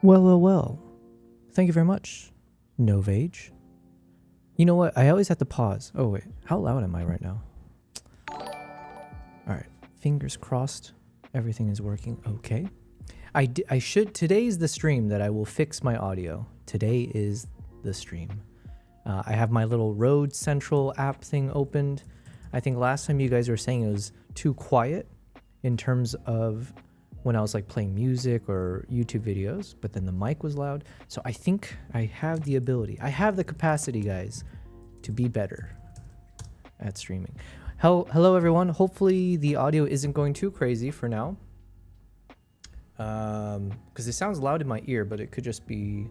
Well. Thank you very much, Novage. You know what? I always have to pause. Oh, wait. How loud am I right now? Alright. Fingers crossed. Everything is working okay. Today's the stream that I will fix my audio. Today is the stream. I have my little Rode Central app thing opened. I think last time you guys were saying it was too quiet in terms of when I was like playing music or YouTube videos, but then the mic was loud. So I think I have the ability, I have the capacity, guys, to be better at streaming. Hello everyone. Hopefully the audio isn't going too crazy for now. Because it sounds loud in my ear, but it could just be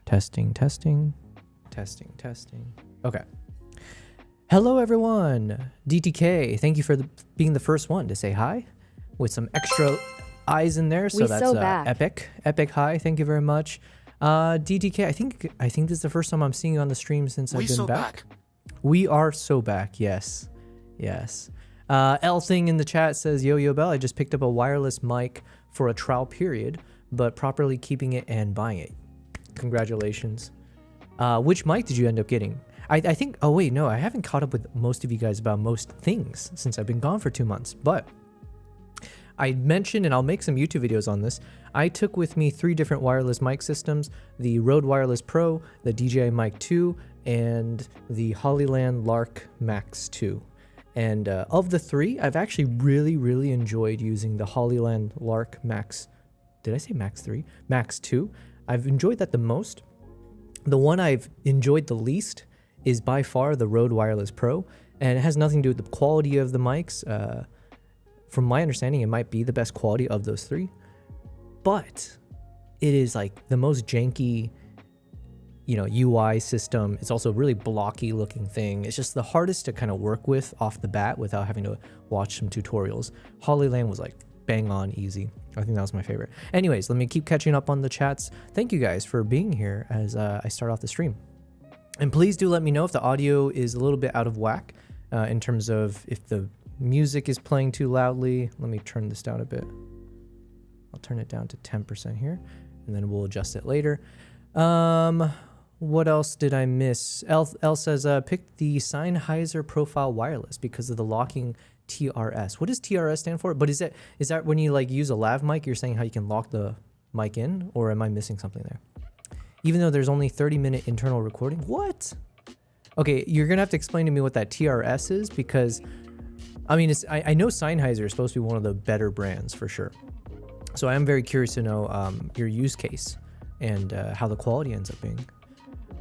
testing. Okay. Hello everyone. DTK, thank you for being the first one to say hi with some extra eyes in there. So that's epic hi. Thank you very much. DTK, I think this is the first time I'm seeing you on the stream since I've been back. We are so back. Yes. L thing in the chat says, Yo Bell, I just picked up a wireless mic for a trial period, but properly keeping it and buying it. Congratulations. Which mic did you end up getting? I think, oh wait, no, I haven't caught up with most of you guys about most things since I've been gone for 2 months, but I mentioned, and I'll make some YouTube videos on this, I took with me 3 different wireless mic systems, the Rode Wireless Pro, the DJI Mic 2, and the Hollyland Lark Max 2. And of the 3, I've actually really enjoyed using the Hollyland Lark Max. Did I say Max 3? Max 2. I've enjoyed that the most. The one I've enjoyed the least is by far the Rode Wireless Pro, and it has nothing to do with the quality of the mics. From my understanding, it might be the best quality of those 3, but it is like the most janky, UI system. It's also a really blocky looking thing. It's just the hardest to kind of work with off the bat without having to watch some tutorials. Hollyland was like bang on easy. I think that was my favorite. Anyways, let me keep catching up on the chats. Thank you guys for being here as I start off the stream. And please do let me know if the audio is a little bit out of whack in terms of if the music is playing too loudly. Let me turn this down a bit. I'll turn it down to 10% here, and then we'll adjust it later. What else did I miss? El says, pick the Sennheiser Profile Wireless because of the locking TRS. What does TRS stand for? But is that when you like use a lav mic, you're saying how you can lock the mic in, or am I missing something there? Even though there's only 30-minute internal recording? What? Okay, you're gonna have to explain to me what that TRS is, because I mean, I know Sennheiser is supposed to be one of the better brands for sure. So I am very curious to know your use case and how the quality ends up being.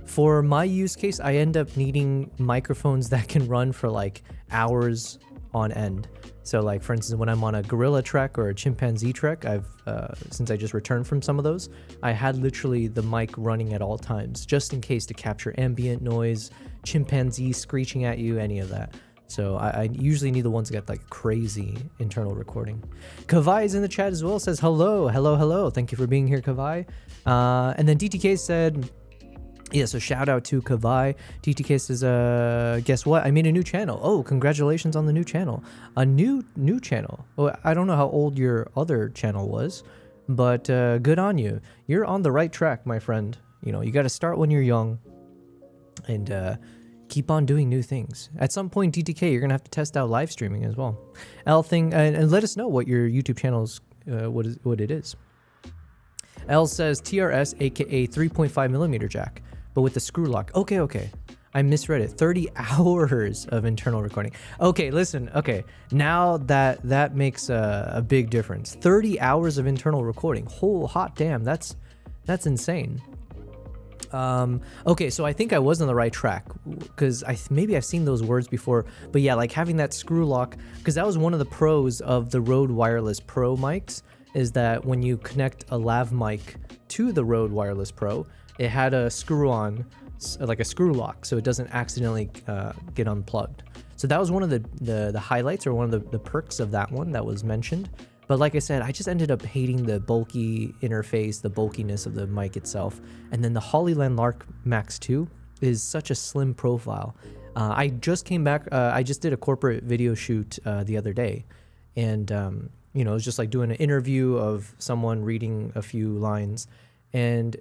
For my use case, I end up needing microphones that can run for like hours on end. So like, for instance, when I'm on a gorilla trek or a chimpanzee trek, since I just returned from some of those, I had literally the mic running at all times, just in case to capture ambient noise, chimpanzee screeching at you, any of that. So I usually need the ones that get like crazy internal recording. Kavai is in the chat as well, says hello. Thank you for being here, Kavai. And then DTK said, yeah, so shout out to Kavai. DTK says, guess what? I made a new channel. Oh, congratulations on the new channel. A new channel. Oh, I don't know how old your other channel was, but good on you. You're on the right track, my friend. You got to start when you're young and keep on doing new things. At some point, DTK, you're gonna have to test out live streaming as well. L thing, and let us know what your YouTube channel's what it is. L says TRS, aka 3.5mm jack, but with the screw lock. Okay. I misread it. 30 hours of internal recording. Okay, listen. Okay, now that makes a big difference. 30 hours of internal recording. Whole hot damn, that's insane. Okay, so I think I was on the right track because maybe I've seen those words before, but yeah, like having that screw lock, because that was one of the pros of the Rode Wireless Pro mics, is that when you connect a lav mic to the Rode Wireless Pro, it had a screw on, like a screw lock, so it doesn't accidentally get unplugged. So that was one of the highlights, or one of the perks of that one that was mentioned. But like I said, I just ended up hating the bulky interface, the bulkiness of the mic itself. And then the Hollyland Lark Max 2 is such a slim profile. I just came back, I just did a corporate video shoot the other day. And you know, it was just like doing an interview of someone reading a few lines. And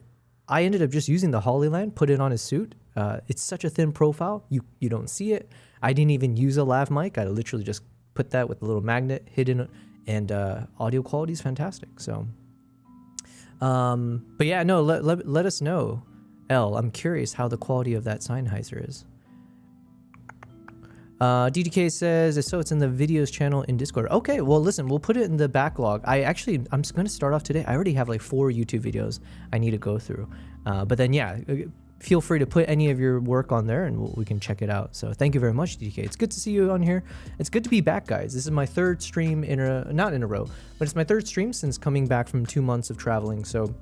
I ended up just using the Hollyland, put it on his suit. It's such a thin profile, you don't see it. I didn't even use a lav mic. I literally just put that with a little magnet hidden, and audio quality is fantastic. So, but yeah, no, let us know, L. I'm curious how the quality of that Sennheiser is. DDK says, so it's in the videos channel in Discord. Okay, well, listen, we'll put it in the backlog. I'm just going to start off today. I already have like 4 YouTube videos I need to go through. But then, yeah, feel free to put any of your work on there and we can check it out. So thank you very much, DDK. It's good to see you on here. It's good to be back, guys. This is my 3rd stream not in a row, but it's my 3rd stream since coming back from 2 months of traveling. So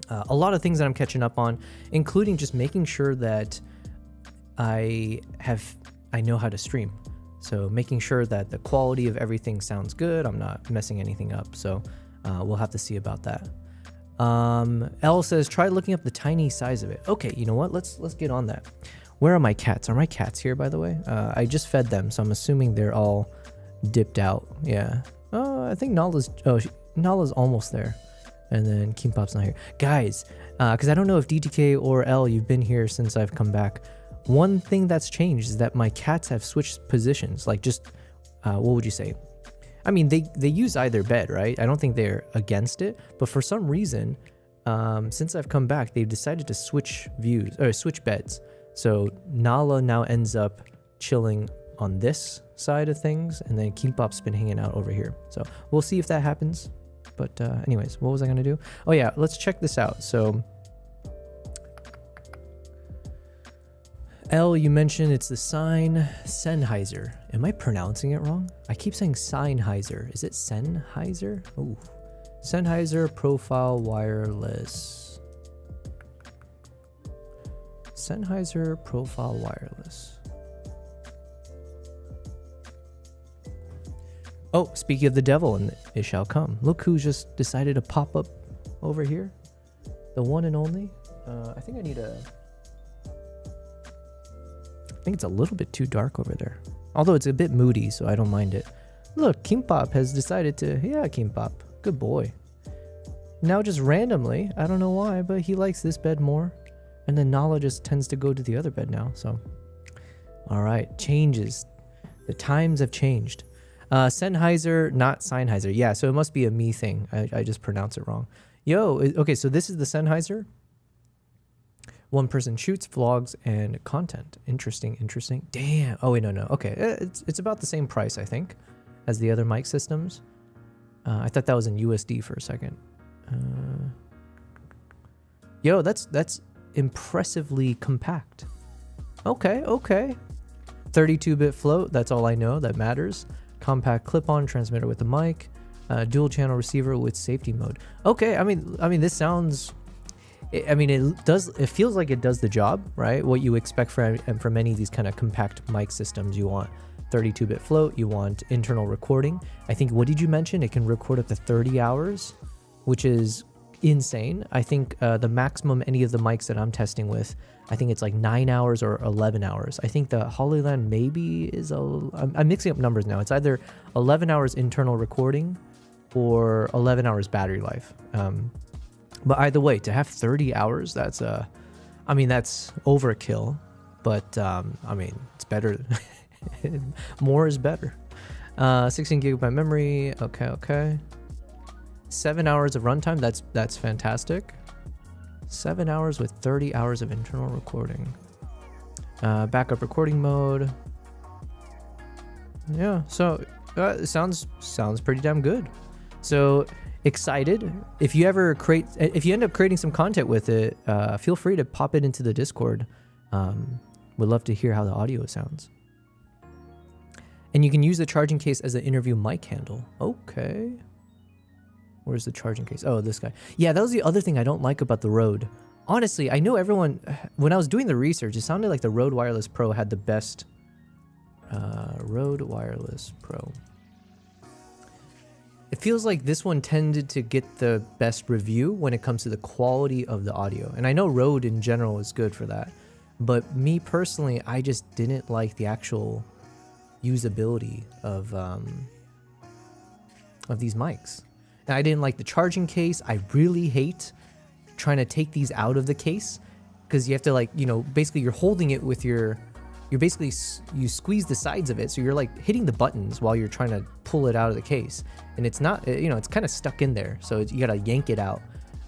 a lot of things that I'm catching up on, including just making sure that I know how to stream. So making sure that the quality of everything sounds good. I'm not messing anything up. So we'll have to see about that. L says, try looking up the tiny size of it. Okay, you know what? Let's get on that. Where are my cats? Are my cats here, by the way? I just fed them, so I'm assuming they're all dipped out. Yeah. Oh, I think Nala's almost there. And then Kimpop's not here. Guys, because I don't know if DTK or L, you've been here since I've come back. One thing that's changed is that my cats have switched positions. Like just, what would you say? I mean, they use either bed, right? I don't think they're against it, but for some reason, since I've come back, they've decided to switch beds. So Nala now ends up chilling on this side of things, and then Kimpop's been hanging out over here. So we'll see if that happens. But anyways, what was I gonna do? Oh yeah, let's check this out. So L, you mentioned it's the Sennheiser. Am I pronouncing it wrong? I keep saying Sennheiser. Is it Sennheiser? Oh, Sennheiser Profile Wireless. Sennheiser Profile Wireless. Oh, speaking of the devil, and it shall come. Look who just decided to pop up over here. The one and only. I think it's a little bit too dark over there. Although it's a bit moody, so I don't mind it. Look, Kimpop has decided to... Yeah, Kimpop. Good boy. Now just randomly, I don't know why, but he likes this bed more. And then Nala just tends to go to the other bed now, so... Alright, changes. The times have changed. Sennheiser, not Sennheiser. Yeah, so it must be a me thing. I just pronounce it wrong. Yo, okay, so this is the Sennheiser. One person shoots, vlogs, and content. Interesting. Damn. Oh, wait, no. Okay, it's about the same price, I think, as the other mic systems. I thought that was in USD for a second. Yo, that's impressively compact. Okay. 32-bit float, that's all I know that matters. Compact clip-on transmitter with a mic. Dual channel receiver with safety mode. Okay, I mean this sounds... it feels like it does the job, right? What you expect from any of these kind of compact mic systems. You want 32-bit float, you want internal recording. I think, what did you mention? It can record up to 30 hours, which is insane. I think the maximum any of the mics that I'm testing with, I think it's like 9 hours or 11 hours. I think the Hollyland maybe is I'm mixing up numbers now. It's either 11 hours internal recording or 11 hours battery life. But either way, to have 30 hours, that's overkill, but it's better. More is better. 16 gigabyte memory. Okay. 7 hours of runtime. That's fantastic. 7 hours with 30 hours of internal recording. Backup recording mode. Yeah. So it sounds pretty damn good. So excited. If you end up creating some content with it, feel free to pop it into the Discord. Would love to hear how the audio sounds. And you can use the charging case as an interview mic handle. Okay. Where's the charging case? Oh, this guy. Yeah, that was the other thing I don't like about the Rode. Honestly, I know everyone, when I was doing the research, it sounded like the Rode Wireless Pro had the best. Rode Wireless Pro. It feels like this one tended to get the best review when it comes to the quality of the audio. And I know Rode in general is good for that. But me personally, I just didn't like the actual usability of these mics. And I didn't like the charging case. I really hate trying to take these out of the case because you have to like, you know, basically you're holding it with you squeeze the sides of it. So you're like hitting the buttons while you're trying to pull it out of the case. And it's not, you know, it's kind of stuck in there. So you got to yank it out.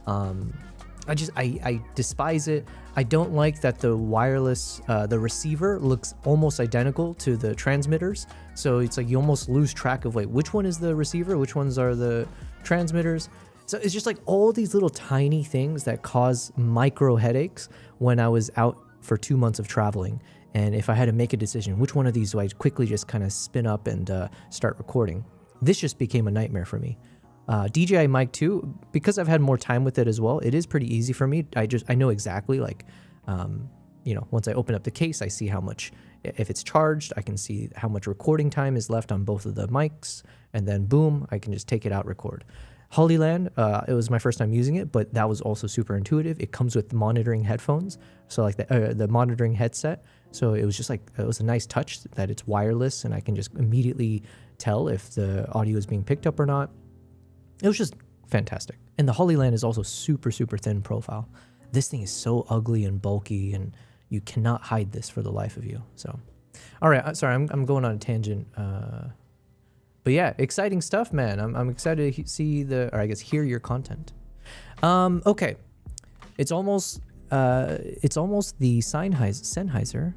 I despise it. I don't like that the wireless, the receiver looks almost identical to the transmitters. So it's like you almost lose track of like which one is the receiver, which ones are the transmitters. So it's just like all these little tiny things that cause micro headaches when I was out for 2 months of traveling. And if I had to make a decision, which one of these do I quickly just kind of spin up and start recording? This just became a nightmare for me. DJI Mic 2, because I've had more time with it as well, it is pretty easy for me. I know exactly like, you know, once I open up the case, I see how much, if it's charged, I can see how much recording time is left on both of the mics, and then boom, I can just take it out, record. Hollyland, it was my first time using it, but that was also super intuitive. It comes with monitoring headphones, so like the monitoring headset. So it was just like, it was a nice touch that it's wireless and I can just immediately tell if the audio is being picked up or not. It was just fantastic. And the Hollyland is also super, super thin profile. This thing is so ugly and bulky and you cannot hide this for the life of you. So, all right, sorry, I'm going on a tangent. But yeah, exciting stuff, man. I'm excited to see hear your content. Okay, it's almost the Sennheiser.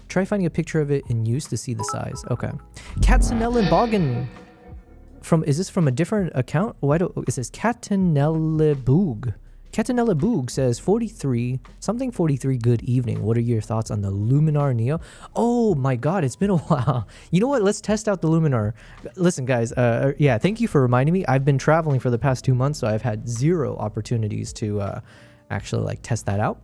Try finding a picture of it in use to see the size. Okay, Katzenellenbogen. Is this from a different account? It says Catanelleboog. Catanelleboog says 43 good evening. What are your thoughts on the Luminar Neo? Oh my god, it's been a while. You know what? Let's test out the Luminar. Listen, guys, yeah, thank you for reminding me. I've been traveling for the past 2 months, so I've had 0 opportunities to actually like test that out.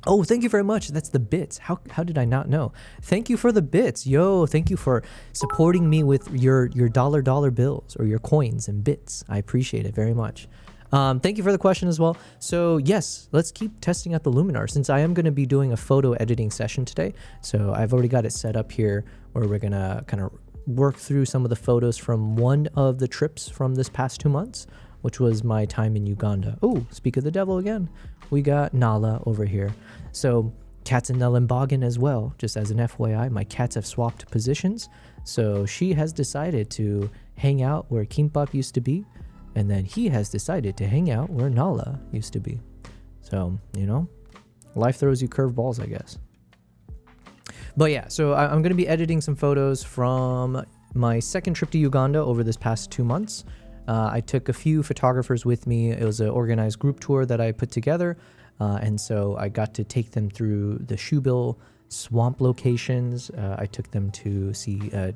Oh, thank you very much. That's the bits. How did I not know? Thank you for the bits. Yo, thank you for supporting me with your dollar bills or your coins and bits. I appreciate it very much. Thank you for the question as well. So yes, let's keep testing out the Luminar since I am going to be doing a photo editing session today. So I've already got it set up here where we're going to kind of work through some of the photos from one of the trips from this past 2 months, which was my time in Uganda. Oh, speak of the devil again. We got Nala over here. So Katzenellenbogen as well, just as an FYI, my cats have swapped positions. So she has decided to hang out where Kimbap used to be. And then he has decided to hang out where Nala used to be. So, you know, life throws you curveballs, I guess. But yeah, so I'm going to be editing some photos from my second trip to Uganda over this past 2 months. I took a few photographers with me. It was an organized group tour that I put together. And so I got to take them through the Shoebill swamp locations. I took them to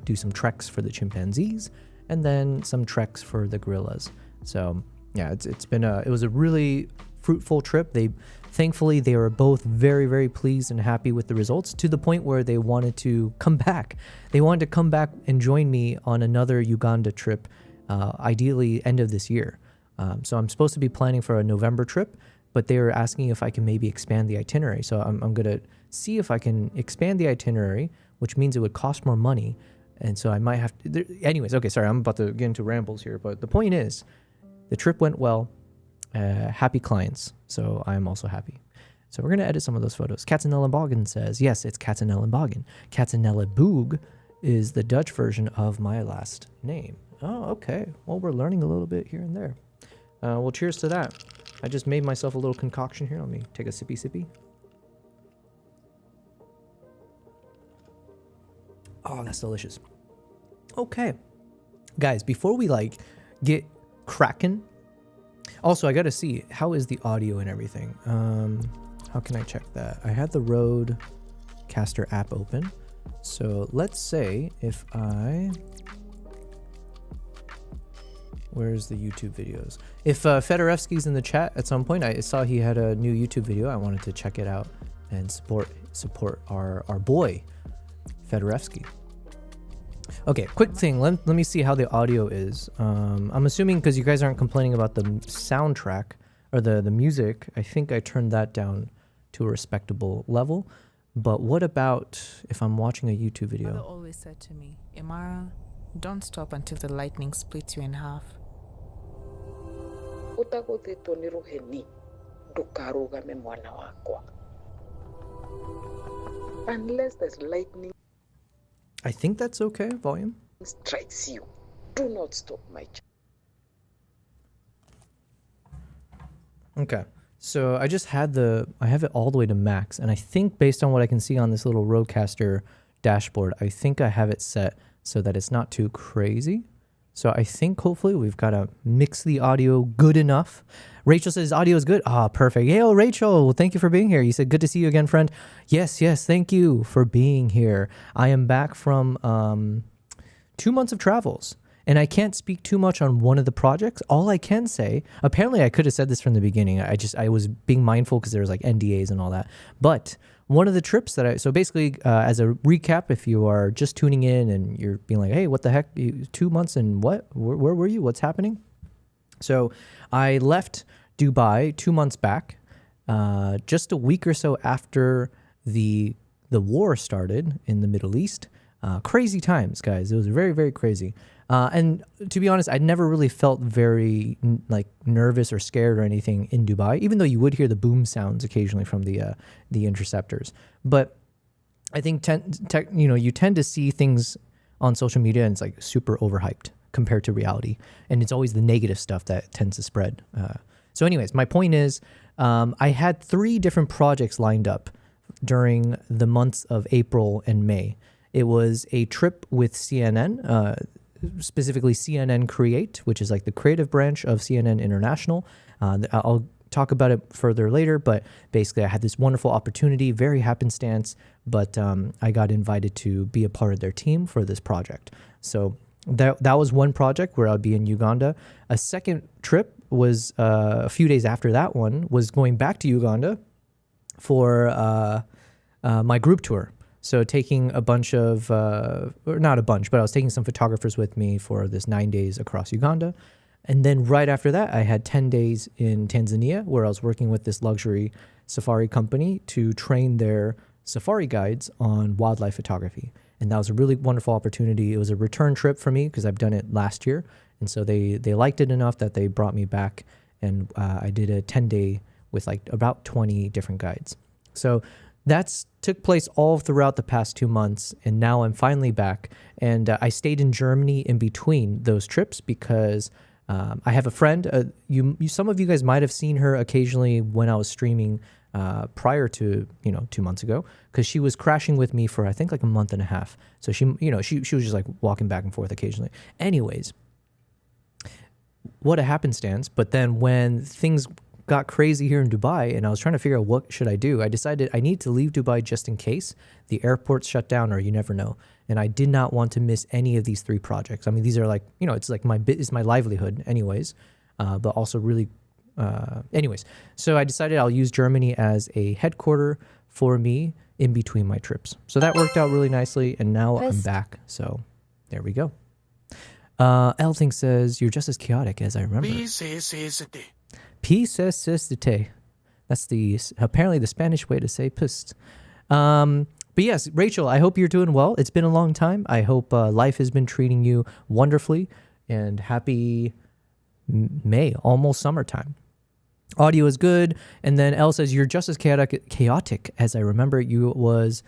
do some treks for the chimpanzees and then some treks for the gorillas. So yeah, it was a really fruitful trip. Thankfully, they were both very, very pleased and happy with the results to the point where they wanted to come back. They wanted to come back and join me on another Uganda trip, ideally end of this year. So I'm supposed to be planning for a November trip, but they were asking if I can maybe expand the itinerary. So I'm going to see if I can expand the itinerary, which means it would cost more money. And so I might have to, anyways, okay, sorry, I'm about to get into rambles here, but the point is, the trip went well, happy clients, so I'm also happy. So we're going to edit some of those photos. Katzenellenbogen says, yes, it's Katzenellenbogen. Katzenelleboog is the Dutch version of my last name. Oh, okay. Well, we're learning a little bit here and there. Well, cheers to that. I just made myself a little concoction here. Let me take a sippy. Oh, that's delicious. Okay. Guys, before we get cracking, also I gotta see how is the audio and everything. How can I check that? I had the Rodecaster app open. So let's say if where's the YouTube videos? If Fedorevsky's in the chat at some point, I saw he had a new YouTube video. I wanted to check it out and support our boy Fedorevsky. Okay, quick thing. Let me see how the audio is. I'm assuming because you guys aren't complaining about the soundtrack or the music, I think I turned that down to a respectable level. But what about if I'm watching a YouTube video? My mother always said to me, Imara, Don't stop until the lightning splits you in half. Unless there's lightning, I think that's okay, volume. Strikes you. Do not stop, my child. Okay. So I just had I have it all the way to max. And I think based on what I can see on this little Rodecaster dashboard, I think I have it set so that it's not too crazy. So I think hopefully we've got to mix the audio good enough. Rachel says audio is good. Ah, perfect. Hey, Rachel, thank you for being here. You said good to see you again, friend. Yes, thank you for being here. I am back from 2 months of travels, and I can't speak too much on one of the projects. All I can say, apparently I could have said this from the beginning. I was being mindful because there was like NDAs and all that. But one of the trips that so basically as a recap, if you are just tuning in and you're being like, hey, what the heck, 2 months and what, where were you? What's happening? So I left Dubai 2 months back, just a week or so after the war started in the Middle East. Crazy times, guys. It was very, very crazy. And to be honest, I'd never really felt very nervous or scared or anything in Dubai, even though you would hear the boom sounds occasionally from the interceptors. But I think you tend to see things on social media and it's like super overhyped compared to reality. And it's always the negative stuff that tends to spread. So anyways, my point is I had 3 different projects lined up during the months of April and May. It was a trip with CNN, specifically CNN Create, which is like the creative branch of CNN International. I'll talk about it further later, but basically I had this wonderful opportunity, very happenstance, but I got invited to be a part of their team for this project. So that was one project where I'd be in Uganda. A second trip was a few days after that one, was going back to Uganda for my group tour. So taking a bunch of, or not a bunch, but I was taking some photographers with me for this 9 days across Uganda. And then right after that, I had 10 days in Tanzania where I was working with this luxury safari company to train their safari guides on wildlife photography. And that was a really wonderful opportunity. It was a return trip for me because I've done it last year. And so they liked it enough that they brought me back, and I did a 10-day with like about 20 different guides. So that's took place all throughout the past 2 months, and now I'm finally back. And I stayed in Germany in between those trips because I have a friend. Some of you guys might have seen her occasionally when I was streaming prior to 2 months ago, because she was crashing with me for I think like a month and a half. So she was just like walking back and forth occasionally. Anyways, what a happenstance! But then when things got crazy here in Dubai and I was trying to figure out what should I do, I decided I need to leave Dubai just in case the airports shut down or you never know. And I did not want to miss any of these 3 projects. I mean, these are like, it's like it's my livelihood anyways, but also really, anyways. So I decided I'll use Germany as a headquarter for me in between my trips. So that worked out really nicely, and now I'm back. So there we go. Elting says, you're just as chaotic as I remember. Peace. That's apparently the Spanish way to say pissed. But yes, Rachel, I hope you're doing well. It's been a long time. I hope life has been treating you wonderfully, and happy May, almost summertime. Audio is good. And then Elle says, you're just as chaotic as I remember. You was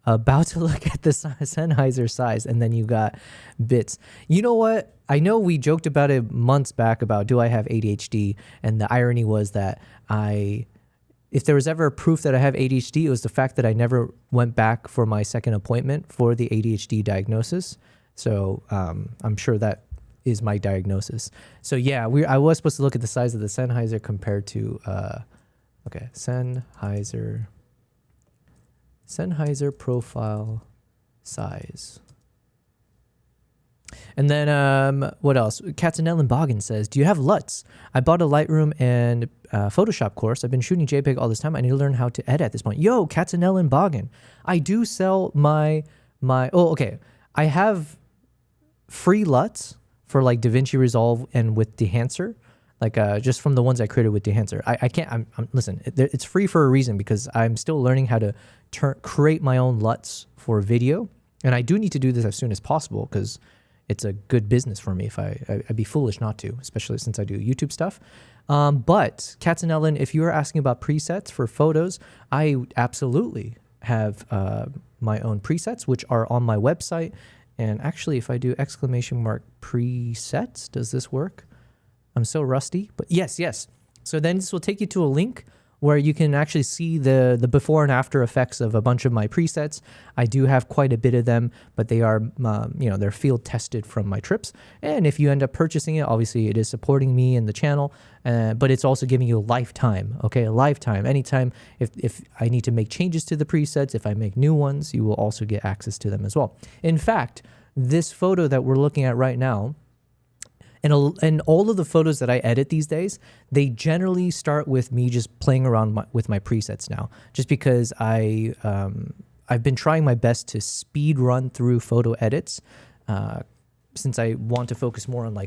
about to look at the Sennheiser size, and then you got bits. You know what? I know we joked about it months back about do I have ADHD, and the irony was that if there was ever proof that I have ADHD, it was the fact that I never went back for my second appointment for the ADHD diagnosis. So I'm sure that is my diagnosis. So yeah, I was supposed to look at the size of the Sennheiser compared to Sennheiser profile size. And then what else? Katzenellen Boggin says, do you have LUTs? I bought a Lightroom and Photoshop course. I've been shooting JPEG all this time. I need to learn how to edit at this point. Yo, Katzenellen Boggin. I do sell my I have free LUTs for like DaVinci Resolve and with Dehancer, like just from the ones I created with Dehancer. I can't, listen, it's free for a reason because I'm still learning how to create my own LUTs for video. And I do need to do this as soon as possible because it's a good business for me. If I'd be foolish not to, especially since I do YouTube stuff. But Katz and Ellen, if you are asking about presets for photos, I absolutely have my own presets, which are on my website. And actually, if I do !presets, does this work? I'm so rusty, but yes. So then this will take you to a link where you can actually see the before and after effects of a bunch of my presets. I do have quite a bit of them, but they are, they're field tested from my trips. And if you end up purchasing it, obviously it is supporting me and the channel, but it's also giving you a lifetime, okay? A lifetime. Anytime if I need to make changes to the presets, if I make new ones, you will also get access to them as well. In fact, this photo that we're looking at right now, and all of the photos that I edit these days, they generally start with me just playing around with my presets now, just because I've been trying my best to speed run through photo edits since I want to focus more on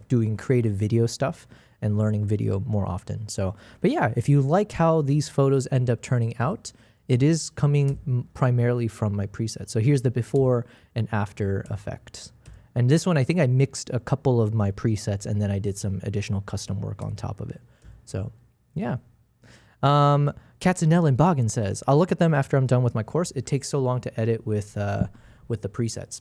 doing creative video stuff and learning video more often. So, but yeah, if you like how these photos end up turning out, it is coming primarily from my presets. So here's the before and after effects. And this one, I think I mixed a couple of my presets and then I did some additional custom work on top of it. So, yeah. Katzenell and Boggin says, I'll look at them after I'm done with my course. It takes so long to edit with the presets.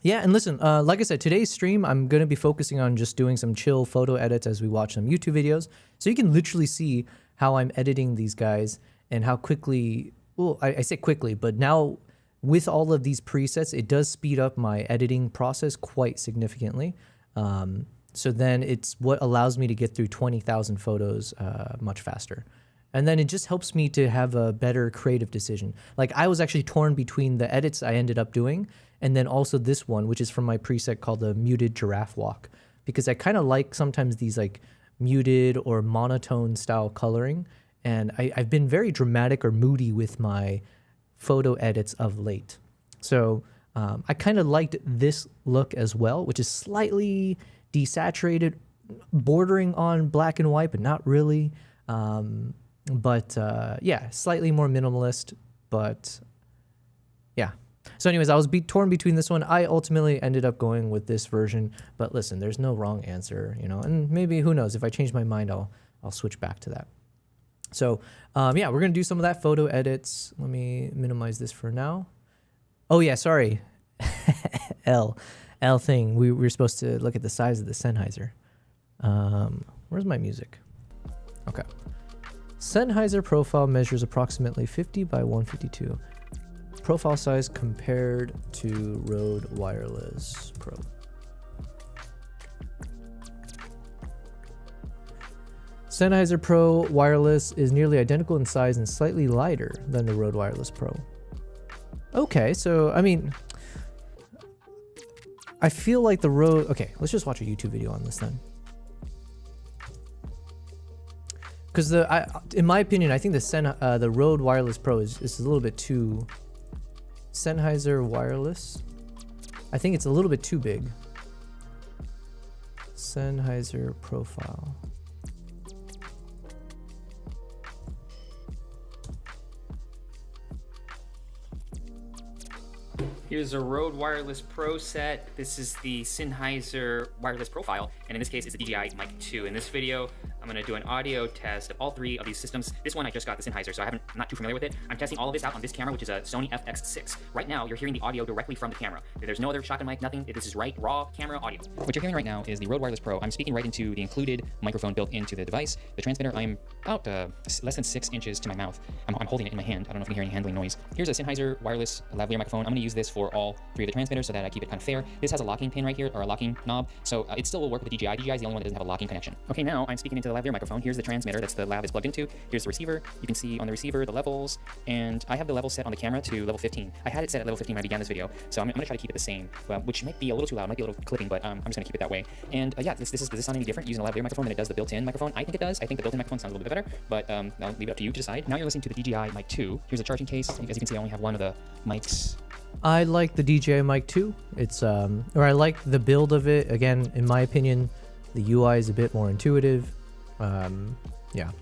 Yeah, and listen, like I said, today's stream, I'm going to be focusing on just doing some chill photo edits as we watch some YouTube videos. So you can literally see how I'm editing these guys and how quickly, well, I say quickly, but now with all of these presets, it does speed up my editing process quite significantly. So then it's what allows me to get through 20,000 photos much faster. And then it just helps me to have a better creative decision. Like I was actually torn between the edits I ended up doing and then also this one, which is from my preset called the muted giraffe walk, because I kind of like sometimes these like muted or monotone style coloring. And I've been very dramatic or moody with my photo edits of late. So I kind of liked this look as well, which is slightly desaturated, bordering on black and white, but not really. Yeah, slightly more minimalist, but yeah. So anyways, I was torn between this one. I ultimately ended up going with this version, but listen, there's no wrong answer, and maybe, who knows, if I change my mind, I'll switch back to that. So yeah, we're going to do some of that photo edits. Let me minimize this for now. Oh yeah, sorry. L thing. We were supposed to look at the size of the Sennheiser. Where's my music? Okay. Sennheiser profile measures approximately 50 by 152. Profile size compared to Rode Wireless Pro. Sennheiser Pro Wireless is nearly identical in size and slightly lighter than the Rode Wireless Pro. Okay, so I mean, I feel like the Rode. Okay, let's just watch a YouTube video on this then. Because in my opinion, I think the Rode Wireless Pro is a little bit too. Sennheiser Wireless, I think it's a little bit too big. Sennheiser profile. Here's a Rode Wireless Pro set. This is the Sennheiser Wireless Profile, and in this case, it's the DJI Mic 2. In this video, I'm gonna do an audio test of all three of these systems. This one I just got the Sennheiser, so I'm not too familiar with it. I'm testing all of this out on this camera, which is a Sony FX6. Right now, you're hearing the audio directly from the camera. There's no other shotgun mic, nothing. This is raw camera audio. What you're hearing right now is the Rode Wireless Pro. I'm speaking right into the included microphone built into the device. The transmitter, I'm about less than 6 inches to my mouth. I'm holding it in my hand. I don't know if you can hear any handling noise. Here's a Sennheiser wireless lavalier microphone. I'm gonna use this for all three of the transmitters so that I keep it kind of fair. This has a locking pin right here, or a locking knob, so it still will work with the DJI. DJI is the only one that doesn't have a locking connection. Okay, now I'm speaking into the lavalier microphone. Here's the transmitter that's the lav is plugged into. Here's the receiver. You can see on the receiver the levels, and I have the level set on the camera to level 15. I had it set at level 15 when I began this video, so I'm gonna try to keep it the same, which might be a little too loud, might be a little clipping, but I'm just gonna keep it that way. And yeah, does this sound any different using a lavalier microphone than it does the built-in microphone? I think it does. I think the built-in microphone sounds a little bit better, but I'll leave it up to you to decide. Now you're listening to the DJI Mic 2. Here's a charging case. As you can see, I only have one of the mics. I like the DJI Mic 2. It's or I like the build of it. Again, in my opinion, the UI is a bit more intuitive.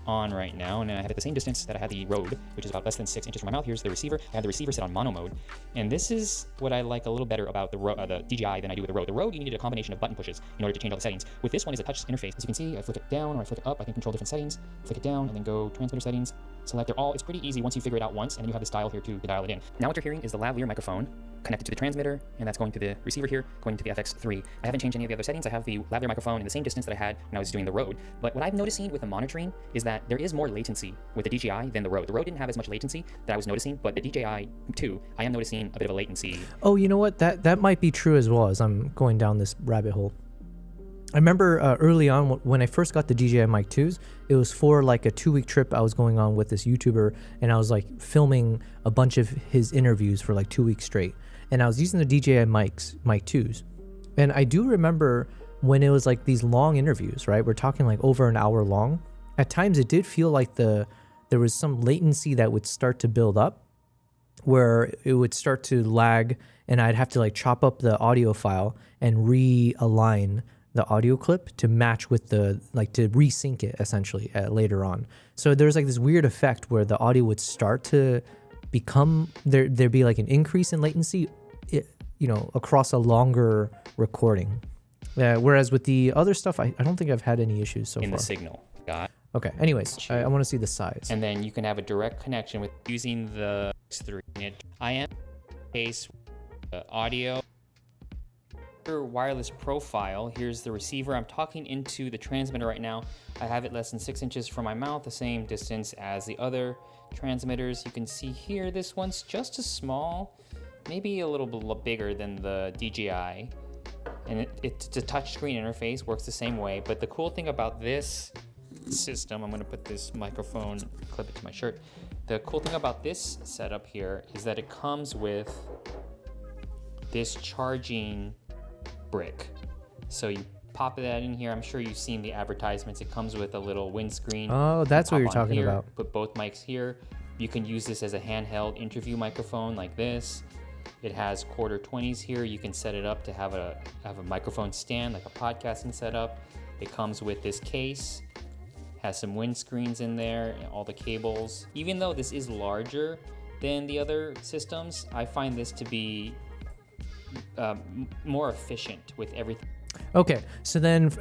on right now, and I have it the same distance that I had the Rode, which is about less than 6 inches from my mouth. Here's the receiver. I have the receiver set on mono mode, and this is what I like a little better about the DJI than I do with the Rode. The Rode, you needed a combination of button pushes in order to change all the settings. With this one, is a touch interface. As you can see, I flick it down or I flick it up. I can control different settings. Flick it down and then go transmitter settings. Select they're all. It's pretty easy once you figure it out once, and then you have this dial here to dial it in. Now what you're hearing is the lavalier microphone connected to the transmitter, and that's going to the receiver here, going to the FX3. I haven't changed any of the other settings. I have the lavalier microphone in the same distance that I had when I was doing the Rode. But what I'm noticing with the monitoring is that there is more latency with the DJI than the Rode. The Rode didn't have as much latency that I was noticing, but the DJI 2, I am noticing a bit of a latency. Oh, you know what? That might be true as well, as I'm going down this rabbit hole. I remember early on when I first got the DJI Mic 2s, it was for like a 2-week trip I was going on with this YouTuber, and I was like filming a bunch of his interviews for like 2 weeks straight. And I was using the DJI Mic 2s. And I do remember when it was like these long interviews, right? We're talking like over an hour long. At times it did feel like there was some latency that would start to build up, where it would start to lag, and I'd have to like chop up the audio file and realign the audio clip to match with to resync it essentially later on. So there's like this weird effect where the audio would start to become, there'd be like an increase in latency, across a longer recording. Whereas with the other stuff, I don't think I've had any issues so far. In the signal. Got Okay, anyways, I want to see the size. And then you can have a direct connection with using the X3. I am case audio wireless profile. Here's the receiver. I'm talking into the transmitter right now. I have it less than 6 inches from my mouth, the same distance as the other transmitters. You can see here, this one's just as small, maybe a little bit bigger than the DJI. And it's a touchscreen interface, works the same way. But the cool thing about this system, I'm going to put this microphone, clip it to my shirt. The cool thing about this setup here is that it comes with this charging brick. So you pop that in here. I'm sure you've seen the advertisements. It comes with a little windscreen. Oh, that's what you're talking here, about. Put both mics here. You can use this as a handheld interview microphone like this. It has quarter 20s here. You can set it up to have a microphone stand, like a podcasting setup. It comes with this case, has some windscreens in there, and all the cables. Even though this is larger than the other systems, I find this to be more efficient with everything. Okay, so then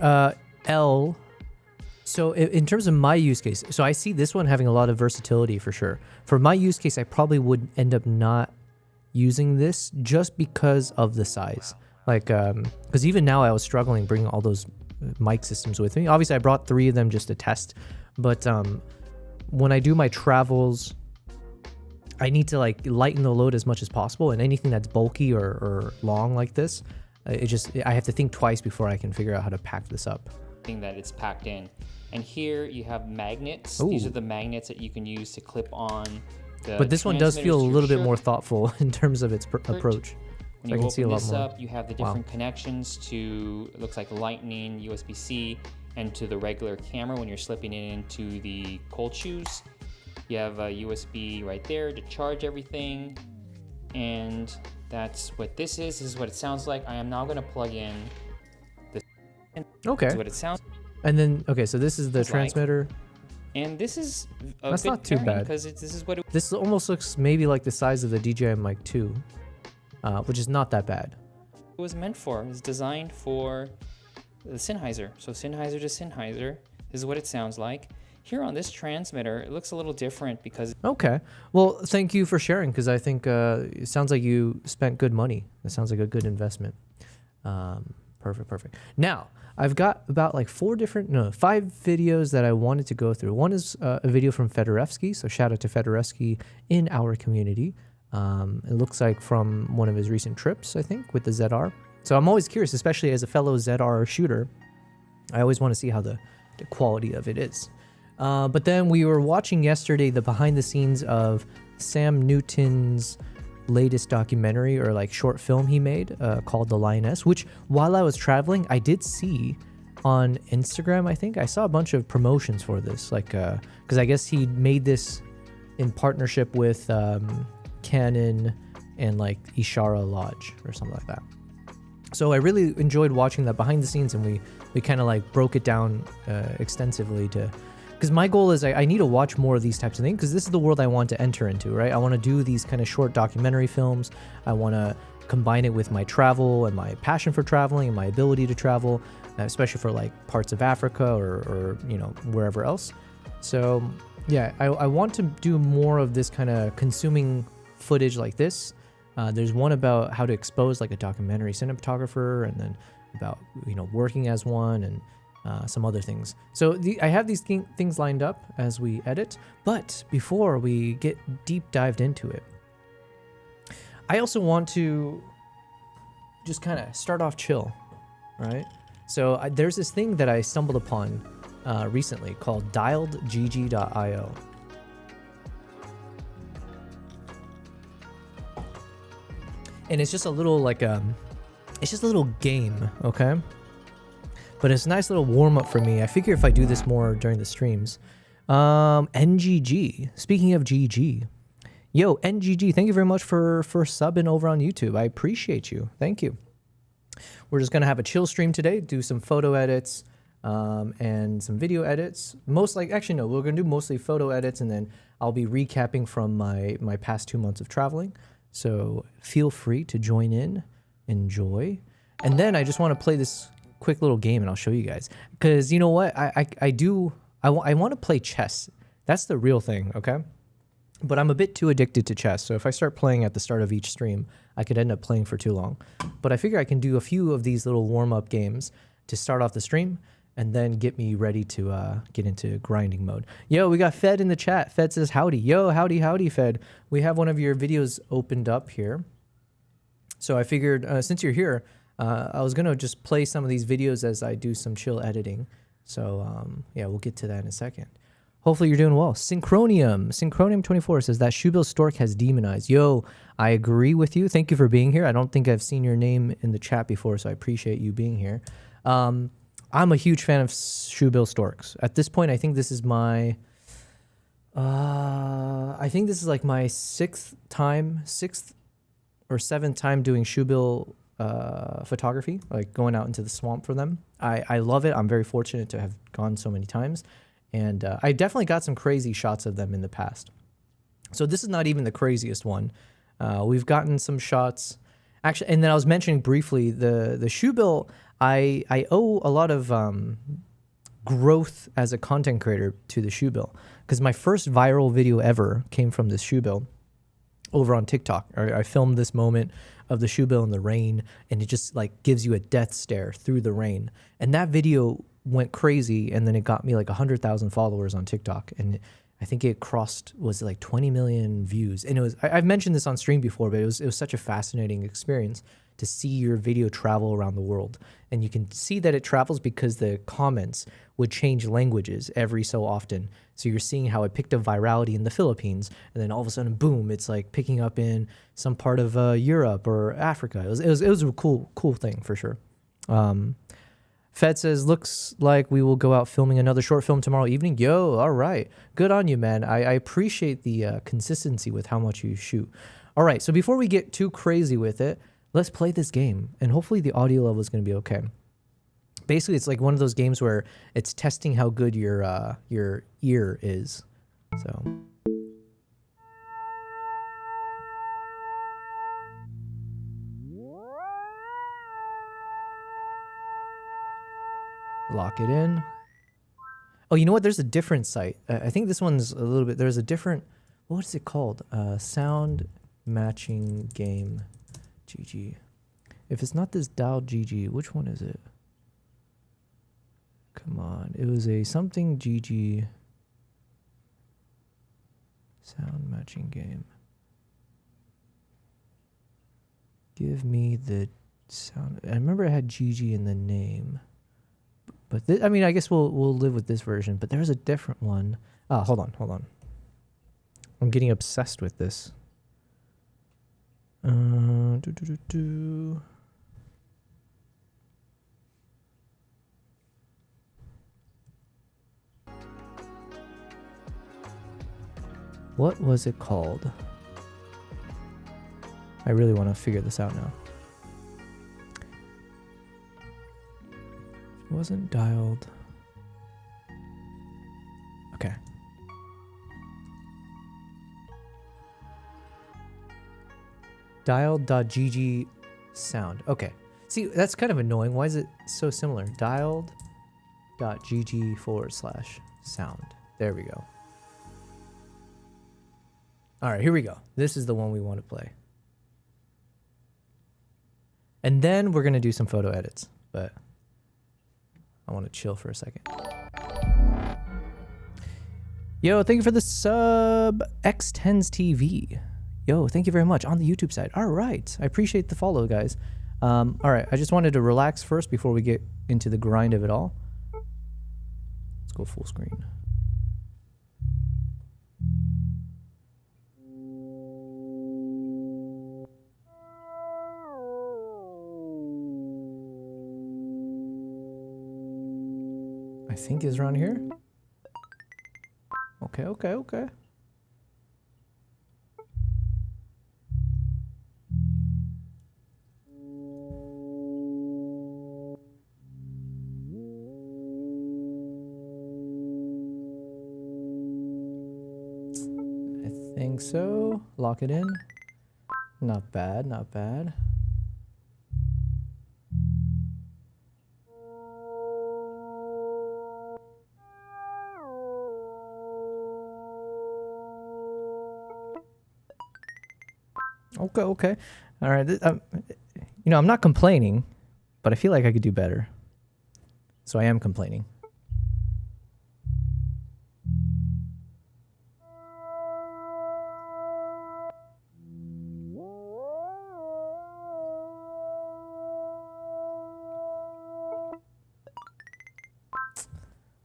so in terms of my use case, so I see this one having a lot of versatility for sure. For my use case, I probably would end up not using this just because of the size. Like, because even now I was struggling bringing all those mic systems with me. Obviously, I brought 3 of them just to test, but when I do my travels, I need to like lighten the load as much as possible, and anything that's bulky or long like this, I have to think twice before I can figure out how to pack this up. That it's packed in. And here you have magnets. Ooh. These are the magnets that you can use to clip on the But this one does feel a little bit shirt. more thoughtful in terms of its approach. When So I you can see a open lot this more. up, you have the different connections to, it looks like Lightning, USB-C, and to the regular camera when you're slipping it into the cold shoes. You have a USB right there to charge everything. And that's what this is. This is what it sounds like. I am now going to plug in this. Okay. This is what it sounds And then, okay, so this is the transmitter. And this is a That's good not too pairing bad. because this is what it This almost looks maybe like the size of the DJI Mic 2, which is not that bad. was meant for. It's designed for the Sennheiser. So Sennheiser to Sennheiser. This is what it sounds like. Here on this transmitter, it looks a little different because... Okay. Well, thank you for sharing, because I think it sounds like you spent good money. That sounds like a good investment. Perfect. Now, I've got about like 5 videos that I wanted to go through. One is a video from Fedorevsky, so shout out to Fedorevsky in our community. It looks like from one of his recent trips, I think, with the ZR. So I'm always curious, especially as a fellow ZR shooter, I always want to see how the quality of it is. But then we were watching yesterday the behind the scenes of Sam Newton's latest documentary, or like short film he made called The Lioness, which while I was traveling, I did see on Instagram. I think I saw a bunch of promotions for this, like because I guess he made this in partnership with Canon and like Ishara Lodge or something like that. So I really enjoyed watching that behind the scenes, and we kind of like broke it down extensively to because my goal is I need to watch more of these types of things, because this is the world I want to enter into, right? I want to do these kind of short documentary films. I want to combine it with my travel and my passion for traveling and my ability to travel, especially for like parts of Africa or you know, wherever else. So yeah, I want to do more of this kind of consuming footage like this. There's one about how to expose like a documentary cinematographer, and then about, you know, working as one, and some other things. So I have these things lined up as we edit, but before we get deep dived into it, I also want to just kind of start off chill, right? So there's this thing that I stumbled upon recently called dialedgg.io. And it's just a little like it's just a little game, okay? But it's a nice little warm-up for me. I figure if I do this more during the streams. NGG. Speaking of GG. Yo, NGG, thank you very much for subbing over on YouTube. I appreciate you. Thank you. We're just going to have a chill stream today, do some photo edits and some video edits. Actually, no, we're going to do mostly photo edits, and then I'll be recapping from my past 2 months of traveling. So feel free to join in, enjoy. And then I just want to play this quick little game, and I'll show you guys, because you know what, I want to play chess. That's the real thing, okay? But I'm a bit too addicted to chess, so if I start playing at the start of each stream, I could end up playing for too long. But I figure I can do a few of these little warm-up games to start off the stream, and then get me ready to get into grinding mode. Yo, we got Fed in the chat. Fed says howdy. Yo, howdy Fed. We have one of your videos opened up here, so I figured since you're here, I was gonna just play some of these videos as I do some chill editing. So yeah, we'll get to that in a second. Hopefully you're doing well. Synchronium24 says that Shoebill Stork has demonized. Yo, I agree with you. Thank you for being here. I don't think I've seen your name in the chat before, so I appreciate you being here. I'm a huge fan of Shoebill Storks. At this point, I think this is my like my sixth or seventh time doing Shoebill photography, like going out into the swamp for them. I love it. I'm very fortunate to have gone so many times, and I definitely got some crazy shots of them in the past. So this is not even the craziest one. We've gotten some shots actually, and then I was mentioning briefly the Shoebill. I owe a lot of growth as a content creator to the Shoebill, because my first viral video ever came from this Shoebill over on TikTok. I filmed this moment of the Shoebill in the rain, and it just like gives you a death stare through the rain. And that video went crazy, and then it got me like 100,000 followers on TikTok, and I think it crossed, was it like 20 million views? And it was, I've mentioned this on stream before, but it was such a fascinating experience to see your video travel around the world. And you can see that it travels because the comments would change languages every so often. So you're seeing how it picked up virality in the Philippines, and then all of a sudden, boom, it's like picking up in some part of Europe or Africa. It was a cool thing for sure. Fed says, looks like we will go out filming another short film tomorrow evening. Yo, all right. Good on you, man. I appreciate the consistency with how much you shoot. All right, so before we get too crazy with it, let's play this game, and hopefully the audio level is going to be okay. Basically, it's like one of those games where it's testing how good your ear is. So lock it in. Oh, you know what? There's a different site. I think this one's a little bit. There's a different. What is it called? Sound matching game. GG. If it's not this dialed GG, which one is it? Come on. It was a something GG sound matching game. Give me the sound. I remember it had GG in the name. But I mean, I guess we'll live with this version, but there's a different one. Ah, hold on. I'm getting obsessed with this. What was it called? I really want to figure this out now. It wasn't dialed. Dialed.gg sound. Okay. See, that's kind of annoying. Why is it so similar? Dialed.gg/sound. There we go. All right, here we go. This is the one we want to play. And then we're going to do some photo edits, but I want to chill for a second. Yo, thank you for the sub, X10s TV. Yo, thank you very much on the YouTube side. All right, I appreciate the follow, guys. All right, I just wanted to relax first before we get into the grind of it all. Let's go full screen. I think is around here. Okay, okay, okay. I think so. Lock it in. Not bad, not bad. Okay, okay. All right. You know, I'm not complaining, but I feel like I could do better. So I am complaining.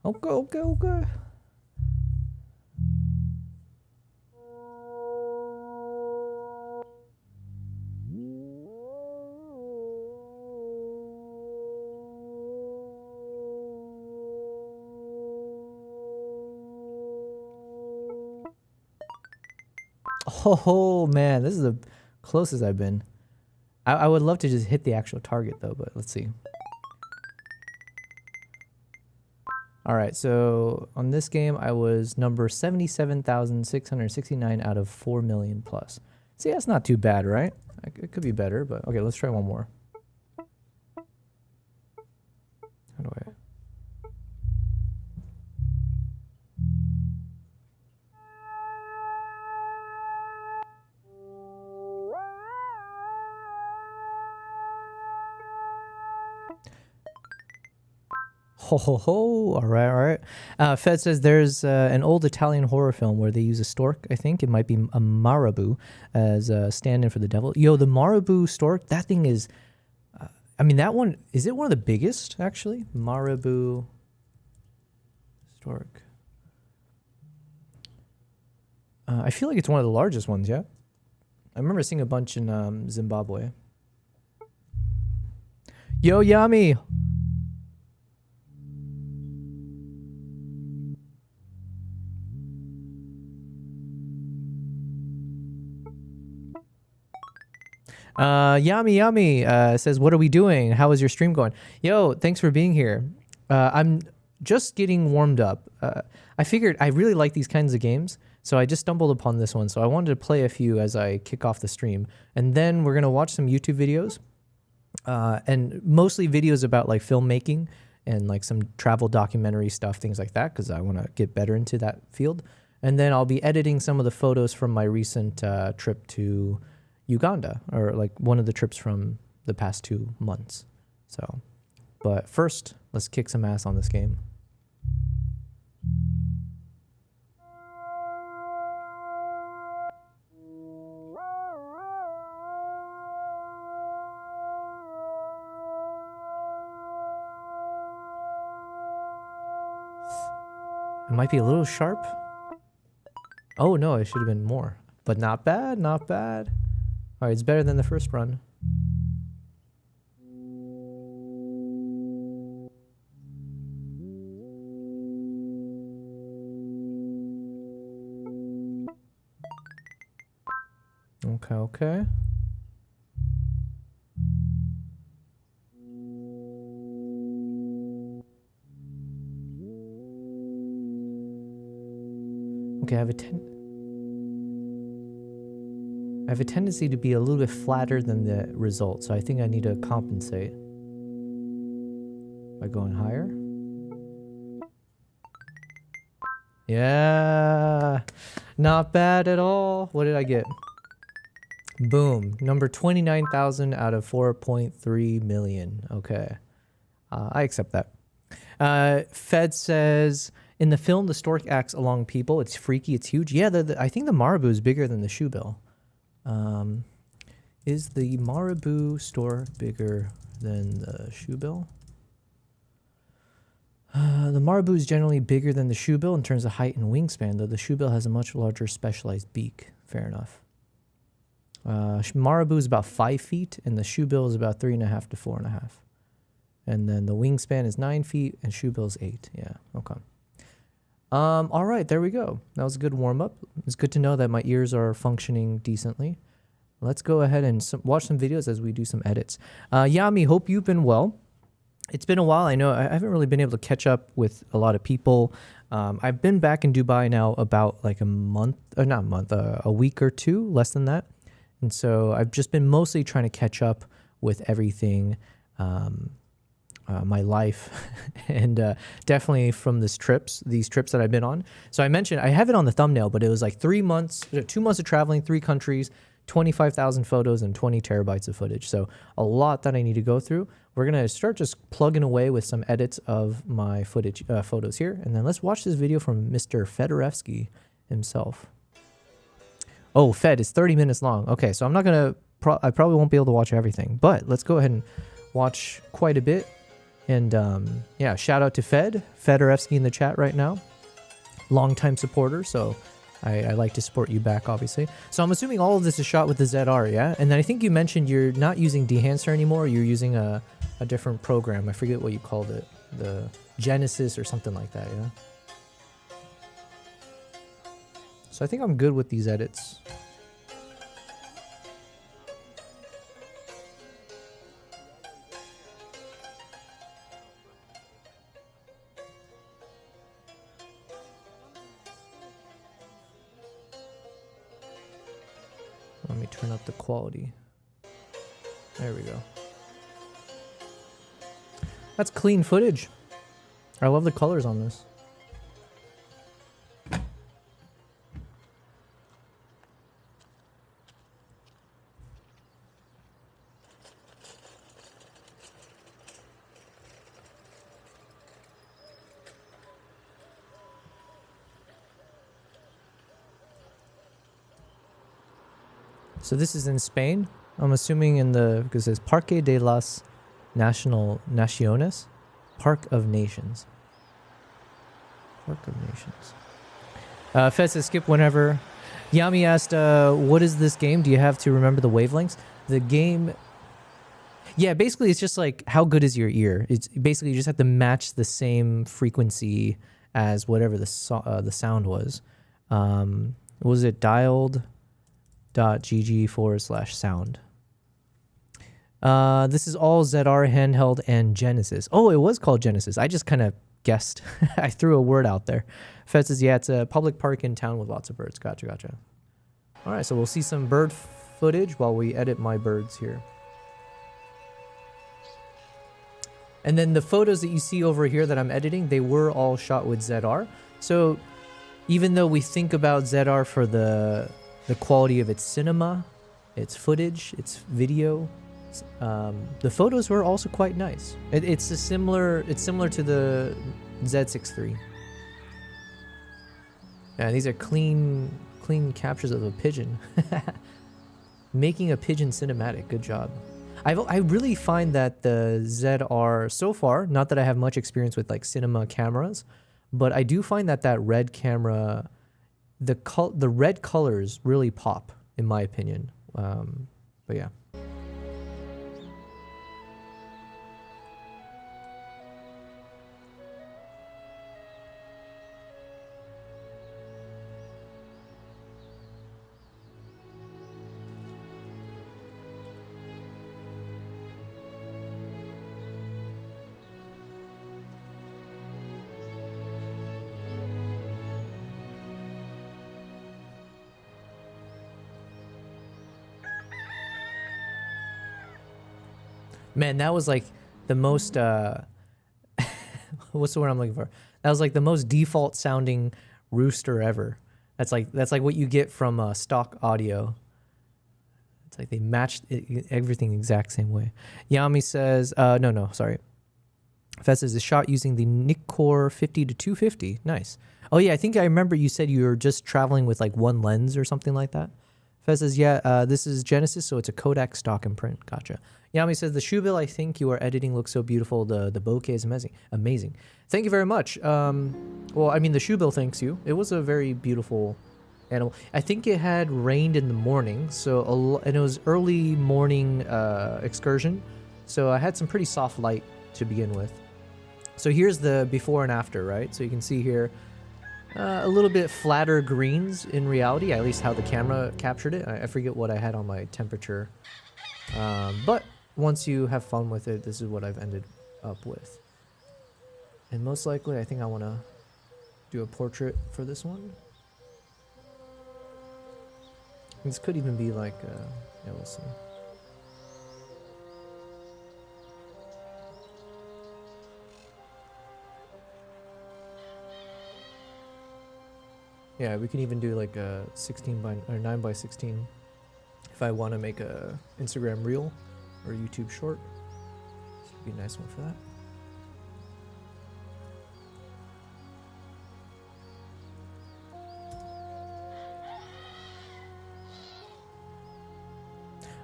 Okay, okay, okay. Oh man, this is the closest I've been. I would love to just hit the actual target though, but let's see. All right, so on this game, I was number 77,669 out of 4 million plus. See, that's not too bad, right? It could be better, but okay, let's try one more. How do I? Ho ho ho! All right, all right. Fed says there's an old Italian horror film where they use a stork. I think it might be a marabou as a stand-in for the devil. Yo, the marabou stork. That thing is. I mean, that one is it one of the biggest actually? Marabou stork. I feel like it's one of the largest ones. Yeah, I remember seeing a bunch in Zimbabwe. Yo, Yami. Yami says, what are we doing? How is your stream going? Yo, thanks for being here. I'm just getting warmed up. I figured I really like these kinds of games, so I just stumbled upon this one. So I wanted to play a few as I kick off the stream. And then we're going to watch some YouTube videos, and mostly videos about like filmmaking and like some travel documentary stuff, things like that, because I want to get better into that field. And then I'll be editing some of the photos from my recent trip to Uganda, or like one of the trips from the past 2 months. So, but first, let's kick some ass on this game. It might be a little sharp. Oh no, it should have been more, but not bad, not bad. All right, it's better than the first run. Okay, okay. Okay, I have a 10. I have a tendency to be a little bit flatter than the result, so I think I need to compensate by going higher. Yeah, not bad at all. What did I get? Boom, number 29,000 out of 4.3 million. Okay, I accept that. Fed says, in the film, the stork acts along people. It's freaky, it's huge. Yeah, I think the marabou is bigger than the shoebill. Is the marabou stork bigger than the shoebill? The marabou is generally bigger than the shoebill in terms of height and wingspan, though the shoebill has a much larger specialized beak. Fair enough. Marabou is about 5 feet, and the shoebill is about 3.5 to 4.5. And then the wingspan is 9 feet, and shoebill is 8. Yeah, okay. All right, there we go. That was a good warm-up. It's good to know that my ears are functioning decently. Let's go ahead and watch some videos as we do some edits. Yami, hope you've been well. It's been a while. I know I haven't really been able to catch up with a lot of people. I've been back in Dubai now about like a week or two, less than that. And so I've just been mostly trying to catch up with everything, my life, and definitely from these trips that I've been on. So I mentioned, I have it on the thumbnail, but it was like 2 months of traveling, 3 countries, 25,000 photos and 20 terabytes of footage. So a lot that I need to go through. We're going to start just plugging away with some edits of my photos here. And then let's watch this video from Mr. Fedorevsky himself. Oh, Fed is 30 minutes long. Okay, so I'm not going to, I probably won't be able to watch everything, but let's go ahead and watch quite a bit. And yeah, shout out to Fedorevsky in the chat right now. Longtime supporter, so I like to support you back, obviously. So I'm assuming all of this is shot with the ZR, yeah? And then I think you mentioned you're not using Dehancer anymore. You're using a different program. I forget what you called it. The Genesis or something like that, yeah? So I think I'm good with these edits. Let me turn up the quality. There we go. That's clean footage. I love the colors on this. So this is in Spain. I'm assuming because it says Parque de las Naciones, Park of Nations. Park of Nations. Fed says skip whenever. Yami asked, what is this game? Do you have to remember the wavelengths? The game, yeah, basically it's just like how good is your ear? It's basically you just have to match the same frequency as whatever the sound was. Was it dialed? .gg/sound. This is all ZR handheld and Genesis. Oh, it was called Genesis. I just kind of guessed. I threw a word out there. Fed says, yeah, it's a public park in town with lots of birds. Gotcha. All right, so we'll see some bird footage while we edit my birds here. And then the photos that you see over here that I'm editing, they were all shot with ZR. So even though we think about ZR for the quality of its cinema, its footage, its video, the photos were also quite nice. It's similar to the Z6 III. Yeah, these are clean captures of a pigeon. Making a pigeon cinematic. Good job. I really find that the ZR so far, not that I have much experience with like cinema cameras, but I do find that red camera, the red colors really pop, in my opinion. But yeah. Man, that was like the most what's the word I'm looking for? That was like the most default sounding rooster ever. That's like what you get from stock audio. It's like they matched everything exact same way. Yami says, no, sorry. Fez says, is shot using the Nikkor 50 to 250. Nice. Oh yeah, I think I remember you said you were just traveling with like one lens or something like that. Fez says, yeah, this is Genesis, so it's a Kodak stock and print. Gotcha. Yami says, the shoe bill I think you are editing looks so beautiful. The bokeh is amazing. Thank you very much. Well, I mean, the shoe bill thanks you. It was a very beautiful animal. I think it had rained in the morning, and it was early morning excursion, so I had some pretty soft light to begin with. So here's the before and after, right? So you can see here a little bit flatter greens in reality, at least how the camera captured it. I forget what I had on my temperature. But once you have fun with it, this is what I've ended up with. And most likely, I think I want to do a portrait for this one. This could even be like, yeah, we'll see. Yeah, we can even do like a 9 by 16 if I want to make a Instagram reel or YouTube short. This would be a nice one for that.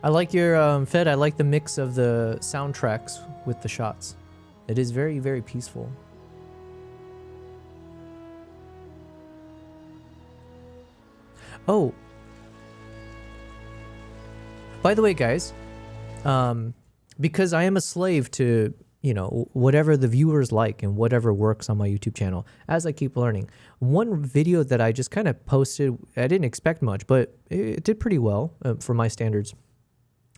I like your Fed. I like the mix of the soundtracks with the shots. It is very, very peaceful. Oh, by the way, guys, because I am a slave to, whatever the viewers like and whatever works on my YouTube channel, as I keep learning. One video that I just kind of posted, I didn't expect much, but it did pretty well for my standards.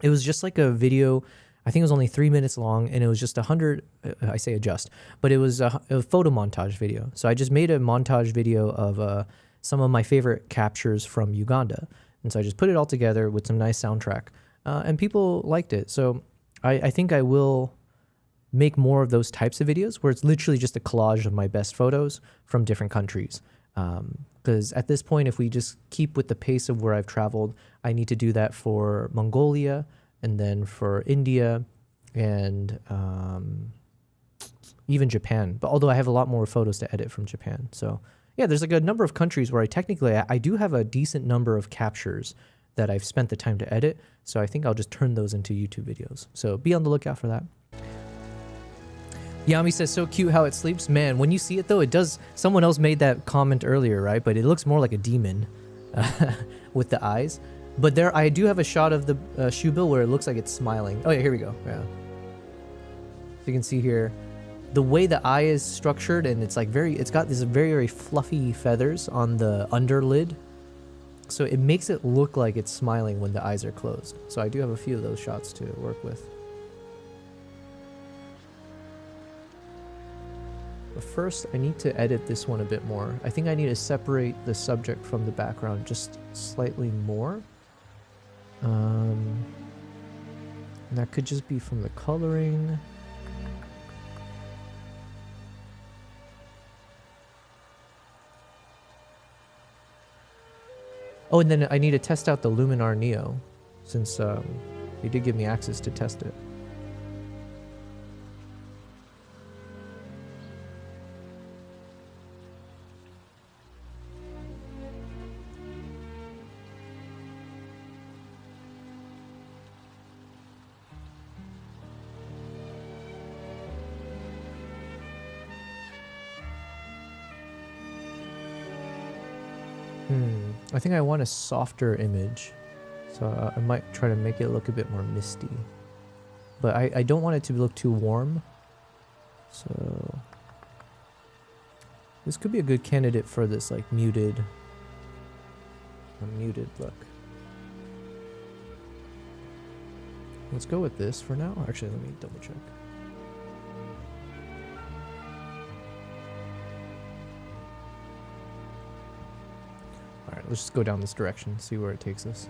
It was just like a video, I think it was only 3 minutes long, and it was just I say adjust, but it was a photo montage video. So I just made a montage video of some of my favorite captures from Uganda. And so I just put it all together with some nice soundtrack, and people liked it. So I think I will make more of those types of videos where it's literally just a collage of my best photos from different countries. Because at this point, if we just keep with the pace of where I've traveled, I need to do that for Mongolia and then for India and even Japan. But although I have a lot more photos to edit from Japan. So yeah, there's like a number of countries where I do have a decent number of captures that I've spent the time to edit. So I think I'll just turn those into YouTube videos. So be on the lookout for that. Yami says, so cute how it sleeps. Man, when you see it though, it does. Someone else made that comment earlier, right? But it looks more like a demon with the eyes. But there, I do have a shot of the shoe bill where it looks like it's smiling. Oh yeah, here we go. Yeah. So you can see here the way the eye is structured, and it's like it's got these very, very fluffy feathers on the underlid. So it makes it look like it's smiling when the eyes are closed. So I do have a few of those shots to work with. But first, I need to edit this one a bit more. I think I need to separate the subject from the background just slightly more. And that could just be from the coloring. Oh, and then I need to test out the Luminar Neo, since you did give me access to test it. I think I want a softer image, so I might try to make it look a bit more misty. But I don't want it to look too warm, so this could be a good candidate for this like muted look. Let's go with this for now. Actually, let me double check. Alright, let's just go down this direction, see where it takes us.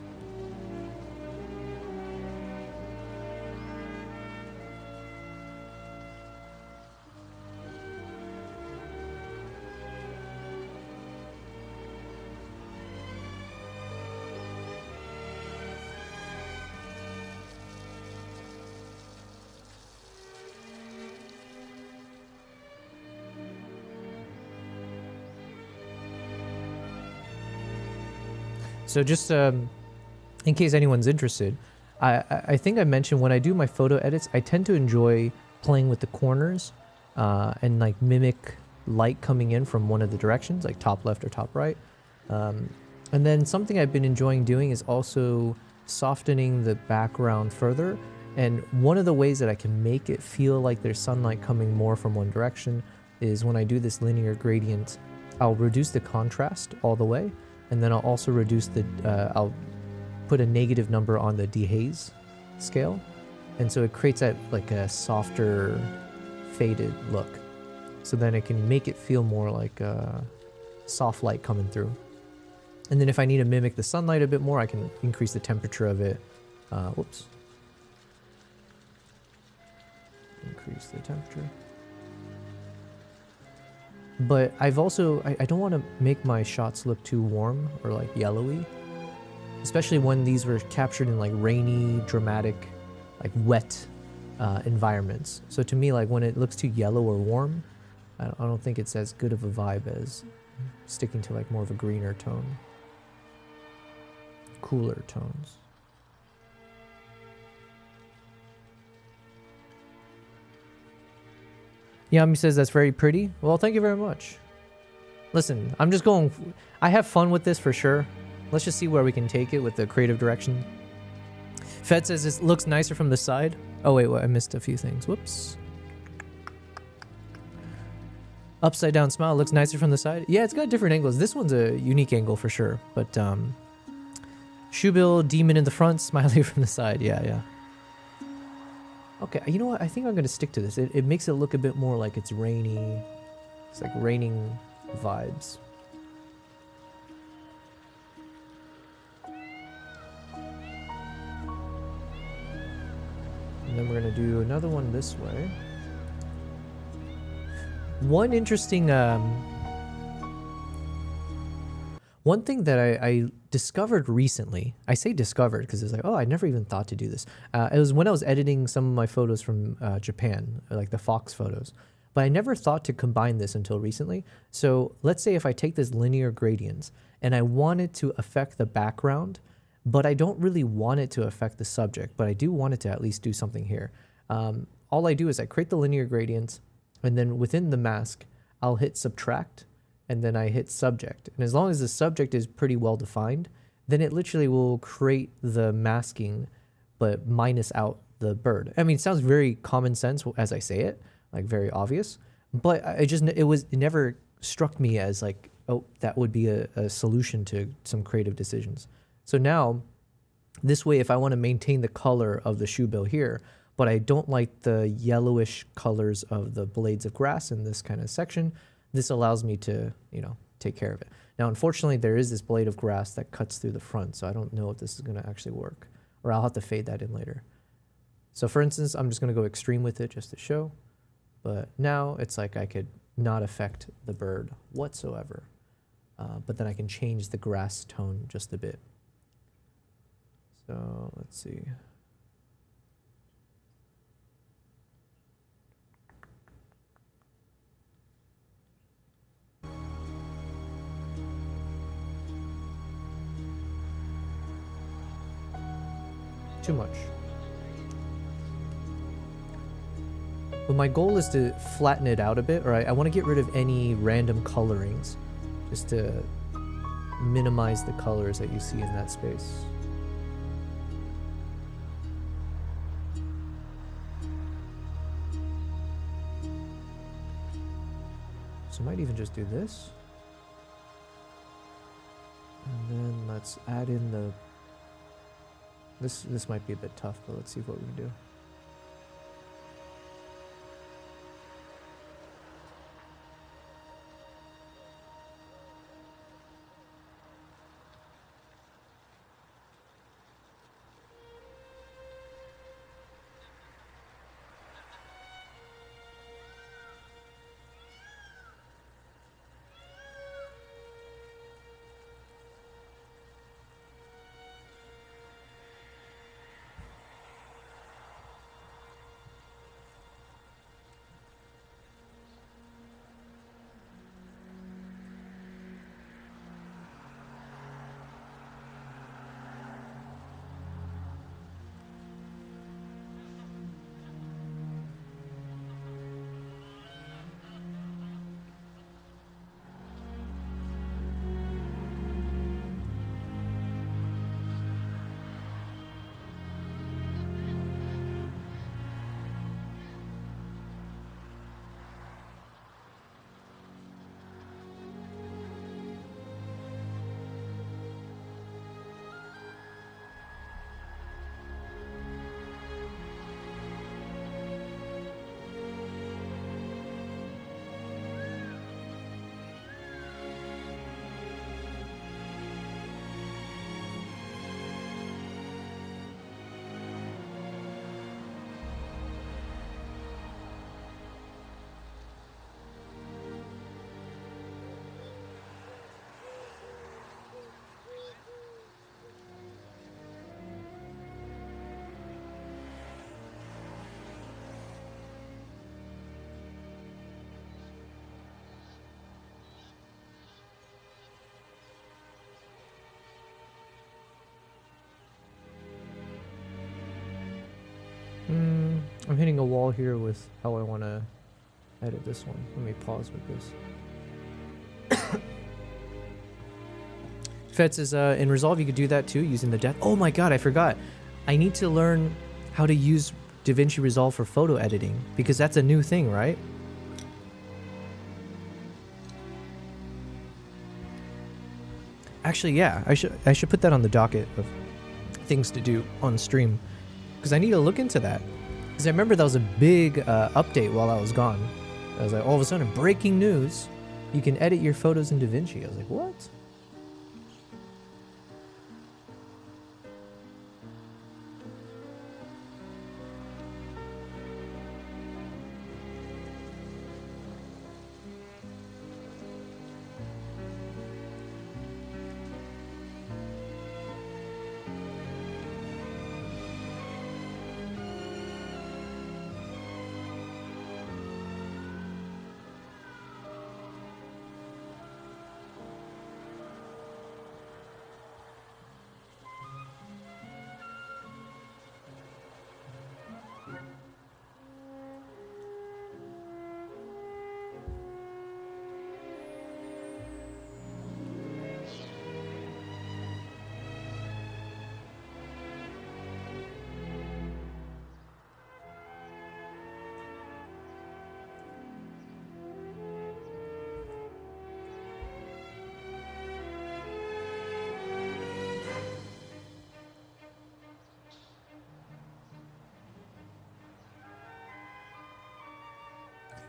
So just in case anyone's interested, I think I mentioned when I do my photo edits, I tend to enjoy playing with the corners and like mimic light coming in from one of the directions, like top left or top right. And then something I've been enjoying doing is also softening the background further. And one of the ways that I can make it feel like there's sunlight coming more from one direction is when I do this linear gradient, I'll reduce the contrast all the way. And then I'll also reduce the, I'll put a negative number on the dehaze scale. And so it creates that like a softer faded look. So then it can make it feel more like soft light coming through. And then if I need to mimic the sunlight a bit more, I can increase the temperature of it. Whoops. Increase the temperature. But I've also, I don't want to make my shots look too warm or like yellowy. Especially when these were captured in like rainy, dramatic, like wet environments. So to me, like when it looks too yellow or warm, I don't think it's as good of a vibe as sticking to like more of a greener tone. Cooler tones. Yami says that's very pretty. Well, thank you very much. Listen, I'm just going... I have fun with this for sure. Let's just see where we can take it with the creative direction. Fed says it looks nicer from the side. Oh, wait, I missed a few things. Whoops. Upside down smile looks nicer from the side. Yeah, it's got different angles. This one's a unique angle for sure. But, Shoebill, demon in the front, smiley from the side. Yeah. Okay, you know what? I think I'm going to stick to this. It makes it look a bit more like it's rainy. It's like raining vibes. And then we're going to do another one this way. One interesting... one thing that I discovered recently, I say discovered because it's like, oh, I never even thought to do this. It was when I was editing some of my photos from Japan, like the Fox photos. But I never thought to combine this until recently. So let's say if I take this linear gradients and I want it to affect the background, but I don't really want it to affect the subject, but I do want it to at least do something here. All I do is I create the linear gradients, and then within the mask, I'll hit subtract, and then I hit subject. And as long as the subject is pretty well defined, then it literally will create the masking, but minus out the bird. I mean, it sounds very common sense as I say it, like very obvious, but it never struck me as like, oh, that would be a solution to some creative decisions. So now, this way, if I want to maintain the color of the shoe bill here, but I don't like the yellowish colors of the blades of grass in this kind of section, this allows me to, take care of it. Now, unfortunately, there is this blade of grass that cuts through the front, so I don't know if this is going to actually work, or I'll have to fade that in later. So for instance, I'm just going to go extreme with it just to show, but now it's like I could not affect the bird whatsoever, but then I can change the grass tone just a bit. So let's see. Too much. But my goal is to flatten it out a bit, or I want to get rid of any random colorings just to minimize the colors that you see in that space. So I might even just do this. And then let's add in the... This might be a bit tough, but let's see what we can do. I'm hitting a wall here with how I want to edit this one. Let me pause with this. Fed says, in Resolve you could do that too, using the depth. Oh my god, I forgot. I need to learn how to use DaVinci Resolve for photo editing, because that's a new thing, right? Actually, yeah, I should put that on the docket of things to do on stream, because I need to look into that. Because I remember that was a big update while I was gone. I was like, all of a sudden, breaking news, you can edit your photos in DaVinci. I was like, what?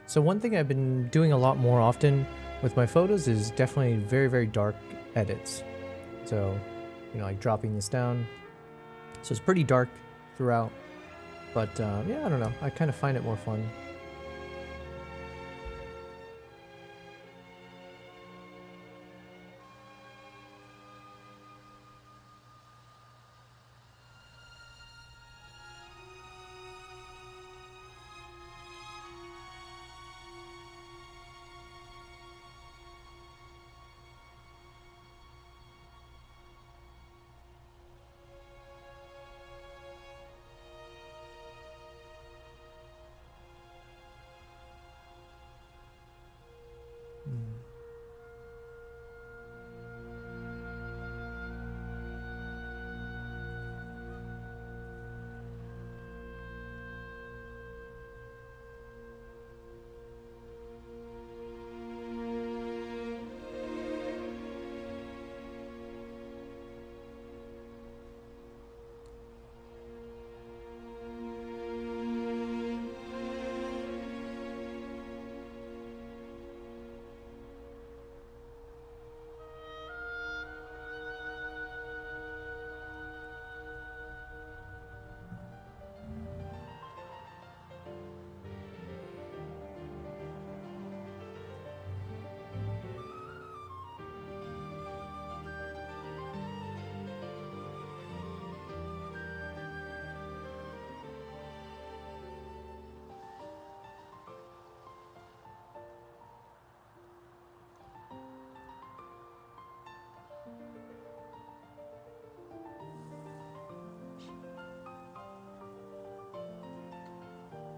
So one thing I've been doing a lot more often with my photos is definitely very, very dark edits. So, you know, like dropping this down. So it's pretty dark throughout. But yeah, I don't know. I kind of find it more fun.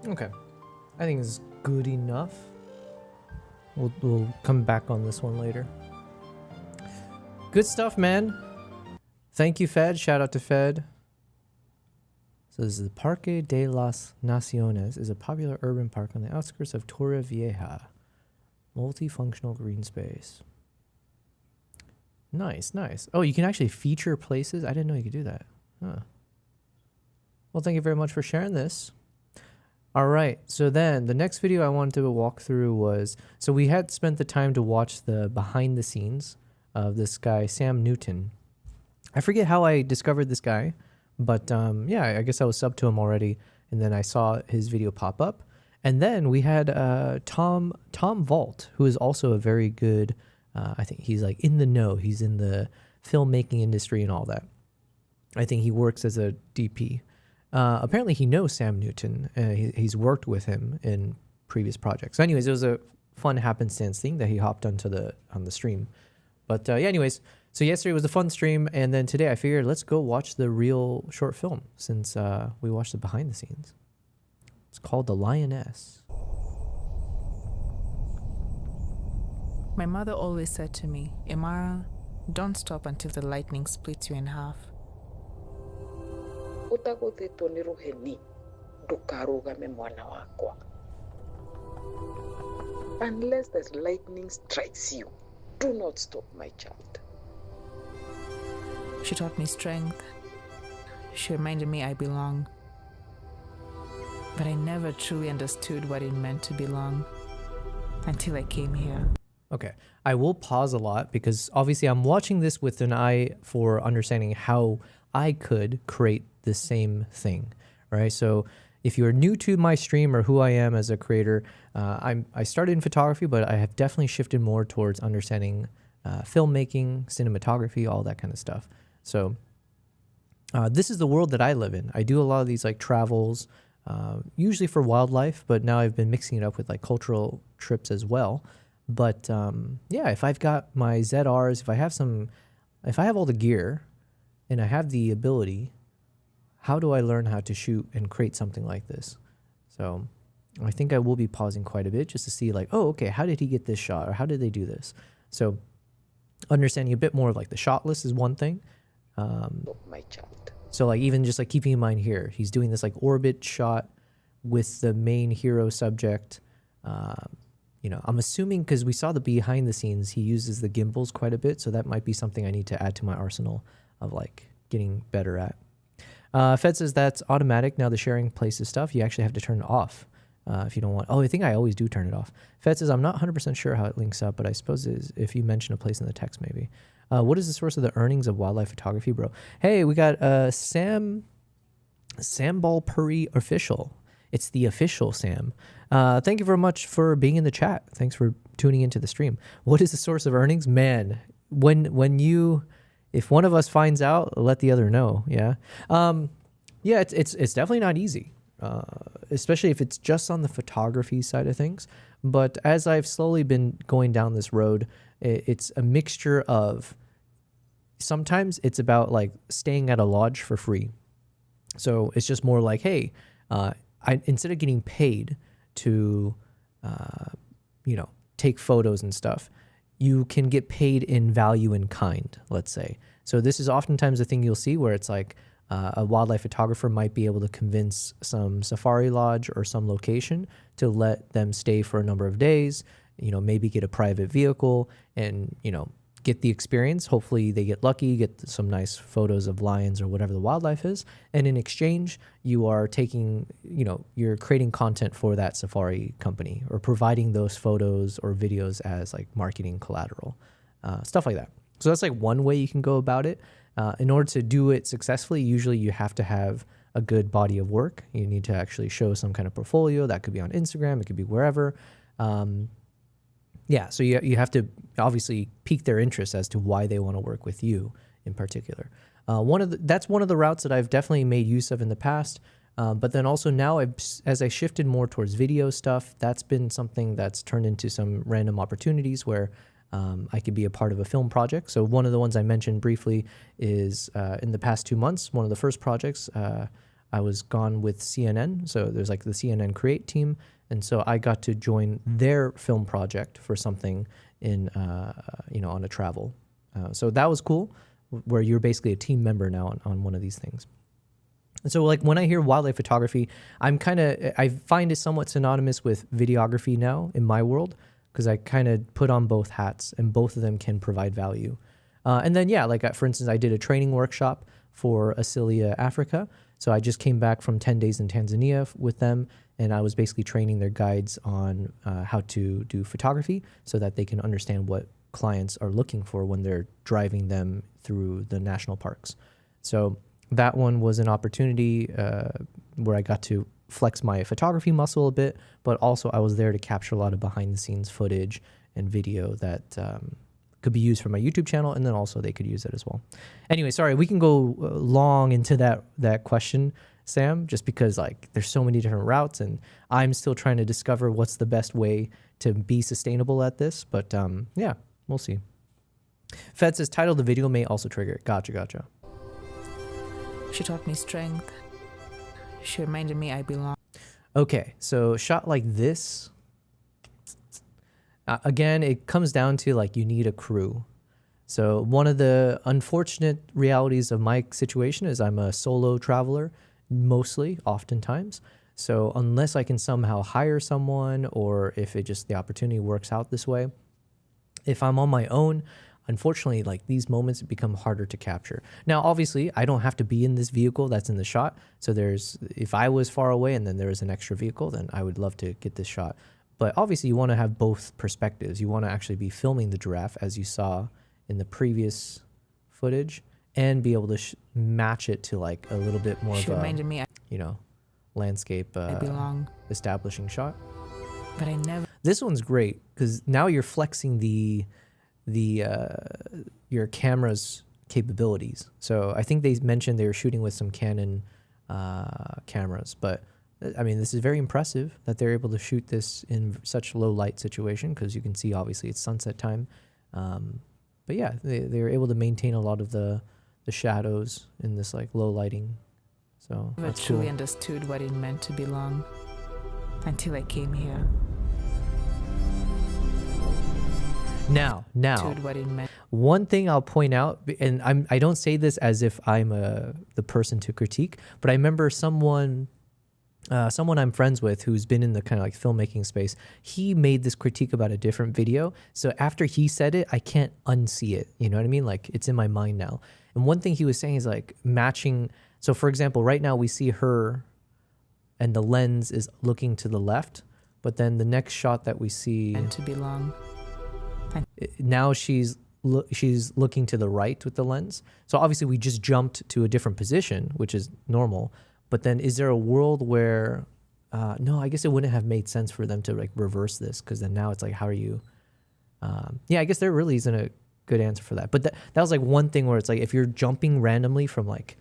Okay, I think it's good enough. We'll come back on this one later. Good stuff, man. Thank you, Fed. Shout out to Fed. So this is the Parque de las Naciones, is a popular urban park on the outskirts of Torrevieja. Multifunctional green space. Nice, nice. Oh, you can actually feature places? I didn't know you could do that. Huh. Well, thank you very much for sharing this. All right, so then the next video I wanted to walk through was, so we had spent the time to watch the behind the scenes of this guy, Sam Newton. I forget how I discovered this guy, but yeah, I guess I was subbed to him already, and then I saw his video pop up. And then we had Tom Vault, who is also a very good, I think he's like in the know. He's in the filmmaking industry and all that. I think he works as a DP. Apparently he knows Sam Newton. He's worked with him in previous projects. So anyways, it was a fun happenstance thing that he hopped on the stream. But yeah, anyways, so yesterday was a fun stream, and then today I figured let's go watch the real short film since we watched the behind the scenes. It's called The Lioness. My mother always said to me, Imara, don't stop until the lightning splits you in half. Unless the lightning strikes you, do not stop, my child. She taught me strength. She reminded me I belong. But I never truly understood what it meant to belong until I came here. Okay, I will pause a lot because obviously I'm watching this with an eye for understanding how I could create the same thing, right? So if you're new to my stream or who I am as a creator, I started in photography, but I have definitely shifted more towards understanding filmmaking, cinematography, all that kind of stuff. So this is the world that I live in. I do a lot of these like travels, usually for wildlife, but now I've been mixing it up with like cultural trips as well. But yeah, if I've got my ZRs, if I have all the gear and I have the ability, how do I learn how to shoot and create something like this? So I think I will be pausing quite a bit just to see like, oh, okay, how did he get this shot? Or how did they do this? So understanding a bit more of like the shot list is one thing. My child. So like even just like keeping in mind here, he's doing this like orbit shot with the main hero subject. You know, I'm assuming because we saw the behind the scenes, he uses the gimbals quite a bit. So that might be something I need to add to my arsenal of like getting better at. Fed says that's automatic. Now the sharing places stuff, you actually have to turn it off if you don't want. Oh, I think I always do turn it off. Fed says I'm not 100% sure how it links up, but I suppose it is if you mention a place in the text maybe. What is the source of the earnings of wildlife photography, bro? Hey, we got YobelPrize official. It's the official Sam. Thank you very much for being in the chat. Thanks for tuning into the stream. What is the source of earnings? Man, if one of us finds out, let the other know. Yeah. Yeah, it's definitely not easy. Especially if it's just on the photography side of things. But as I've slowly been going down this road, it's a mixture of, sometimes it's about like staying at a lodge for free. So it's just more like, hey, instead of getting paid to, take photos and stuff, you can get paid in value in kind, let's say. So this is oftentimes a thing you'll see where it's like a wildlife photographer might be able to convince some safari lodge or some location to let them stay for a number of days, maybe get a private vehicle and, get the experience. Hopefully they get lucky, get some nice photos of lions or whatever the wildlife is. And in exchange, you are taking, you're creating content for that safari company or providing those photos or videos as like marketing collateral, stuff like that. So that's like one way you can go about it. In order to do it successfully, usually you have to have a good body of work. You need to actually show some kind of portfolio. That could be on Instagram. It could be wherever. Yeah, so you have to obviously pique their interest as to why they want to work with you in particular. That's one of the routes that I've definitely made use of in the past. But then also now, as I shifted more towards video stuff, that's been something that's turned into some random opportunities where I could be a part of a film project. So one of the ones I mentioned briefly is in the past 2 months, one of the first projects, I was gone with CNN. So there's like the CNN Create team. And so I got to join their film project for something in, on a travel. So that was cool, where you're basically a team member now on one of these things. And so like when I hear wildlife photography, I find it somewhat synonymous with videography now in my world, because I kind of put on both hats and both of them can provide value. And then, yeah, like for instance, I did a training workshop for Asilia Africa. So I just came back from 10 days in Tanzania with them, and I was basically training their guides on how to do photography so that they can understand what clients are looking for when they're driving them through the national parks. So that one was an opportunity where I got to flex my photography muscle a bit, but also I was there to capture a lot of behind the scenes footage and video that could be used for my YouTube channel, and then also they could use it as well. Anyway, sorry, we can go long into that question, Sam, just because like there's so many different routes and I'm still trying to discover what's the best way to be sustainable at this. But yeah, we'll see. Fed says title of the video may also trigger it. Gotcha. She taught me strength. She reminded me I belong. Okay, so shot like this, again, it comes down to like you need a crew. So one of the unfortunate realities of my situation is I'm a solo traveler, mostly, oftentimes. So unless I can somehow hire someone, or if it just the opportunity works out this way, if I'm on my own, unfortunately, like these moments become harder to capture. Now, obviously, I don't have to be in this vehicle that's in the shot. So if I was far away and then there was an extra vehicle, then I would love to get this shot. But obviously, you want to have both perspectives. You want to actually be filming the giraffe, as you saw in the previous footage, and be able to match it to like a little bit more of a, landscape establishing shot. But I never. This one's great because now you're flexing your camera's capabilities. So I think they mentioned they were shooting with some Canon cameras, but I mean, this is very impressive that they're able to shoot this in such low light situation, because you can see obviously it's sunset time. But yeah, they were able to maintain a lot of the shadows in this like low lighting. So I never truly understood what it meant to belong until I came here. Now, What it meant. one thing I'll point out, and I don't say this as if I'm the person to critique, but I remember someone I'm friends with who's been in the kind of like filmmaking space, he made this critique about a different video. So after he said it, I can't unsee it. You know what I mean? Like it's in my mind now. And one thing he was saying is like matching. So for example, right now we see her and the lens is looking to the left, but then the next shot that we see Meant to belong. now she's looking to the right with the lens. So obviously we just jumped to a different position, which is normal. But then is there a world where, no, I guess it wouldn't have made sense for them to like reverse this, because then now it's like, how are you? Yeah, I guess there really isn't a good answer for that. But that was like one thing where it's like, if you're jumping randomly from like,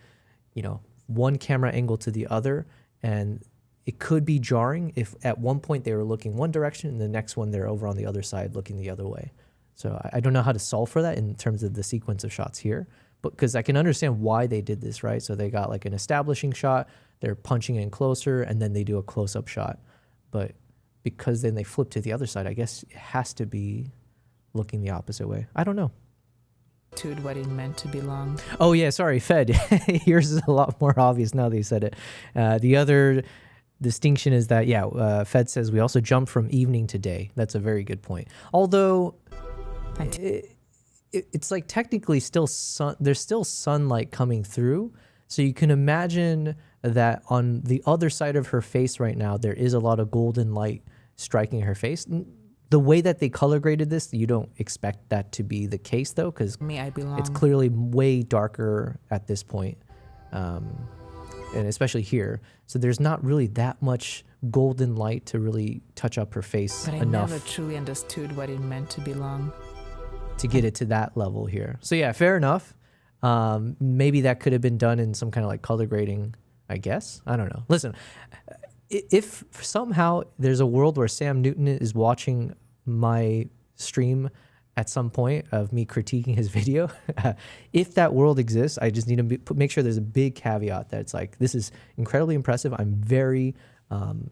one camera angle to the other, and it could be jarring if at one point they were looking one direction and the next one they're over on the other side looking the other way. So I don't know how to solve for that in terms of the sequence of shots here, but because I can understand why they did this, right? So they got like an establishing shot, they're punching in closer, and then they do a close-up shot. But because then they flip to the other side, I guess it has to be looking the opposite way. I don't know. What it meant to belong. Oh yeah, sorry, Fed. Yours is a lot more obvious now that you said it. The other distinction is that, Fed says we also jump from evening to day. That's a very good point. Although it's like technically still there's still sunlight coming through. So you can imagine that on the other side of her face right now, there is a lot of golden light striking her face. The way that they color graded this, you don't expect that to be the case though, because it's clearly way darker at this point. And especially here. So there's not really that much golden light to really touch up her face enough. But I never truly understood what it meant to belong. To get it to that level here. So yeah, fair enough. Maybe that could have been done in some kind of like color grading, I guess. I don't know. Listen, if somehow there's a world where Sam Newton is watching my stream at some point of me critiquing his video, if that world exists, I just need to make sure there's a big caveat that it's like, this is incredibly impressive. I'm very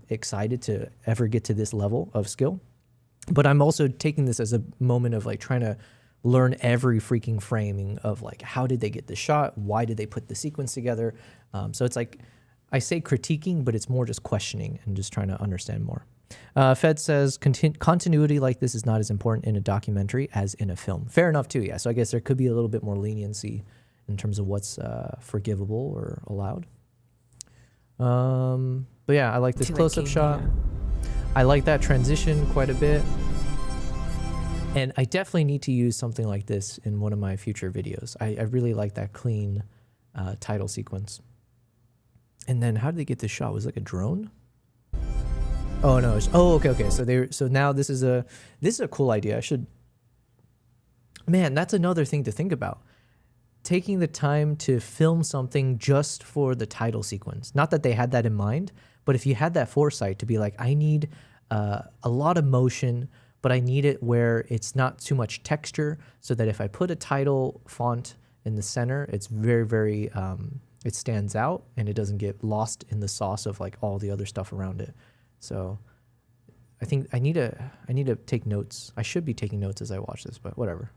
excited to ever get to this level of skill. But I'm also taking this as a moment of like trying to learn every freaking framing of like, how did they get the shot? Why did they put the sequence together? So it's like, I say critiquing, but it's more just questioning and just trying to understand more. Fed says continuity like this is not as important in a documentary as in a film. Fair enough too, yeah. So I guess there could be a little bit more leniency in terms of what's forgivable or allowed. But yeah, I like this close-up shot. I like that transition quite a bit. And I definitely need to use something like this in one of my future videos. I really like that clean title sequence. And then how did they get this shot? Was it like a drone? Oh no! Okay. So now this is a cool idea. Man, that's another thing to think about. Taking the time to film something just for the title sequence. Not that they had that in mind, but if you had that foresight to be like, I need a lot of motion, but I need it where it's not too much texture, so that if I put a title font in the center, it's very, very, it stands out and it doesn't get lost in the sauce of like all the other stuff around it. So I think I need to take notes. I should be taking notes as I watch this, but whatever.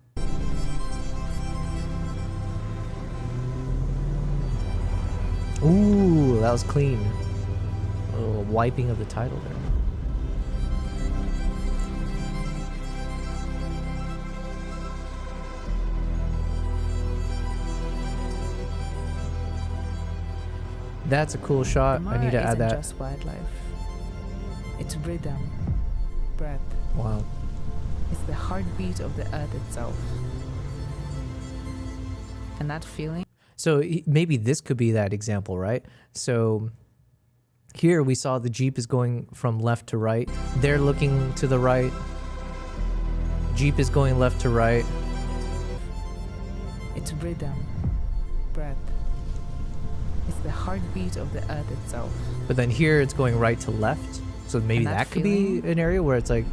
Ooh, that was clean. A little wiping of the title there. That's a cool shot. I need to add that. Just wildlife. It's rhythm, breath. Wow. It's the heartbeat of the earth itself. And that feeling. So maybe this could be that example, right? So here we saw the Jeep is going from left to right. They're looking to the right. Jeep is going left to right. It's rhythm, breath. It's the heartbeat of the earth itself. But then here it's going right to left. So maybe that could be an area where it's like,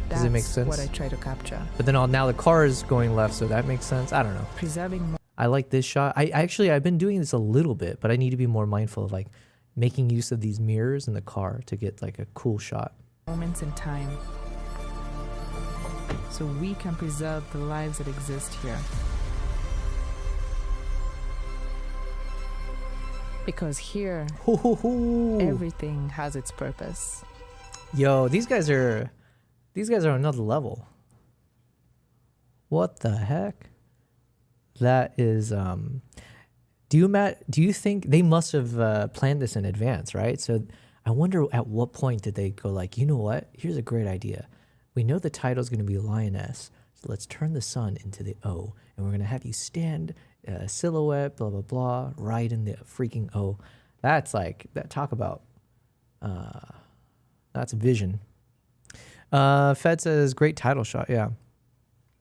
does it make sense? That's what I try to capture. But then now the car is going left, so that makes sense. I don't know. Preserving. I like this shot. I've been doing this a little bit, but I need to be more mindful of like making use of these mirrors in the car to get like a cool shot. Moments in time. So we can preserve the lives that exist here. Because here, everything has its purpose. Yo, these guys are another level. What the heck? That is, do you think they must have planned this in advance, right? So I wonder at what point did they go like, you know what? Here's a great idea. We know the title is going to be Lioness, so let's turn the sun into the O, and we're going to have you stand silhouette, blah, blah, blah, right in the freaking O. That's like, that talk about, that's vision. Fed says, great title shot, yeah.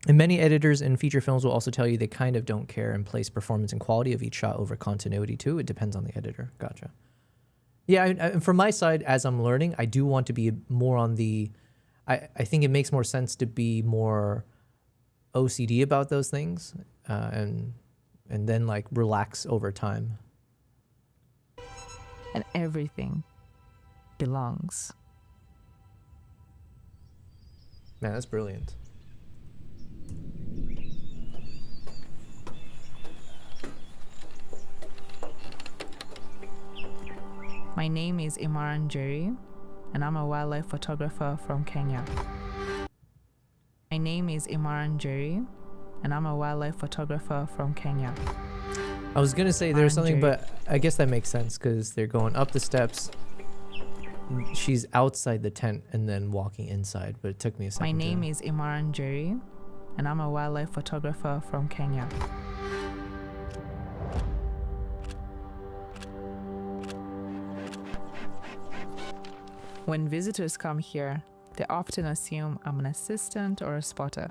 And many editors in feature films will also tell you they kind of don't care and place performance and quality of each shot over continuity too. It depends on the editor. Gotcha. Yeah, from my side, as I'm learning, I do want to be more on the, I think it makes more sense to be more OCD about those things and then like relax over time. And everything belongs. Man, that's brilliant. My name is Imran Jerry, and I'm a wildlife photographer from Kenya. My name is Imran Jerry, and I'm a wildlife photographer from Kenya. I was gonna say there's something, but I guess that makes sense because they're going up the steps. She's outside the tent and then walking inside, but it took me a second. My name is Imran Jerry, and I'm a wildlife photographer from Kenya. When visitors come here, they often assume I'm an assistant or a spotter.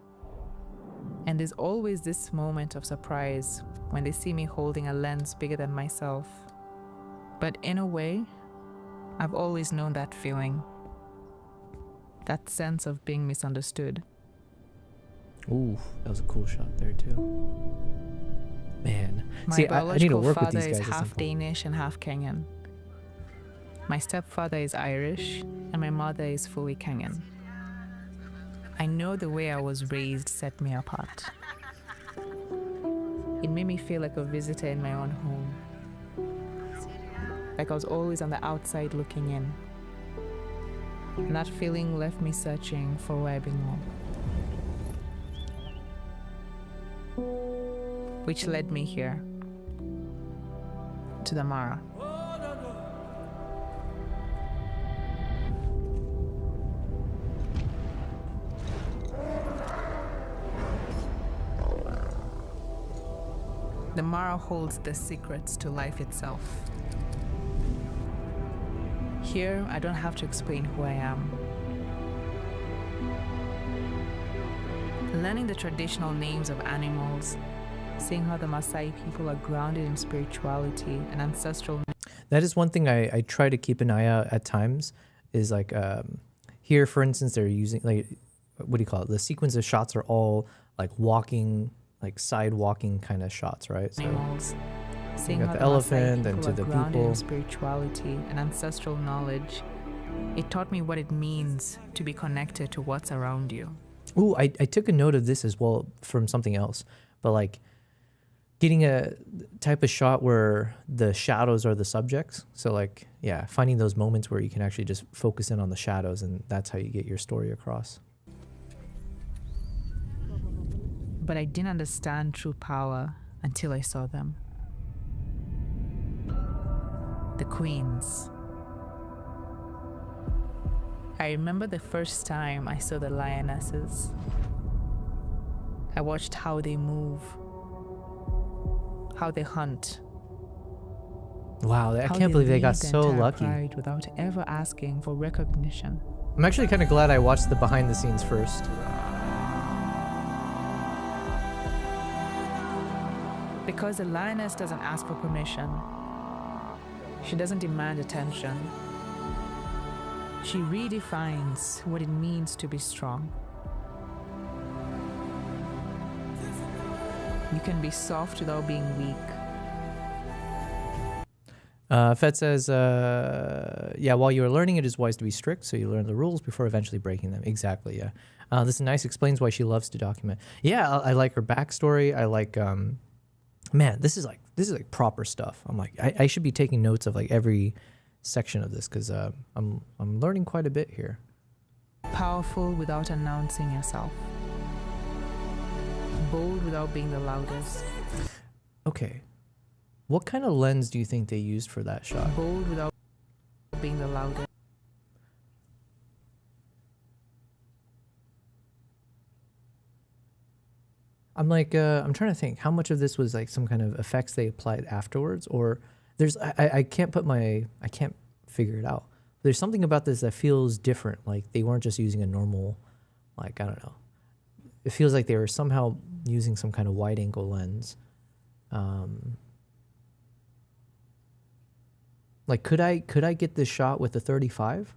And there's always this moment of surprise when they see me holding a lens bigger than myself. But in a way, I've always known that feeling. That sense of being misunderstood. Ooh, that was a cool shot there too. Man. My biological father is half Danish and half Kenyan. My stepfather is Irish, and my mother is fully Kenyan. I know the way I was raised set me apart. It made me feel like a visitor in my own home. Like I was always on the outside looking in. And that feeling left me searching for where I belong. Which led me here, to the Mara. The Mara holds the secrets to life itself. Here, I don't have to explain who I am. Learning the traditional names of animals, seeing how the Maasai people are grounded in spirituality and ancestral. That is one thing I try to keep an eye out at times, is like here, for instance, they're using, like, what do you call it? The sequence of shots are all like walking, like side walking kind of shots, right? So animals, seeing you got how the the elephant Maasai and to people the are grounded people. in spirituality and ancestral knowledge, It taught me what it means to be connected to what's around you. Ooh, I took a note of this as well from something else, but like getting a type of shot where the shadows are the subjects. So like, yeah, finding those moments where you can actually just focus in on the shadows, and that's how you get your story across. But I didn't understand true power until I saw them. The queens. I remember the first time I saw the lionesses. I watched how they move, how they hunt. Wow, I can't believe they got so lucky. Pride without ever asking for recognition. I'm actually kind of glad I watched the behind the scenes first. Because the lioness doesn't ask for permission. She doesn't demand attention. She redefines what it means to be strong. You can be soft without being weak. Fed says, yeah, while you are learning, it is wise to be strict, so you learn the rules before eventually breaking them. Exactly, yeah. This is nice, explains why she loves to document. Yeah, I like her backstory. I like, man, this is like proper stuff. I'm like, I should be taking notes of like every section of this, because I'm learning quite a bit here. Powerful without announcing yourself. Bold without being the loudest. Okay. What kind of lens do you think they used for that shot? Bold without being the loudest. I'm like, I'm trying to think how much of this was like some kind of effects they applied afterwards, or there's, I can't figure it out. There's something about this that feels different. Like they weren't just using a normal, like, I don't know. It feels like they were somehow using some kind of wide angle lens. Like, could I get this shot with a 35?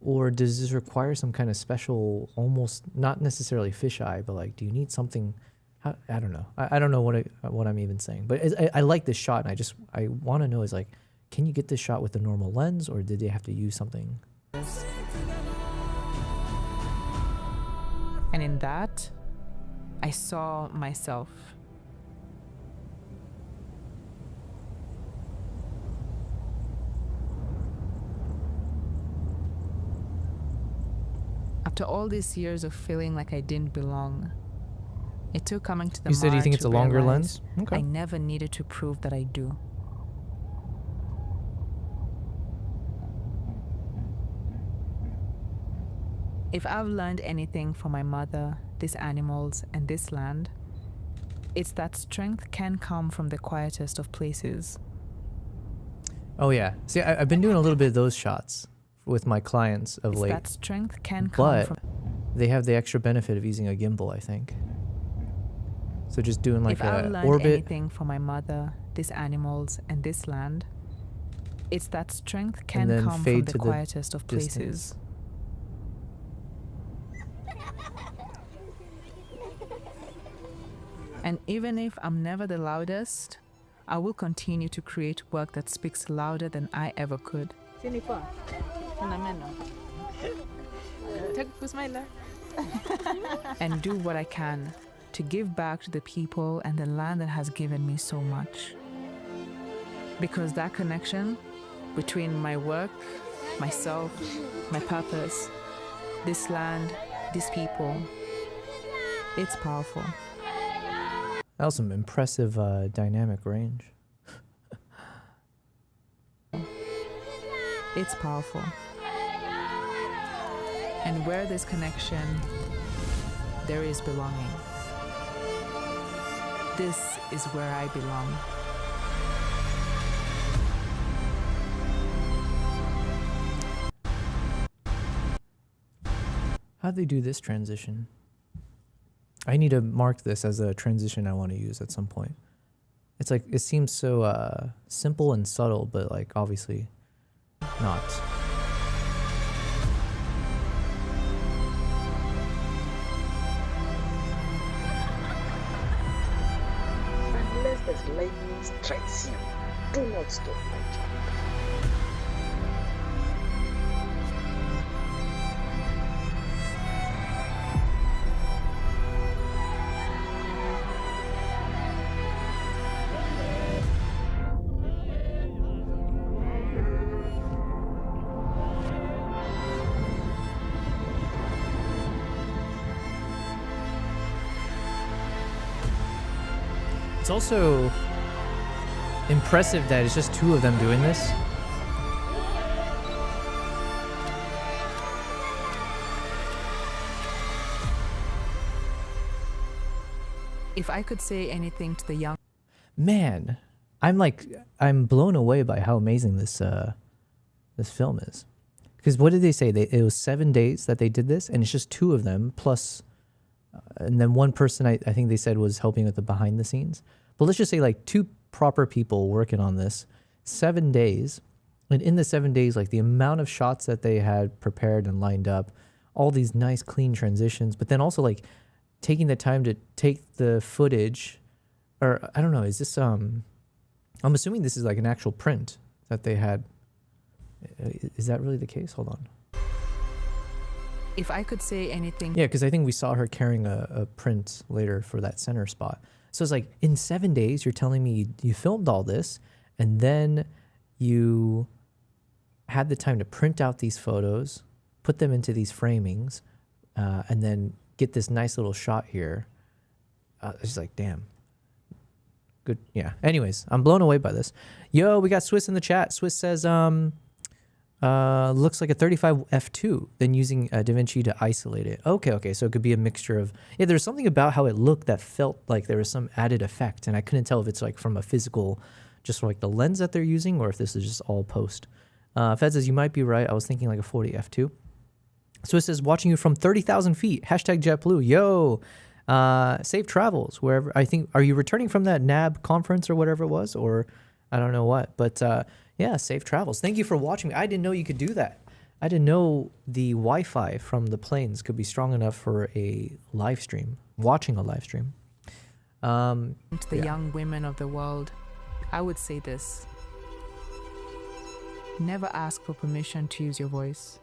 Or does this require some kind of special, almost not necessarily fisheye, but like, do you need something? I don't know. I don't know what I'm even saying. But I like this shot, and I want to know is like, can you get this shot with a normal lens, or did they have to use something? And in that, I saw myself. After all these years of feeling like I didn't belong, it took coming to the You said you think it's a longer lens? Okay. I never needed to prove that I do. If I've learned anything from my mother, these animals, and this land, it's that strength can come from the quietest of places. Oh yeah. See, I've been doing a little bit of those shots with my clients of late. That strength can come from. They have the extra benefit of using a gimbal, I think. So just doing like if I've learned orbit. Anything from my mother, these animals, and this land, it's that strength can come from the quietest of places. And even if I'm never the loudest, I will continue to create work that speaks louder than I ever could. And do what I can to give back to the people and the land that has given me so much. Because that connection between my work, myself, my purpose, this land, these people, it's powerful. That was some impressive dynamic range. It's powerful. And where there's connection, there is belonging. This is where I belong. How'd they do this transition? I need to mark this as a transition I want to use at some point. It's like, it seems so simple and subtle, but like obviously not. Unless the lightning strikes you, do not stop, my child. It's also impressive that it's just two of them doing this. If I could say anything to the young... Man, I'm blown away by how amazing this film is. Because what did they say? It was 7 days that they did this, and it's just two of them, plus... and then one person I think they said was helping with the behind the scenes. But let's just say like two proper people working on this, 7 days. And in the 7 days, like the amount of shots that they had prepared and lined up, all these nice clean transitions, but then also like taking the time to take the footage, or I don't know, is this, I'm assuming this is like an actual print that they had. Is that really the case? Hold on. If I could say anything... Yeah, because I think we saw her carrying a print later for that center spot. So it's like, in 7 days, you're telling me you filmed all this, and then you had the time to print out these photos, put them into these framings, and then get this nice little shot here. It's just like, damn. Good, yeah. Anyways, I'm blown away by this. Yo, we got Swiss in the chat. Swiss says, looks like a 35 f2, then using DaVinci to isolate it. Okay, so it could be a mixture of... Yeah, there's something about how it looked that felt like there was some added effect, and I couldn't tell if it's like from a physical, just like the lens that they're using, or if this is just all post. Fed says, you might be right. I was thinking like a 40 f2. So it says, watching you from 30,000 feet. Hashtag JetBlue. Yo, safe travels wherever. I think, are you returning from that NAB conference or whatever it was? Or I don't know what. But yeah, safe travels. Thank you for watching me. I didn't know you could do that. I didn't know the Wi-Fi from the planes could be strong enough for a live stream, watching a live stream. To the young women of the world, I would say this. Never ask for permission to use your voice.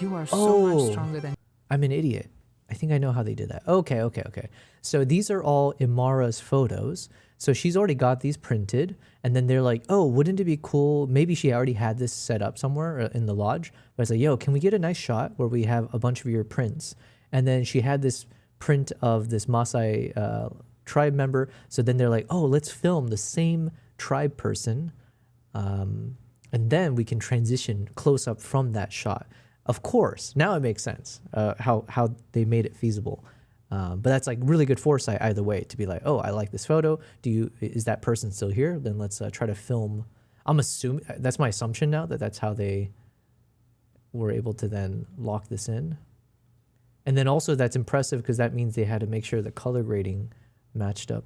You are so much stronger than... I'm an idiot. I think I know how they did that. Okay. So these are all Imara's photos. So she's already got these printed. And then they're like, oh, wouldn't it be cool? Maybe she already had this set up somewhere in the lodge. But it's like, yo, can we get a nice shot where we have a bunch of your prints? And then she had this print of this Maasai tribe member. So then they're like, oh, let's film the same tribe person. And then we can transition close up from that shot. Of course, now it makes sense how they made it feasible. But that's like really good foresight either way, to be like, oh, I like this photo. Is that person still here? Then let's try to film. I'm assuming, that's my assumption now, that's how they were able to then lock this in. And then also that's impressive because that means they had to make sure the color grading matched up.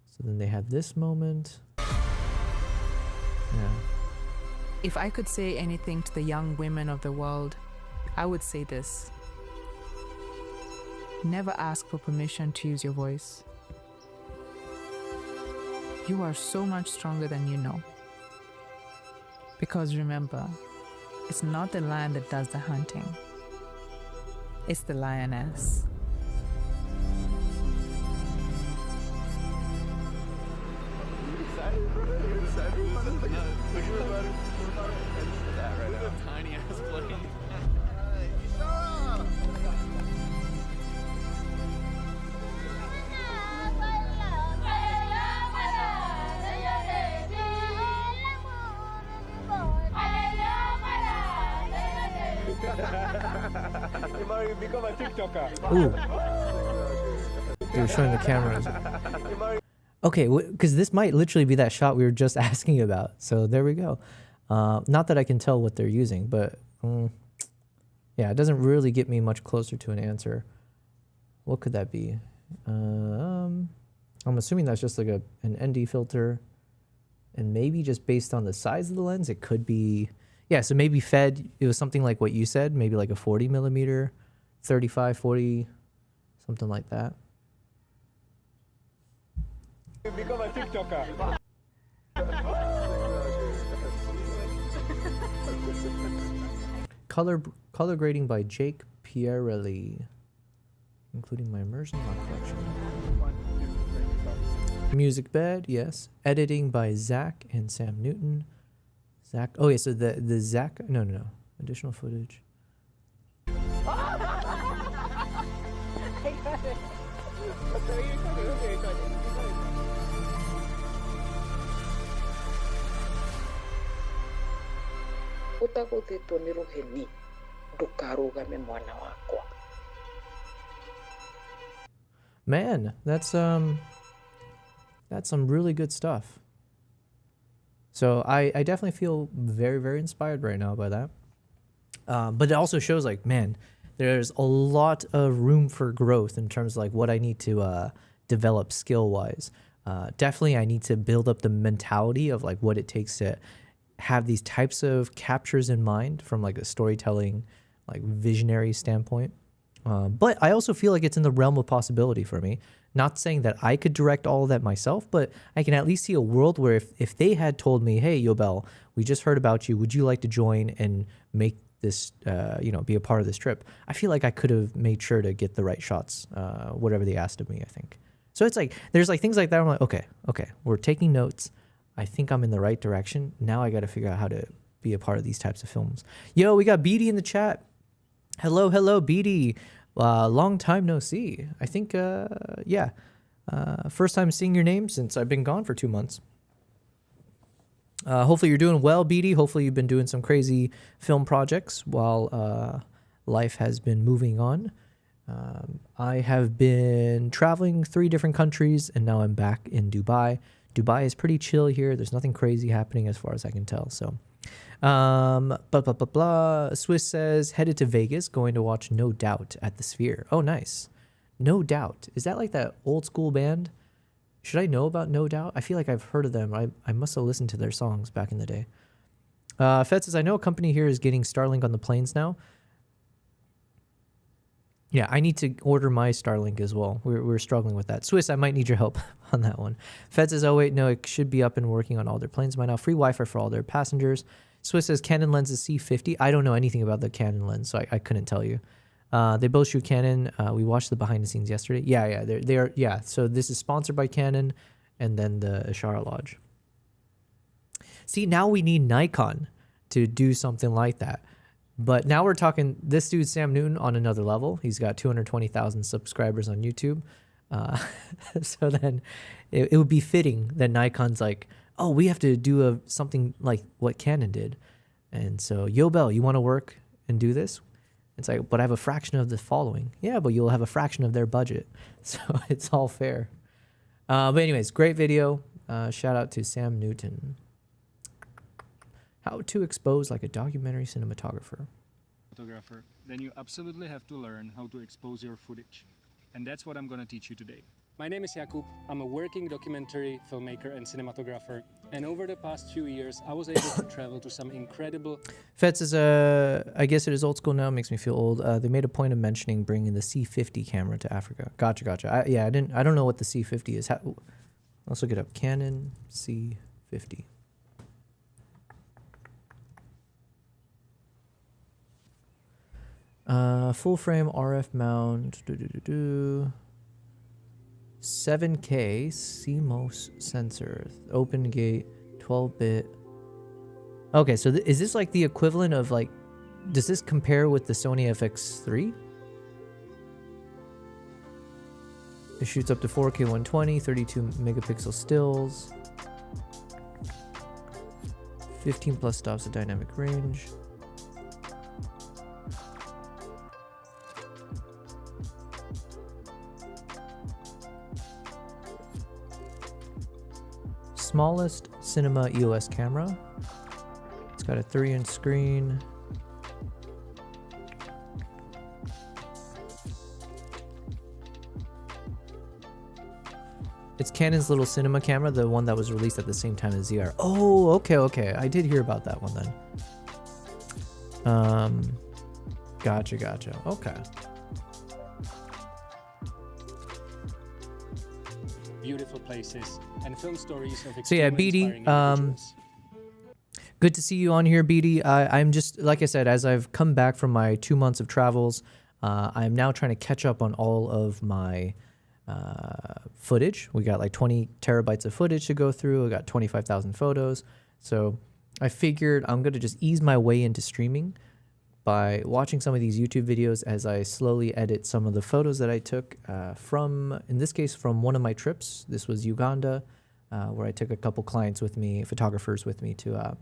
So then they had this moment. Yeah. If I could say anything to the young women of the world, I would say this. Never ask for permission to use your voice. You are so much stronger than you know. Because remember, it's not the lion that does the hunting. It's the lioness. Tiny ass plane. You might become a TikToker. Ooh. They were showing the cameras. Okay, because this might literally be that shot we were just asking about. So there we go. Not that I can tell what they're using, but yeah, it doesn't really get me much closer to an answer. What could that be? I'm assuming that's just like an ND filter, and maybe just based on the size of the lens, it could be, yeah, so maybe fed, it was something like what you said, maybe like a 40 millimeter, 35, 40, something like that. You become a TikToker. Color grading by Jake Pierrelli, including my immersion log collection. Music bed, yes. Editing by Zach and Sam Newton. Zach, oh yeah, so the Zach, no. Additional footage. Utakuthitwo nĩ rũheni ndũkarũgame mwana wakwa. Man, that's some really good stuff. So I definitely feel very, very inspired right now by that. But it also shows like, man, there's a lot of room for growth in terms of like what I need to develop skill wise. Definitely I need to build up the mentality of like what it takes to have these types of captures in mind from like a storytelling, like visionary standpoint. But I also feel like it's in the realm of possibility for me. Not saying that I could direct all of that myself, but I can at least see a world where if they had told me, hey, Yobel, we just heard about you. Would you like to join and make this, be a part of this trip? I feel like I could have made sure to get the right shots, whatever they asked of me, I think. So it's like, there's like things like that. I'm like, okay, we're taking notes. I think I'm in the right direction. Now I got to figure out how to be a part of these types of films. Yo, we got Beatty in the chat. Hello, Beatty. Long time no see. I think, first time seeing your name since I've been gone for 2 months. Hopefully you're doing well, Beatty. Hopefully you've been doing some crazy film projects while life has been moving on. I have been traveling 3 different countries, and now I'm back in Dubai. Dubai is pretty chill here. There's nothing crazy happening as far as I can tell. So, Swiss says, headed to Vegas, going to watch No Doubt at the Sphere. Oh, nice. No Doubt. Is that like that old school band? Should I know about No Doubt? I feel like I've heard of them. I must have listened to their songs back in the day. Fed says, I know a company here is getting Starlink on the planes now. Yeah, I need to order my Starlink as well. We're struggling with that. Swiss, I might need your help on that one. Fed says, oh wait, no, it should be up and working on all their planes by now. Free Wi-Fi for all their passengers. Swiss says, Canon lens is C50. I don't know anything about the Canon lens, so I couldn't tell you. They both shoot Canon. We watched the behind the scenes yesterday. Yeah, they are. Yeah, so this is sponsored by Canon, and then the Ashara Lodge. See, now we need Nikon to do something like that. But now we're talking, this dude, Sam Newton, on another level. He's got 220,000 subscribers on YouTube. So then it would be fitting that Nikon's like, oh, we have to do something like what Canon did. And so, Yobel, you want to work and do this? It's like, but I have a fraction of the following. Yeah, but you'll have a fraction of their budget. So it's all fair. But anyways, great video. Shout out to Sam Newton. How to expose like a documentary cinematographer. Then you absolutely have to learn how to expose your footage. And that's what I'm going to teach you today. My name is Jakub. I'm a working documentary filmmaker and cinematographer. And over the past few years, I was able to travel to some incredible... Fed says, I guess it is old school now. It makes me feel old. They made a point of mentioning bringing the C50 camera to Africa. Gotcha. I don't know what the C50 is. Let's look it up. Canon C50. Full frame RF mount. 7K CMOS sensor. Open gate. 12-bit. Okay, so is this like the equivalent of like... Does this compare with the Sony FX3? It shoots up to 4K 120, 32 megapixel stills. 15 plus stops of dynamic range. Smallest cinema EOS camera. It's got a 3-inch screen. It's Canon's little cinema camera, the one that was released at the same time as ZR. Oh, okay. I did hear about that one then. Gotcha. Okay. Beautiful places and film stories of so yeah, BD, good to see you on here, BD. I'm just, like I said, as I've come back from my 2 months of travels, I'm now trying to catch up on all of my footage. We got like 20 terabytes of footage to go through. I got 25,000 photos. So I figured I'm going to just ease my way into streaming, by watching some of these YouTube videos as I slowly edit some of the photos that I took from, in this case, from one of my trips. This was Uganda, where I took a couple clients with me, photographers with me to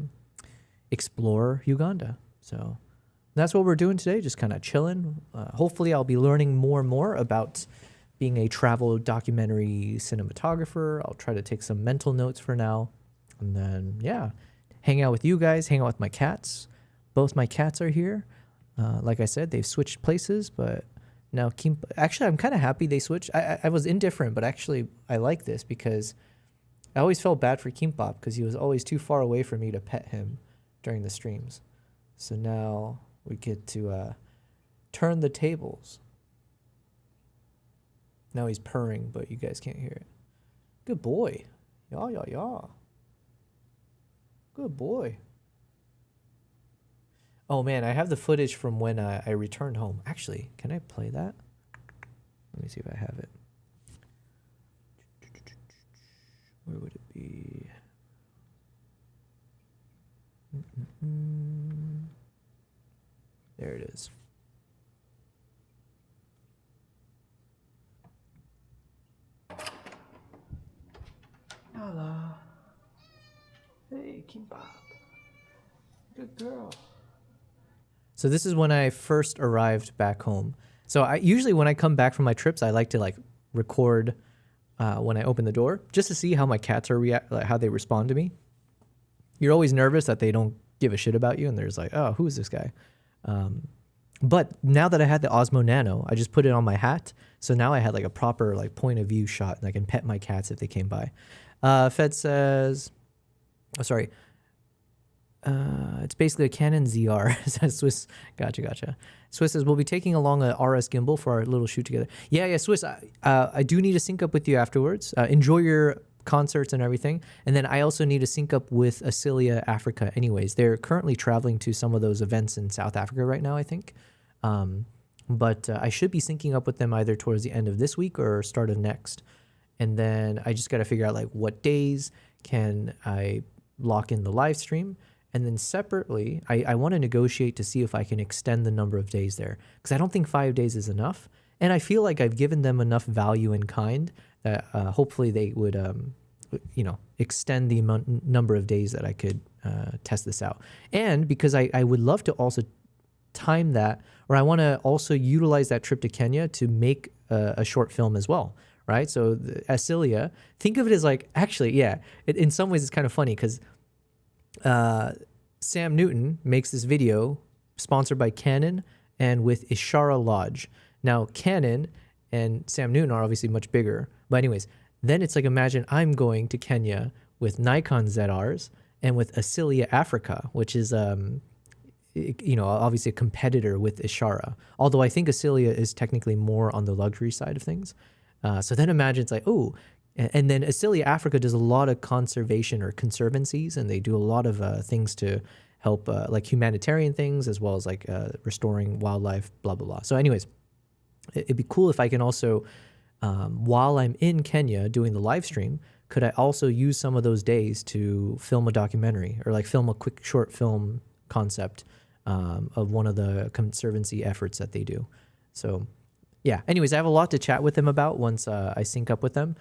explore Uganda. So that's what we're doing today, just kind of chilling. Hopefully I'll be learning more and more about being a travel documentary cinematographer. I'll try to take some mental notes for now. And then, yeah, hang out with you guys, hang out with my cats. Both my cats are here. Like I said, they've switched places, but now actually, I'm kind of happy they switched. I was indifferent, but actually I like this because I always felt bad for Kimbap because he was always too far away for me to pet him during the streams. So now we get to turn the tables. Now he's purring, but you guys can't hear it. Good boy. Yeah, yeah, yeah. Good boy. Oh man, I have the footage from when I returned home. Actually, can I play that? Let me see if I have it. Where would it be? There it is. Hello. Hey, Kimbap. Good girl. So this is when I first arrived back home. So I usually when I come back from my trips, I like to like record when I open the door just to see how my cats are how they respond to me. You're always nervous that they don't give a shit about you and there's like, oh, who is this guy? But now that I had the Osmo Nano, I just put it on my hat. So now I had like a proper like point of view shot and I can pet my cats if they came by. Fed says, oh, sorry. It's basically a Canon ZR. Says Swiss. Gotcha. Swiss says, we'll be taking along a RS gimbal for our little shoot together. Yeah, Swiss, I do need to sync up with you afterwards. Enjoy your concerts and everything. And then I also need to sync up with Asilia Africa anyways. They're currently traveling to some of those events in South Africa right now, I think. But I should be syncing up with them either towards the end of this week or start of next. And then I just got to figure out like what days can I lock in the live stream. And then separately, I want to negotiate to see if I can extend the number of days there. Because I don't think 5 days is enough. And I feel like I've given them enough value in kind that hopefully they would, extend the number of days that I could test this out. And because I would love to also time that, or I want to also utilize that trip to Kenya to make a short film as well, right? So Asilia, think of it as like, actually, yeah, in some ways it's kind of funny because Sam Newton makes this video sponsored by Canon and with Ishara Lodge. Now, Canon and Sam Newton are obviously much bigger. But anyways, then it's like imagine I'm going to Kenya with Nikon ZRs and with Asilia Africa, which is, obviously a competitor with Ishara. Although I think Asilia is technically more on the luxury side of things. So then imagine it's like, oh, and then Asilia Africa does a lot of conservation or conservancies, and they do a lot of things to help like humanitarian things as well as like restoring wildlife, blah, blah, blah. So anyways, it'd be cool if I can also, while I'm in Kenya doing the live stream, could I also use some of those days to film a documentary or like film a quick short film concept of one of the conservancy efforts that they do. So yeah, anyways, I have a lot to chat with them about once I sync up with them.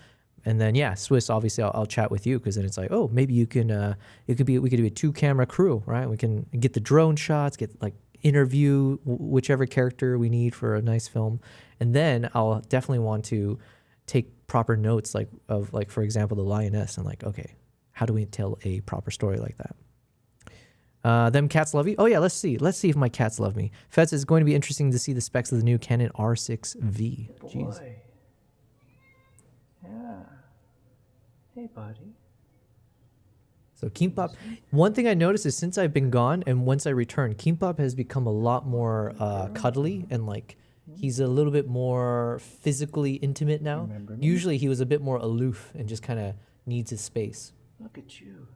And then, yeah, Swiss, obviously, I'll chat with you because then it's like, oh, maybe you can, we could do a 2-camera crew, right? We can get the drone shots, get like interview whichever character we need for a nice film. And then I'll definitely want to take proper notes of for example, the lioness and like, okay, how do we tell a proper story like that? Them cats love you? Oh, yeah, let's see if my cats love me. Fetz, is going to be interesting to see the specs of the new Canon R6V. Jeez. Yeah. Hey, buddy. So Kimbap, one thing I noticed is since I've been gone and once I returned, Kimbap has become a lot more cuddly and like he's a little bit more physically intimate now. Usually he was a bit more aloof and just kind of needs his space. Look at you.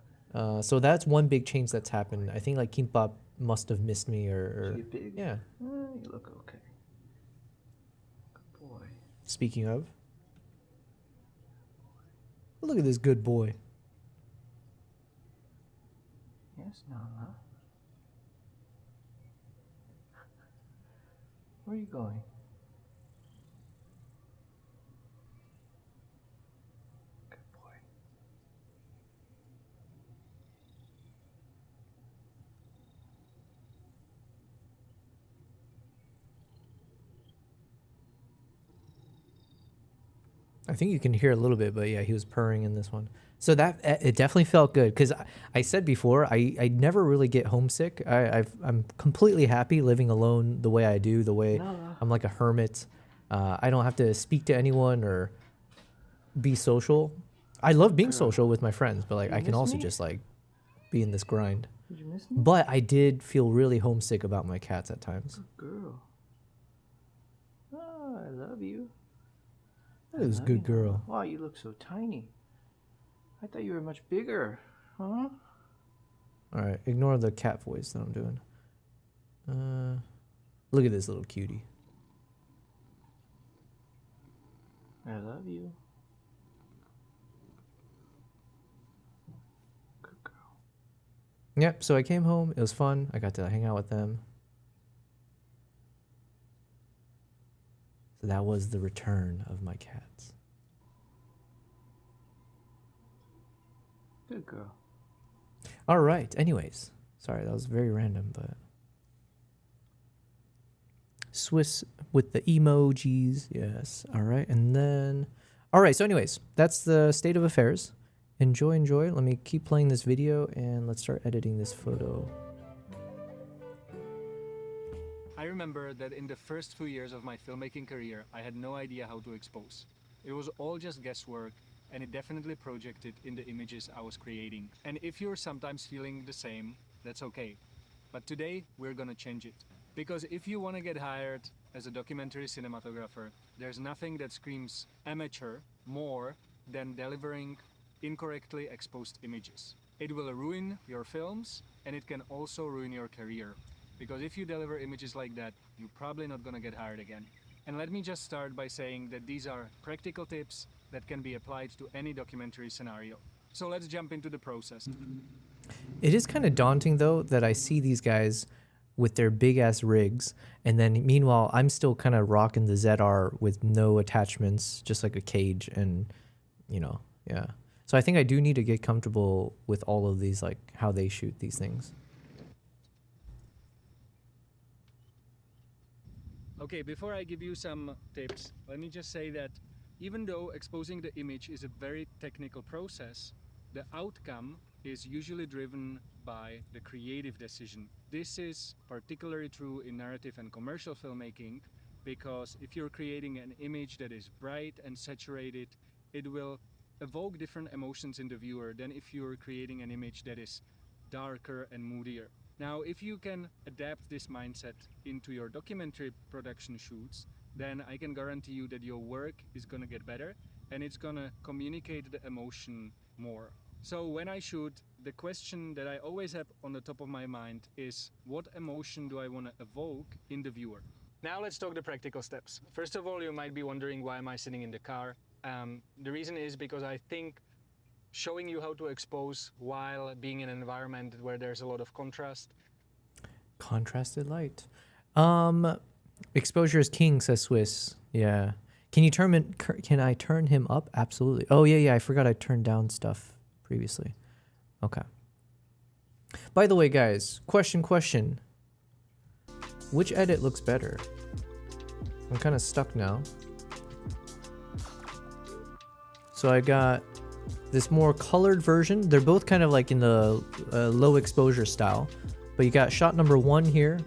So that's one big change that's happened. I think like Kimbap must have missed me or big? Yeah. You look okay. Good boy. Speaking of. Look at this good boy. Yes, Nala. Where are you going? Good boy. I think you can hear a little bit, but yeah, he was purring in this one. So that it definitely felt good because I said before I never really get homesick. I'm completely happy living alone the way I do, the way I'm like a hermit. I don't have to speak to anyone or be social. I love being social with my friends, but like I can also just like be in this grind. Did you miss me? But I did feel really homesick about my cats at times. Good girl. Oh, I love you. That was a good girl. Wow, you look so tiny. I thought you were much bigger. Huh? All right, ignore the cat voice that I'm doing. Look at this little cutie. I love you. Good girl. Yep, so I came home. It was fun. I got to hang out with them. So that was the return of my cats. Good girl. All right. Anyways, sorry, that was very random, but Swiss with the emojis. Yes. All right. And then, all right. So anyways, that's the state of affairs. Enjoy. Let me keep playing this video and let's start editing this photo. I remember that in the first few years of my filmmaking career, I had no idea how to expose. It was all just guesswork, and it definitely projected in the images I was creating. And if you're sometimes feeling the same, that's okay. But today, we're gonna change it. Because if you wanna get hired as a documentary cinematographer, there's nothing that screams amateur more than delivering incorrectly exposed images. It will ruin your films, and it can also ruin your career. Because if you deliver images like that, you're probably not gonna get hired again. And let me just start by saying that these are practical tips that can be applied to any documentary scenario. So let's jump into the process. It is kind of daunting though that I see these guys with their big ass rigs, and then meanwhile I'm still kind of rocking the ZR with no attachments, just like a cage, and you know, yeah. So I think I do need to get comfortable with all of these, like how they shoot these things. Okay, before I give you some tips, let me just say that even though exposing the image is a very technical process, the outcome is usually driven by the creative decision. This is particularly true in narrative and commercial filmmaking, because if you're creating an image that is bright and saturated, it will evoke different emotions in the viewer than if you're creating an image that is darker and moodier. Now, if you can adapt this mindset into your documentary production shoots, then I can guarantee you that your work is gonna get better and it's gonna communicate the emotion more. So when I shoot, the question that I always have on the top of my mind is, what emotion do I want to evoke in the viewer? Now let's talk the practical steps. First of all, you might be wondering, why am I sitting in the car? The reason is because I think showing you how to expose while being in an environment where there's a lot of contrast. Contrasted light. Exposure is king, says Swiss. Yeah. Can I turn him up? Absolutely. Oh yeah, I forgot I turned down stuff previously. Okay. By the way, guys, question. Which edit looks better? I'm kind of stuck now. So I got this more colored version. They're both kind of like in the low exposure style, but you got shot number 1 here,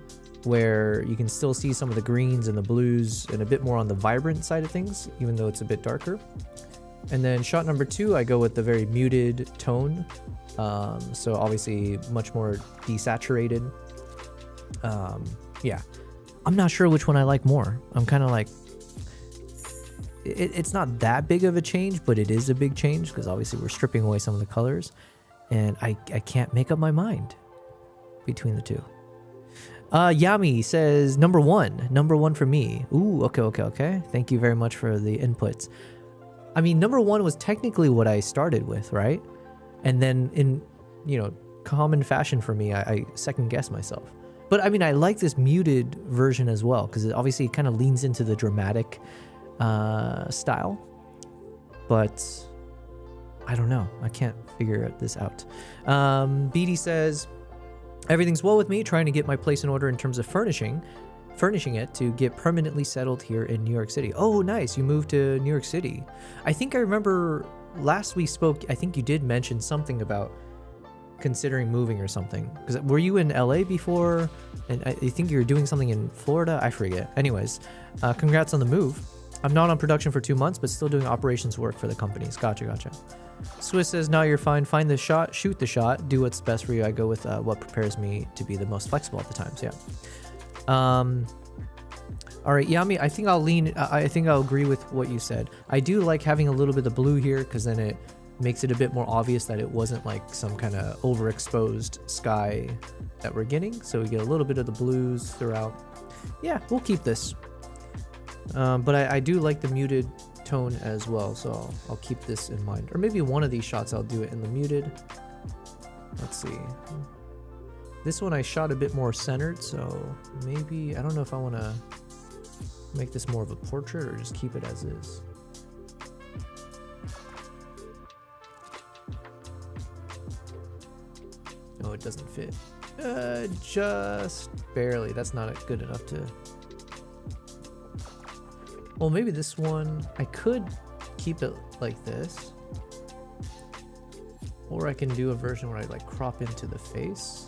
where you can still see some of the greens and the blues and a bit more on the vibrant side of things, even though it's a bit darker. And then shot number 2, I go with the very muted tone. So obviously much more desaturated. Yeah, I'm not sure which one I like more. I'm kind of like, it's not that big of a change, but it is a big change because obviously we're stripping away some of the colors, and I can't make up my mind between the two. Yami says number one for me. Ooh, okay. Thank you very much for the inputs. I mean, number 1 was technically what I started with, right? And then in, common fashion for me, I second guessed myself. But I mean, I like this muted version as well, because it obviously kind of leans into the dramatic style. But I don't know. I can't figure this out. BD says, everything's well with me, trying to get my place in order in terms of furnishing it to get permanently settled here in New York City. Oh, nice. You moved to New York City. I think I remember last we spoke, I think you did mention something about considering moving or something. Because were you in LA before? And I think you were doing something in Florida. I forget. Anyways, congrats on the move. I'm not on production for 2 months, but still doing operations work for the companies. Gotcha. Swiss says, no, you're fine. Find the shot, shoot the shot, do what's best for you. I go with what prepares me to be the most flexible at the times. Yeah. All right, Yami, I think I'll agree with what you said. I do like having a little bit of blue here, because then it makes it a bit more obvious that it wasn't like some kind of overexposed sky that we're getting. So we get a little bit of the blues throughout. Yeah, we'll keep this. But I do like the muted tone as well, so I'll keep this in mind. Or maybe one of these shots I'll do it in the muted. Let's see. This one I shot a bit more centered, so maybe, I don't know if I want to make this more of a portrait or just keep it as is. No, it doesn't fit. Just barely. That's not good enough to... Well, maybe this one, I could keep it like this. Or I can do a version where I like crop into the face.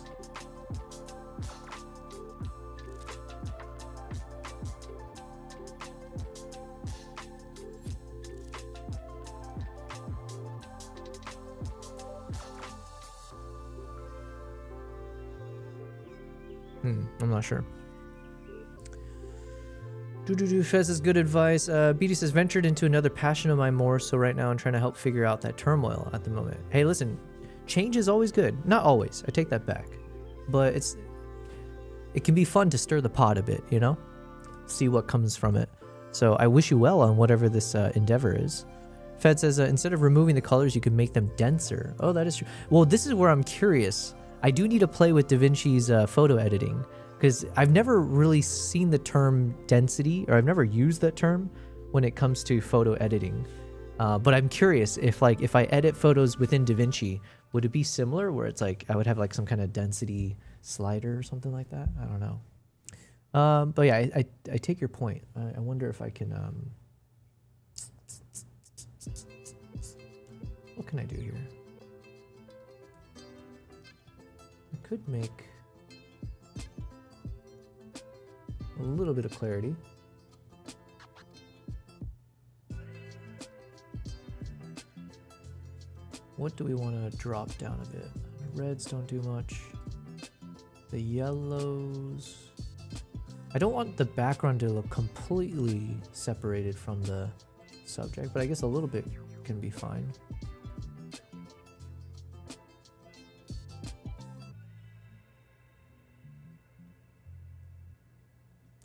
I'm not sure. Fez is good advice. BD says, ventured into another passion of mine more, so right now I'm trying to help figure out that turmoil at the moment. Hey, listen, change is always good. Not always, I take that back. But it can be fun to stir the pot a bit, you know? See what comes from it. So I wish you well on whatever this endeavor is. Fed says, instead of removing the colors, you can make them denser. Oh, that is true. Well, this is where I'm curious. I do need to play with DaVinci's photo editing, because I've never really seen the term density, or I've never used that term when it comes to photo editing. But I'm curious if I edit photos within DaVinci, would it be similar where it's like I would have like some kind of density slider or something like that? I don't know. But yeah, I take your point. I wonder if I can... what can I do here? I could make a little bit of clarity. What do we want to drop down a bit? The reds don't do much. The yellows... I don't want the background to look completely separated from the subject, but I guess a little bit can be fine.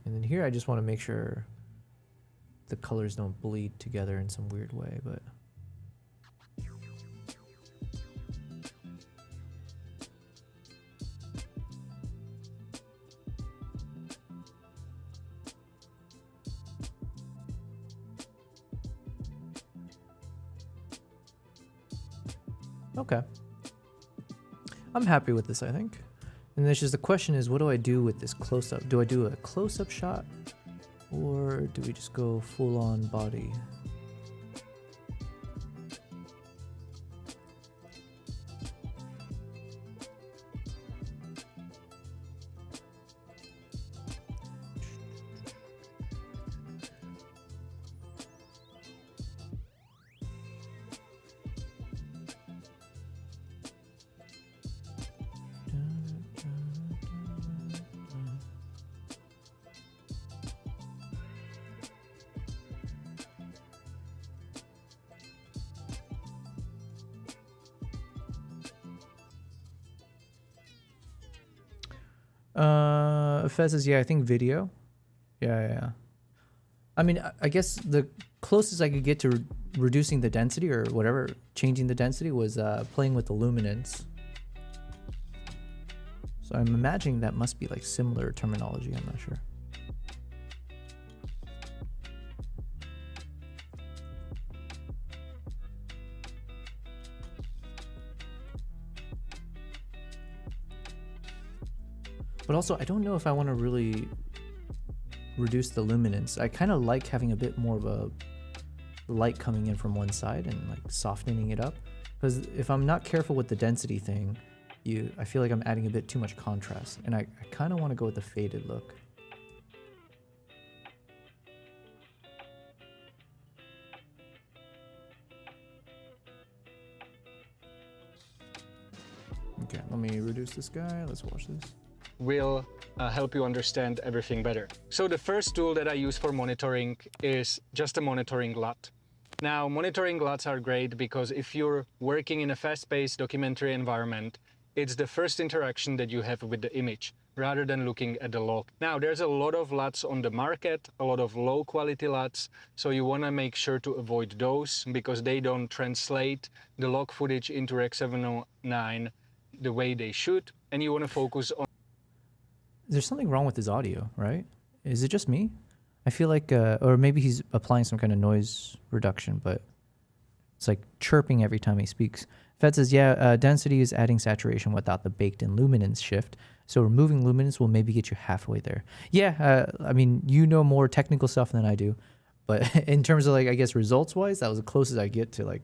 And then here I just want to make sure the colors don't bleed together in some weird way, but... Okay. I'm happy with this, I think. And there's just the question is, what do I do with this close-up? Do I do a close-up shot? Or do we just go full-on body? Fez says, yeah, I think video. Yeah. I mean, I guess the closest I could get to reducing the density or whatever, changing the density was playing with the luminance. So I'm imagining that must be like similar terminology. I'm not sure. But also, I don't know if I want to really reduce the luminance. I kind of like having a bit more of a light coming in from one side and like softening it up. Because if I'm not careful with the density thing, I feel like I'm adding a bit too much contrast. And I kind of want to go with the faded look. Okay, let me reduce this guy. Let's watch this. Will help you understand everything better. So the first tool that I use for monitoring is just a monitoring LUT. Now, monitoring LUTs are great because if you're working in a fast-paced documentary environment, it's the first interaction that you have with the image, rather than looking at the log. Now, there's a lot of LUTs on the market, a lot of low-quality LUTs, so you want to make sure to avoid those because they don't translate the log footage into Rec 709 the way they should, and you want to focus on... There's something wrong with his audio, right? Is it just me? I feel like, or maybe he's applying some kind of noise reduction, but it's like chirping every time he speaks. Fed says, yeah, density is adding saturation without the baked-in luminance shift. So removing luminance will maybe get you halfway there. Yeah, I mean, you know more technical stuff than I do, but in terms of like, I guess results-wise, that was the closest I get to like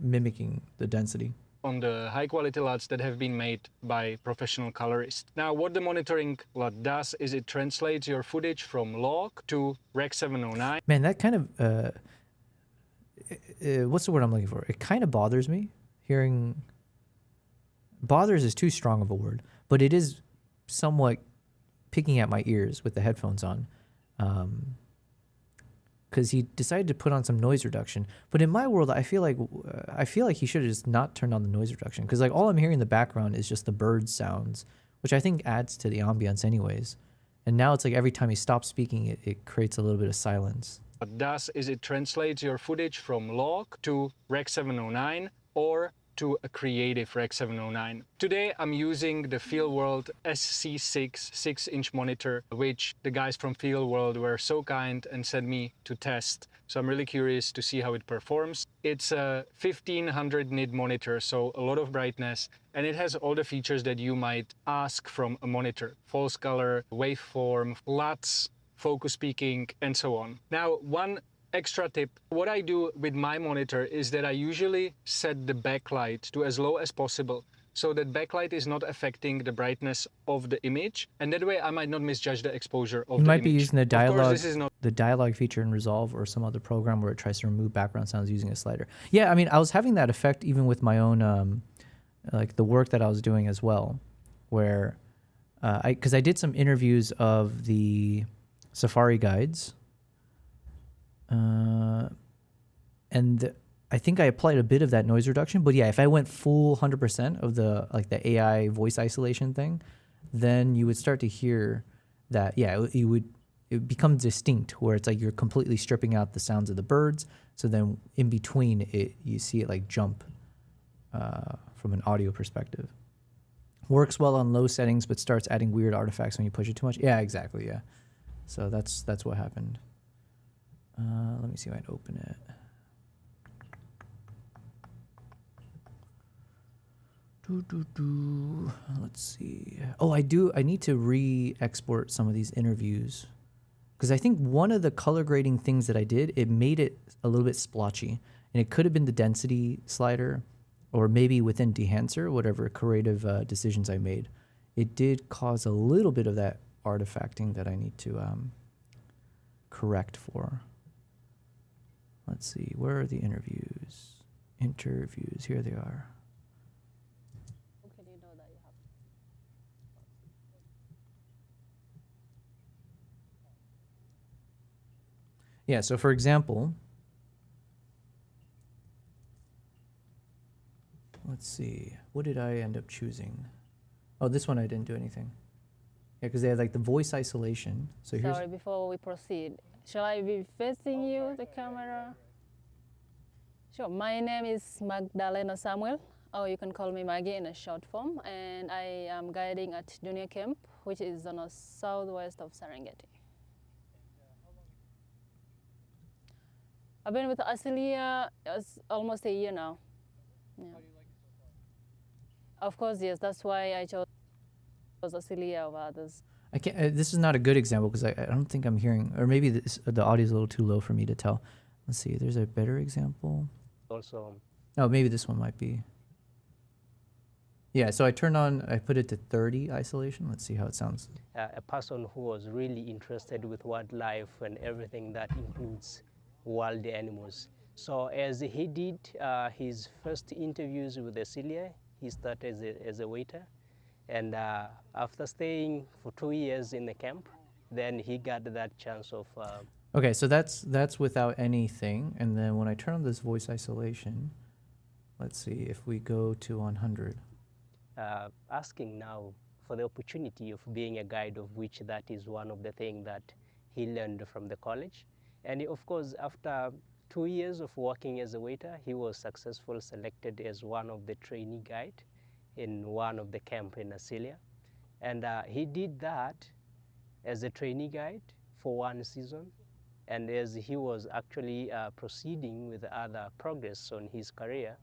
mimicking the density. On the high quality LUTs that have been made by professional colorists. Now, what the monitoring LUT does is it translates your footage from log to Rec 709. Man, that kind of, what's the word I'm looking for? It kind of bothers me hearing, bothers is too strong of a word, but it is somewhat picking at my ears with the headphones on. Because he decided to put on some noise reduction, but in my world, I feel like he should have just not turned on the noise reduction. Because like all I'm hearing in the background is just the bird sounds, which I think adds to the ambience anyways. And now it's like every time he stops speaking, it creates a little bit of silence. What it does is it translates your footage from log to Rec 709 or to a creative Rec 709. Today I'm using the Fieldworld SC6 6-inch monitor, which the guys from Fieldworld were so kind and sent me to test. So I'm really curious to see how it performs. It's a 1500 nit monitor, so a lot of brightness, and it has all the features that you might ask from a monitor. False color, waveform, LUTs, focus peaking, and so on. Now, one extra tip, what I do with my monitor is that I usually set the backlight to as low as possible so that backlight is not affecting the brightness of the image, and that way I might not misjudge the exposure of the image. You might be using the dialogue, of course, this is not the dialogue feature in Resolve or some other program where it tries to remove background sounds using a slider. Yeah, I mean, I was having that effect even with my own, like the work that I was doing as well, where, because I did some interviews of the Safari guides, and I think I applied a bit of that noise reduction, but yeah, if I went full 100% of the like the AI voice isolation thing, then you would start to hear that, yeah, it would become distinct where it's like you're completely stripping out the sounds of the birds. So then in between it, you see it like jump from an audio perspective. Works well on low settings, but starts adding weird artifacts when you push it too much. Yeah, exactly. Yeah. So that's what happened. Let me see if I can open it. Let's see. Oh, I need to re-export some of these interviews because I think one of the color grading things that I did, it made it a little bit splotchy, and it could have been the density slider or maybe within Dehancer, whatever creative decisions I made. It did cause a little bit of that artifacting that I need to correct for. Let's see, where are the interviews? Interviews, here they are. Yeah, so for example, let's see, what did I end up choosing? Oh, this one I didn't do anything. Yeah, because they had like the voice isolation. So here's. Sorry, before we proceed, shall I be facing you, the camera? Sure, my name is Magdalena Samuel. Oh, you can call me Maggie in a short form, and I am guiding at junior camp, which is on the southwest of Serengeti. I've been with Asilia almost a year now. Yeah. How do you like it so far? Of course, yes. That's why I chose Asilia over others. I can't. This is not a good example because I don't think I'm hearing, or maybe the audio is a little too low for me to tell. Let's see. There's a better example. Also. Oh, maybe this one might be. Yeah. So I put it to 30 isolation. Let's see how it sounds. A person who was really interested with wildlife and everything that includes wild animals. So as he did his first interviews with the Celia, he started as a waiter. And after staying for 2 years in the camp, then he got that chance of... Okay, so that's without anything. And then when I turn on this voice isolation, let's see if we go to 100. Asking now for the opportunity of being a guide, of which that is one of the things that he learned from the college. And of course, after 2 years of working as a waiter, he was successfully selected as one of the trainee guide in one of the camp in Asilia. And he did that as a trainee guide for 1 season. And as he was actually proceeding with other progress on his career,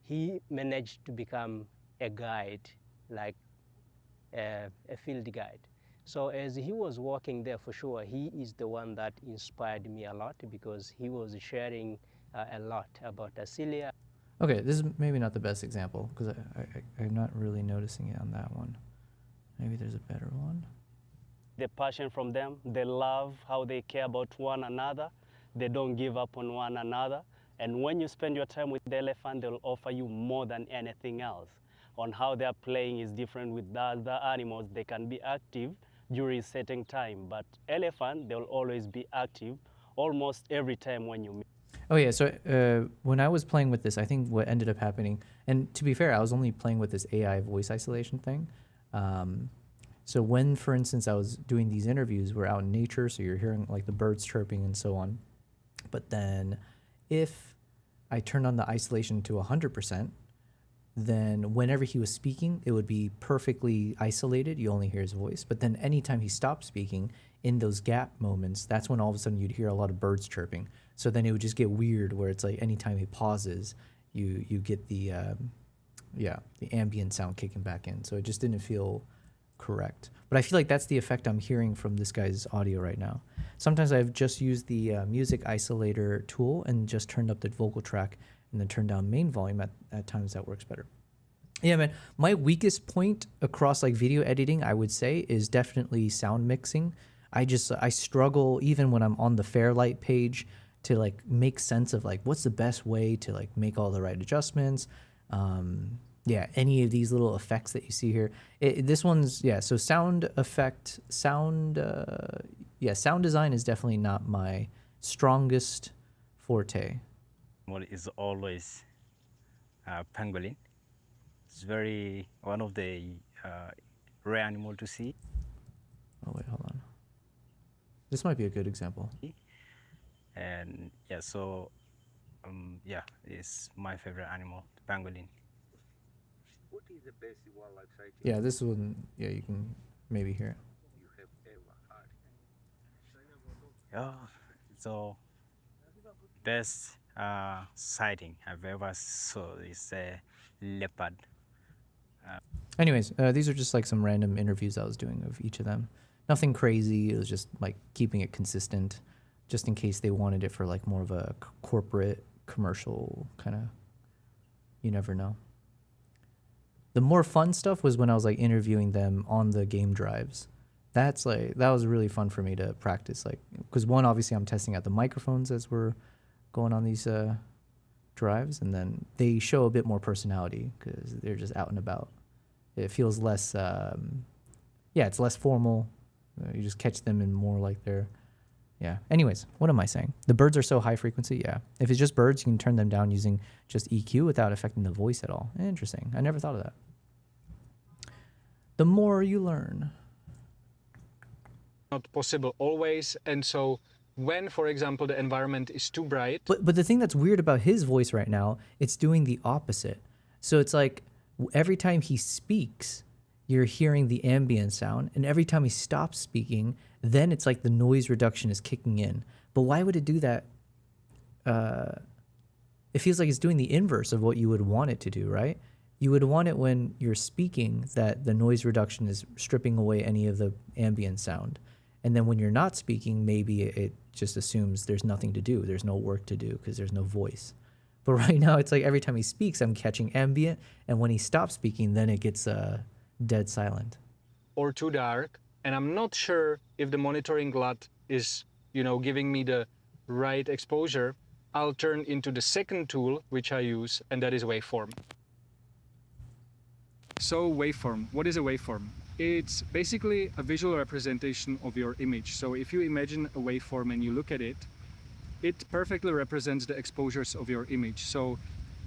he managed to become a guide, like a field guide. So as he was working there, for sure, he is the one that inspired me a lot because he was sharing a lot about Asilia. Okay, this is maybe not the best example because I'm not really noticing it on that one. Maybe there's a better one. The passion from them, they love how they care about one another. They don't give up on one another. And when you spend your time with the elephant, they'll offer you more than anything else. On how they're playing is different with the other animals. They can be active during certain time, but elephant, they'll always be active almost every time when you meet. Oh yeah, so when I was playing with this, I think what ended up happening, and to be fair, I was only playing with this AI voice isolation thing. So when, for instance, I was doing these interviews, we're out in nature, so you're hearing like the birds chirping and so on. But then if I turned on the isolation to 100%, then whenever he was speaking, it would be perfectly isolated. You only hear his voice. But then anytime he stopped speaking, in those gap moments, that's when all of a sudden you'd hear a lot of birds chirping. So then it would just get weird where it's like anytime he pauses, you get the ambient sound kicking back in. So it just didn't feel correct. But I feel like that's the effect I'm hearing from this guy's audio right now. Sometimes I've just used the music isolator tool and just turned up the vocal track and then turn down main volume at times. That works better. Yeah, man, my weakest point across like video editing, I would say, is definitely sound mixing. I struggle even when I'm on the Fairlight page to like make sense of like what's the best way to like make all the right adjustments. Yeah, any of these little effects that you see here. This one's, yeah, so sound design is definitely not my strongest forte. What is always pangolin. It's one of the rare animal to see. Oh wait, hold on. This might be a good example. And yeah, so yeah, it's my favorite animal, the pangolin. What is the best wildlife sighting? Yeah, this one, yeah, you can maybe hear it. You have ever had? Yeah, so best sighting I've ever saw is a leopard. Anyways, these are just like some random interviews I was doing of each of them. Nothing crazy. It was just like keeping it consistent, just in case they wanted it for like more of a corporate commercial kind of. You never know. The more fun stuff was when I was like interviewing them on the game drives. That was really fun for me to practice, like, because one, obviously I'm testing out the microphones as we're going on these drives, and then they show a bit more personality because they're just out and about. It feels less, it's less formal. You just catch them in more like their, yeah. Anyways, what am I saying? The birds are so high frequency, yeah. If it's just birds, you can turn them down using just EQ without affecting the voice at all. Interesting. I never thought of that. The more you learn. Not possible always, and so when, for example, the environment is too bright. But the thing that's weird about his voice right now, it's doing the opposite. So it's like every time he speaks, you're hearing the ambient sound, and every time he stops speaking, then it's like the noise reduction is kicking in. But why would it do that? It feels like it's doing the inverse of what you would want it to do, right? You would want it when you're speaking that the noise reduction is stripping away any of the ambient sound. And then when you're not speaking, maybe it just assumes there's nothing to do. There's no work to do because there's no voice. But right now, it's like every time he speaks, I'm catching ambient. And when he stops speaking, then it gets dead silent. Or too dark. And I'm not sure if the monitoring LUT is, giving me the right exposure. I'll turn into the second tool, which I use, and that is waveform. So waveform, what is a waveform? It's basically a visual representation of your image. So if you imagine a waveform and you look at it, it perfectly represents the exposures of your image. So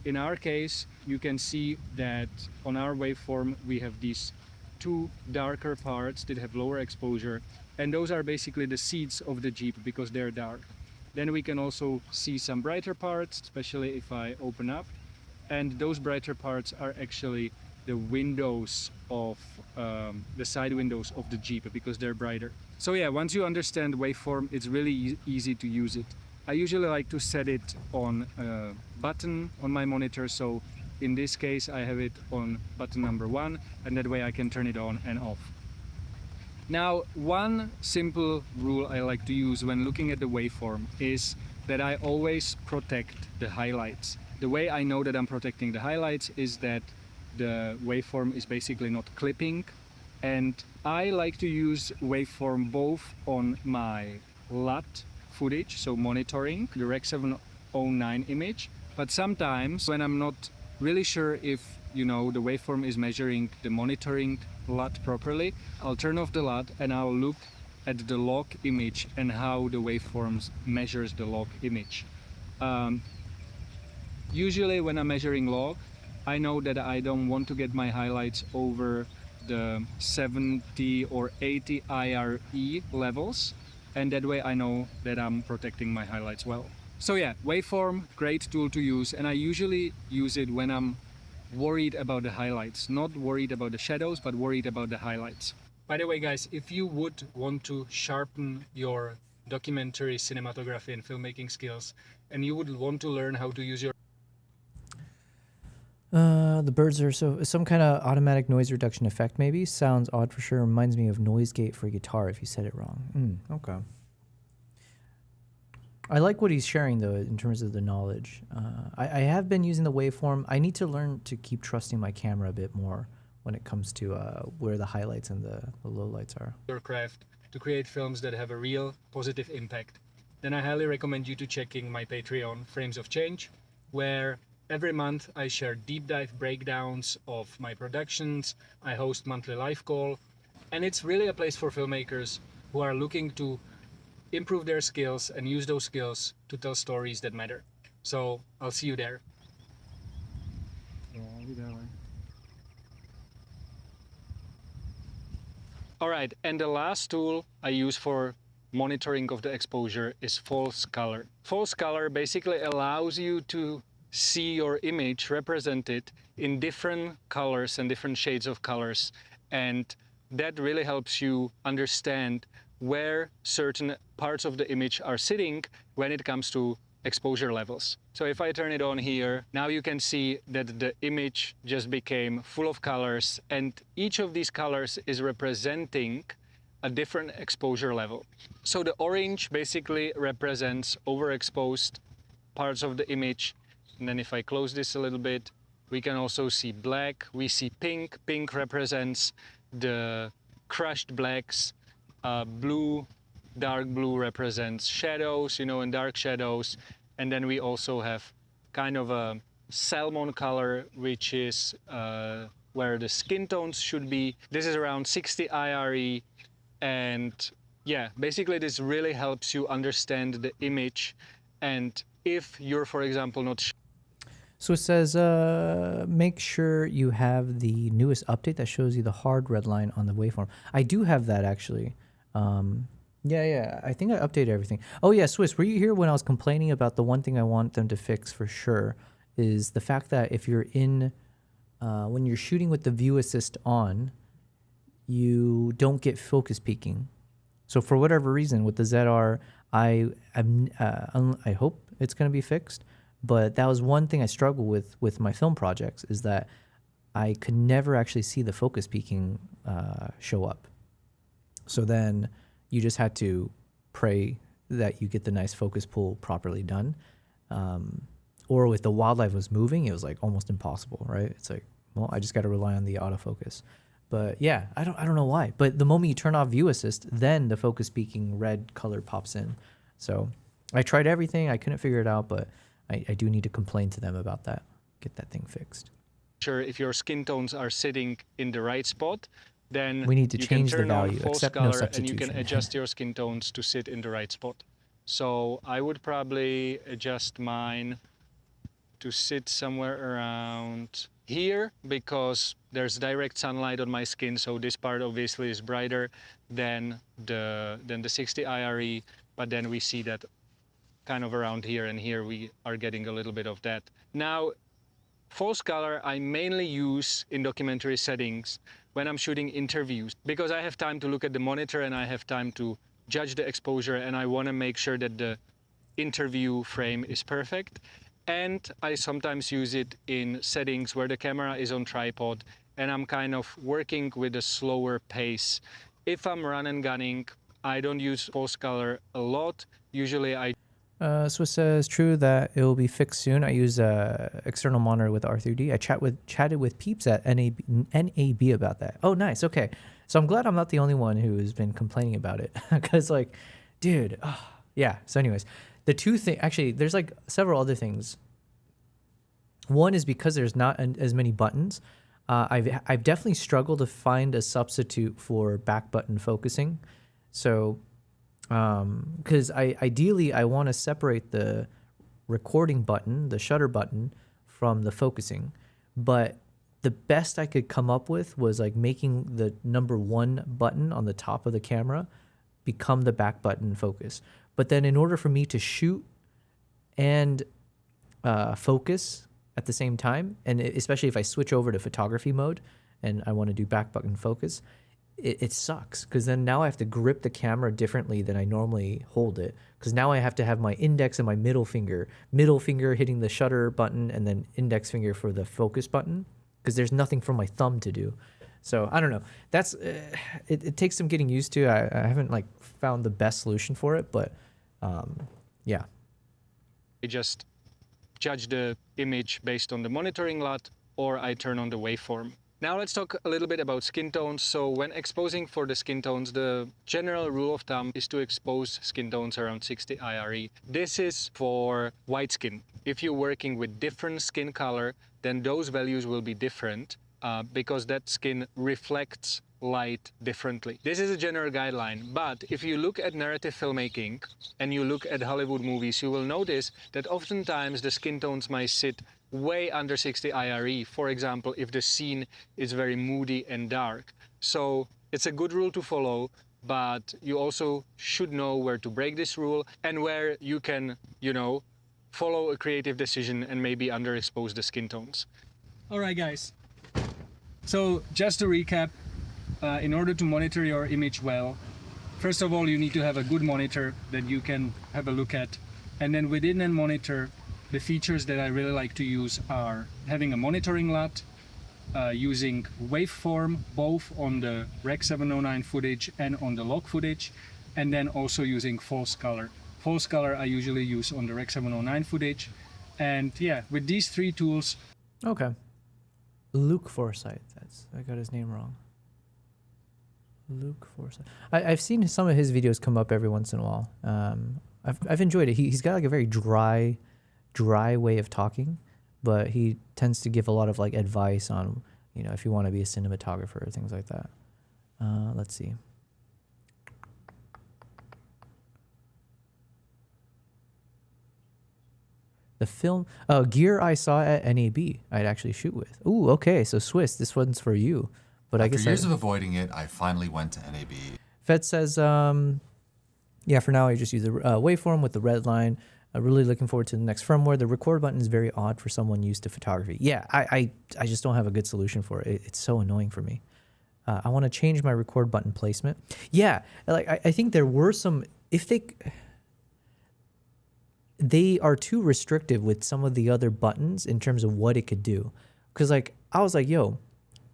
in our case, you can see that on our waveform, we have these two darker parts that have lower exposure, and those are basically the seats of the Jeep because they're dark. Then we can also see some brighter parts, especially if I open up, and those brighter parts are actually the windows of the side windows of the Jeep because they're brighter. So yeah, once you understand waveform, it's really easy to use it. I usually like to set it on a button on my monitor, so in this case I have it on button number 1, and that way I can turn it on and off. Now, one simple rule I like to use when looking at the waveform is that I always protect the highlights. The way I know that I'm protecting the highlights is that the waveform is basically not clipping, and I like to use waveform both on my LUT footage, so monitoring the Rec 709 image, but sometimes when I'm not really sure if the waveform is measuring the monitoring LUT properly, I'll turn off the LUT and I'll look at the log image and how the waveforms measures the log image. Usually when I'm measuring log, I know that I don't want to get my highlights over the 70 or 80 IRE levels, and that way I know that I'm protecting my highlights well. So yeah, waveform, great tool to use, and I usually use it when I'm worried about the highlights, not worried about the shadows, but worried about the highlights. By the way, guys, if you would want to sharpen your documentary cinematography and filmmaking skills, and you would want to learn how to use your the birds are some kind of automatic noise reduction effect maybe. Sounds odd for sure. Reminds me of noise gate for guitar if you said it wrong. Okay. I like what he's sharing though in terms of the knowledge. I have been using the waveform. I need to learn to keep trusting my camera a bit more when it comes to where the highlights and the lowlights are. Your craft to create films that have a real positive impact. Then I highly recommend you to checking my Patreon, Frames of Change, where every month I share deep dive breakdowns of my productions. I host monthly live call, and it's really a place for filmmakers who are looking to improve their skills and use those skills to tell stories that matter. So I'll see you there. All right, and the last tool I use for monitoring of the exposure is false color. False color basically allows you to see your image represented in different colors and different shades of colors, and that really helps you understand where certain parts of the image are sitting when it comes to exposure levels. So if I turn it on here, now you can see that the image just became full of colors, and each of these colors is representing a different exposure level. So the orange basically represents overexposed parts of the image. And then if I close this a little bit, we can also see black. We see pink. Pink represents the crushed blacks. Blue, dark blue represents shadows, and dark shadows. And then we also have kind of a salmon color, which is where the skin tones should be. This is around 60 IRE. And yeah, basically this really helps you understand the image. And if you're, for example, not So it says, make sure you have the newest update that shows you the hard red line on the waveform. I do have that actually. Yeah, I think I updated everything. Oh yeah, Swiss, were you here when I was complaining about the one thing I want them to fix for sure is the fact that if you're in when you're shooting with the view assist on, you don't get focus peaking. So for whatever reason with the ZR, I hope it's going to be fixed, but that was one thing I struggle with my film projects, is that I could never actually see the focus peaking show up. So then you just had to pray that you get the nice focus pull properly done. Or with the wildlife was moving, it was like almost impossible, right? It's like, well, I just got to rely on the autofocus. But yeah, I don't know why. But the moment you turn off view assist, then the focus peaking red color pops in. So I tried everything. I couldn't figure it out, but I do need to complain to them about that. Get that thing fixed. Sure, if your skin tones are sitting in the right spot, then we need to you change can turn the value, on false except color, no substitution. and you can adjust your skin tones to sit in the right spot. So I would probably adjust mine to sit somewhere around here, because there's direct sunlight on my skin, so this part obviously is brighter than the 60 IRE, but then we see that kind of around here, and here we are getting a little bit of that. Now, false color I mainly use in documentary settings when I'm shooting interviews, because I have time to look at the monitor and I have time to judge the exposure, and I want to make sure that the interview frame is perfect. And I sometimes use it in settings where the camera is on tripod and I'm kind of working with a slower pace. If I'm run and gunning, I don't use false color a lot. Usually I... Swiss says, true that it will be fixed soon. I use external monitor with R3D. I chatted with peeps at NAB about that. Oh, nice. Okay. So I'm glad I'm not the only one who has been complaining about it. Because like, dude, yeah. So anyways, the two things, actually, there's like several other things. One is because there's not as many buttons. I've definitely struggled to find a substitute for back button focusing. So, because ideally I want to separate the recording button, the shutter button, from the focusing. But the best I could come up with was like making the number 1 button on the top of the camera become the back button focus. But then in order for me to shoot and focus at the same time, and especially if I switch over to photography mode and I want to do back button focus, it sucks, because then now I have to grip the camera differently than I normally hold it, because now I have to have my index and my middle finger hitting the shutter button and then index finger for the focus button, because there's nothing for my thumb to do. So I don't know. That's it takes some getting used to. I haven't like found the best solution for it, but yeah. I just judge the image based on the monitoring LUT, or I turn on the waveform. Now let's talk a little bit about skin tones. So when exposing for the skin tones, the general rule of thumb is to expose skin tones around 60 IRE. This is for white skin. If you're working with different skin color, then those values will be different because that skin reflects light differently. This is a general guideline, but if you look at narrative filmmaking and you look at Hollywood movies, you will notice that oftentimes the skin tones might sit way under 60 IRE, for example, if the scene is very moody and dark. So it's a good rule to follow, but you also should know where to break this rule and where you can, you know, follow a creative decision and maybe underexpose the skin tones. All right, guys. So just to recap, in order to monitor your image well, first of all, you need to have a good monitor that you can have a look at. And then within a monitor, the features that I really like to use are having a monitoring LUT, using waveform both on the Rec 709 footage and on the log footage, and then also using false color. False color I usually use on the Rec 709 footage. And yeah, with these 3 tools... Okay. Luke Forsyth. I got his name wrong. Luke Forsyth. I've seen some of his videos come up every once in a while. I've enjoyed it. He's got like a very dry way of talking, but he tends to give a lot of like advice on, you know, if you want to be a cinematographer or things like that. Let's see. The film gear I saw at NAB I'd actually shoot with. Ooh, okay, so Swiss, this one's for you. But After I guess years of avoiding it, I finally went to NAB. Fed says, yeah, for now I just use the waveform with the red line. Really looking forward to the next firmware. The record button is very odd for someone used to photography. Yeah, I just don't have a good solution for it. It's so annoying for me. I want to change my record button placement. Yeah, like I think there were some, if they are too restrictive with some of the other buttons in terms of what it could do. Because like I was like, yo,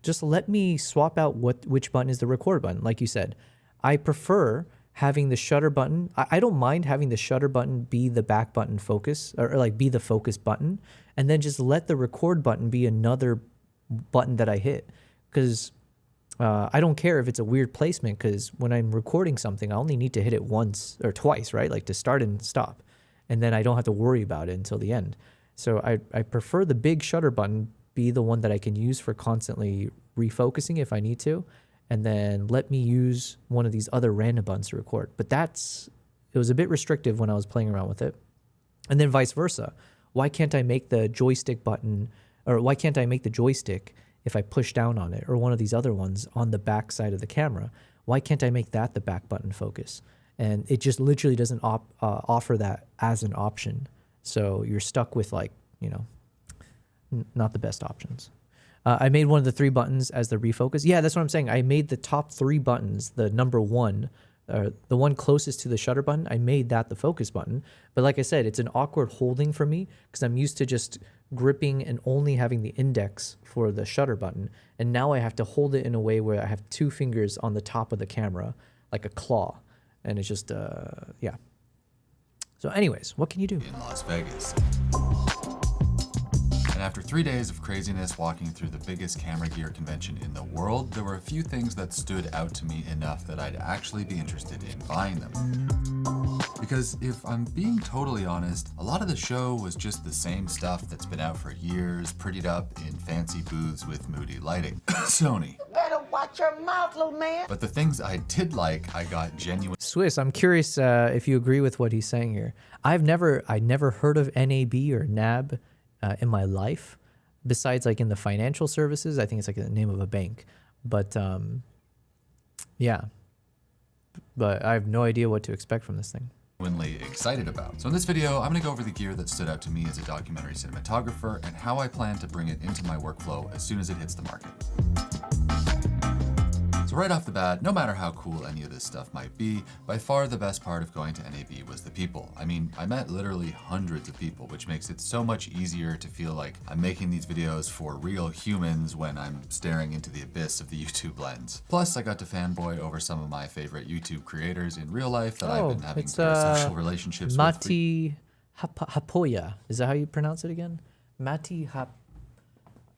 just let me swap out which button is the record button. Like you said, I prefer having the shutter button. I don't mind having the shutter button be the back button focus, or like be the focus button, and then just let the record button be another button that I hit. Because I don't care if it's a weird placement, because when I'm recording something, I only need to hit it once or twice, right? Like to start and stop. And then I don't have to worry about it until the end. So I prefer the big shutter button be the one that I can use for constantly refocusing if I need to, and then let me use one of these other random buttons to record. But it was a bit restrictive when I was playing around with it. And then vice versa. Why can't I make the joystick button, or why can't I make the joystick if I push down on it, or one of these other ones on the back side of the camera? Why can't I make that the back button focus? And it just literally doesn't offer that as an option. So you're stuck with like, you know, not the best options. I made one of the 3 buttons as the refocus. Yeah, that's what I'm saying. I made the top 3 buttons, the number 1, the one closest to the shutter button, I made that the focus button. But like I said, it's an awkward holding for me because I'm used to just gripping and only having the index for the shutter button. And now I have to hold it in a way where I have 2 fingers on the top of the camera, like a claw. And it's just, yeah. So anyways, what can you do? In Las Vegas. And after 3 days of craziness walking through the biggest camera gear convention in the world, there were a few things that stood out to me enough that I'd actually be interested in buying them. Because if I'm being totally honest, a lot of the show was just the same stuff that's been out for years, prettied up in fancy booths with moody lighting. Sony. Better watch your mouth, little man. But the things I did like, I got genuine. Swiss, I'm curious if you agree with what he's saying here. I never heard of NAB or NAB in my life, besides like in the financial services. I think it's like the name of a bank. But yeah, but I have no idea what to expect from this thing. Genuinely excited about. So in this video, I'm going to go over the gear that stood out to me as a documentary cinematographer and how I plan to bring it into my workflow as soon as it hits the market. So right off the bat, no matter how cool any of this stuff might be, by far the best part of going to NAB was the people. I mean, I met literally hundreds of people, which makes it so much easier to feel like I'm making these videos for real humans when I'm staring into the abyss of the YouTube lens. Plus, I got to fanboy over some of my favorite YouTube creators in real life that I've been having parasocial relationships with. Matti Hapoya. Is that how you pronounce it again? I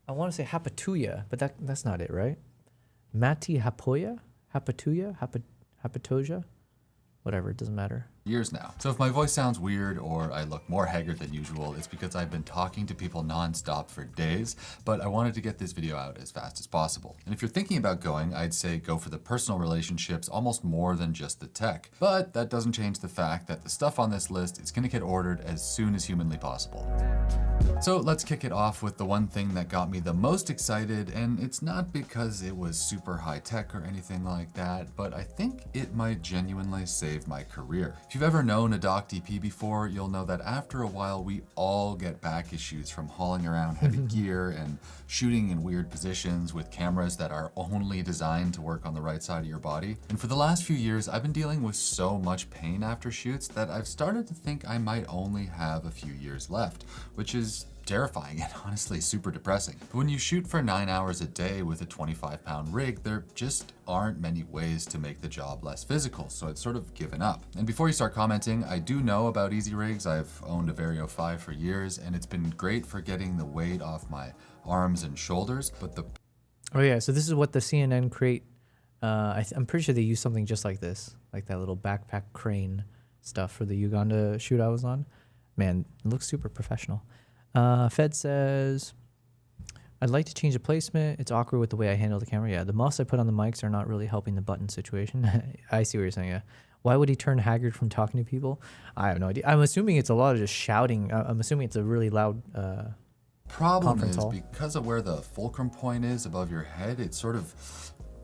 want to say Hapatuya, but that's not it, right? Matti Hapoya? Hapatuya? Hapatoja? Whatever, it doesn't matter. Years now. So if my voice sounds weird or I look more haggard than usual, it's because I've been talking to people non-stop for days, but I wanted to get this video out as fast as possible. And if you're thinking about going, I'd say go for the personal relationships almost more than just the tech. But that doesn't change the fact that the stuff on this list is gonna get ordered as soon as humanly possible. So let's kick it off with the one thing that got me the most excited, and it's not because it was super high tech or anything like that, but I think it might genuinely save my career. If you've ever known a doc DP before, you'll know that after a while we all get back issues from hauling around heavy gear and shooting in weird positions with cameras that are only designed to work on the right side of your body. And for the last few years, I've been dealing with so much pain after shoots that I've started to think I might only have a few years left, which is terrifying and honestly super depressing. But when you shoot for 9 hours a day with a 25-pound rig, there just aren't many ways to make the job less physical, so I'd sort of given up. And before you start commenting, I do know about easy rigs. I've owned a Vario 5 for years, and it's been great for getting the weight off my arms and shoulders, but the... Oh yeah, so this is what the CNN Crate, I'm pretty sure they use something just like this, like that little backpack crane stuff for the Uganda shoot I was on. Man, it looks super professional. Fed says, I'd like to change the placement. It's awkward with the way I handle the camera. Yeah, the muffs I put on the mics are not really helping the button situation. I see what you're saying, yeah. Why would he turn haggard from talking to people? I have no idea. I'm assuming it's a lot of just shouting. I'm assuming it's a really loud problem is hall. Because of where the fulcrum point is above your head, it sort of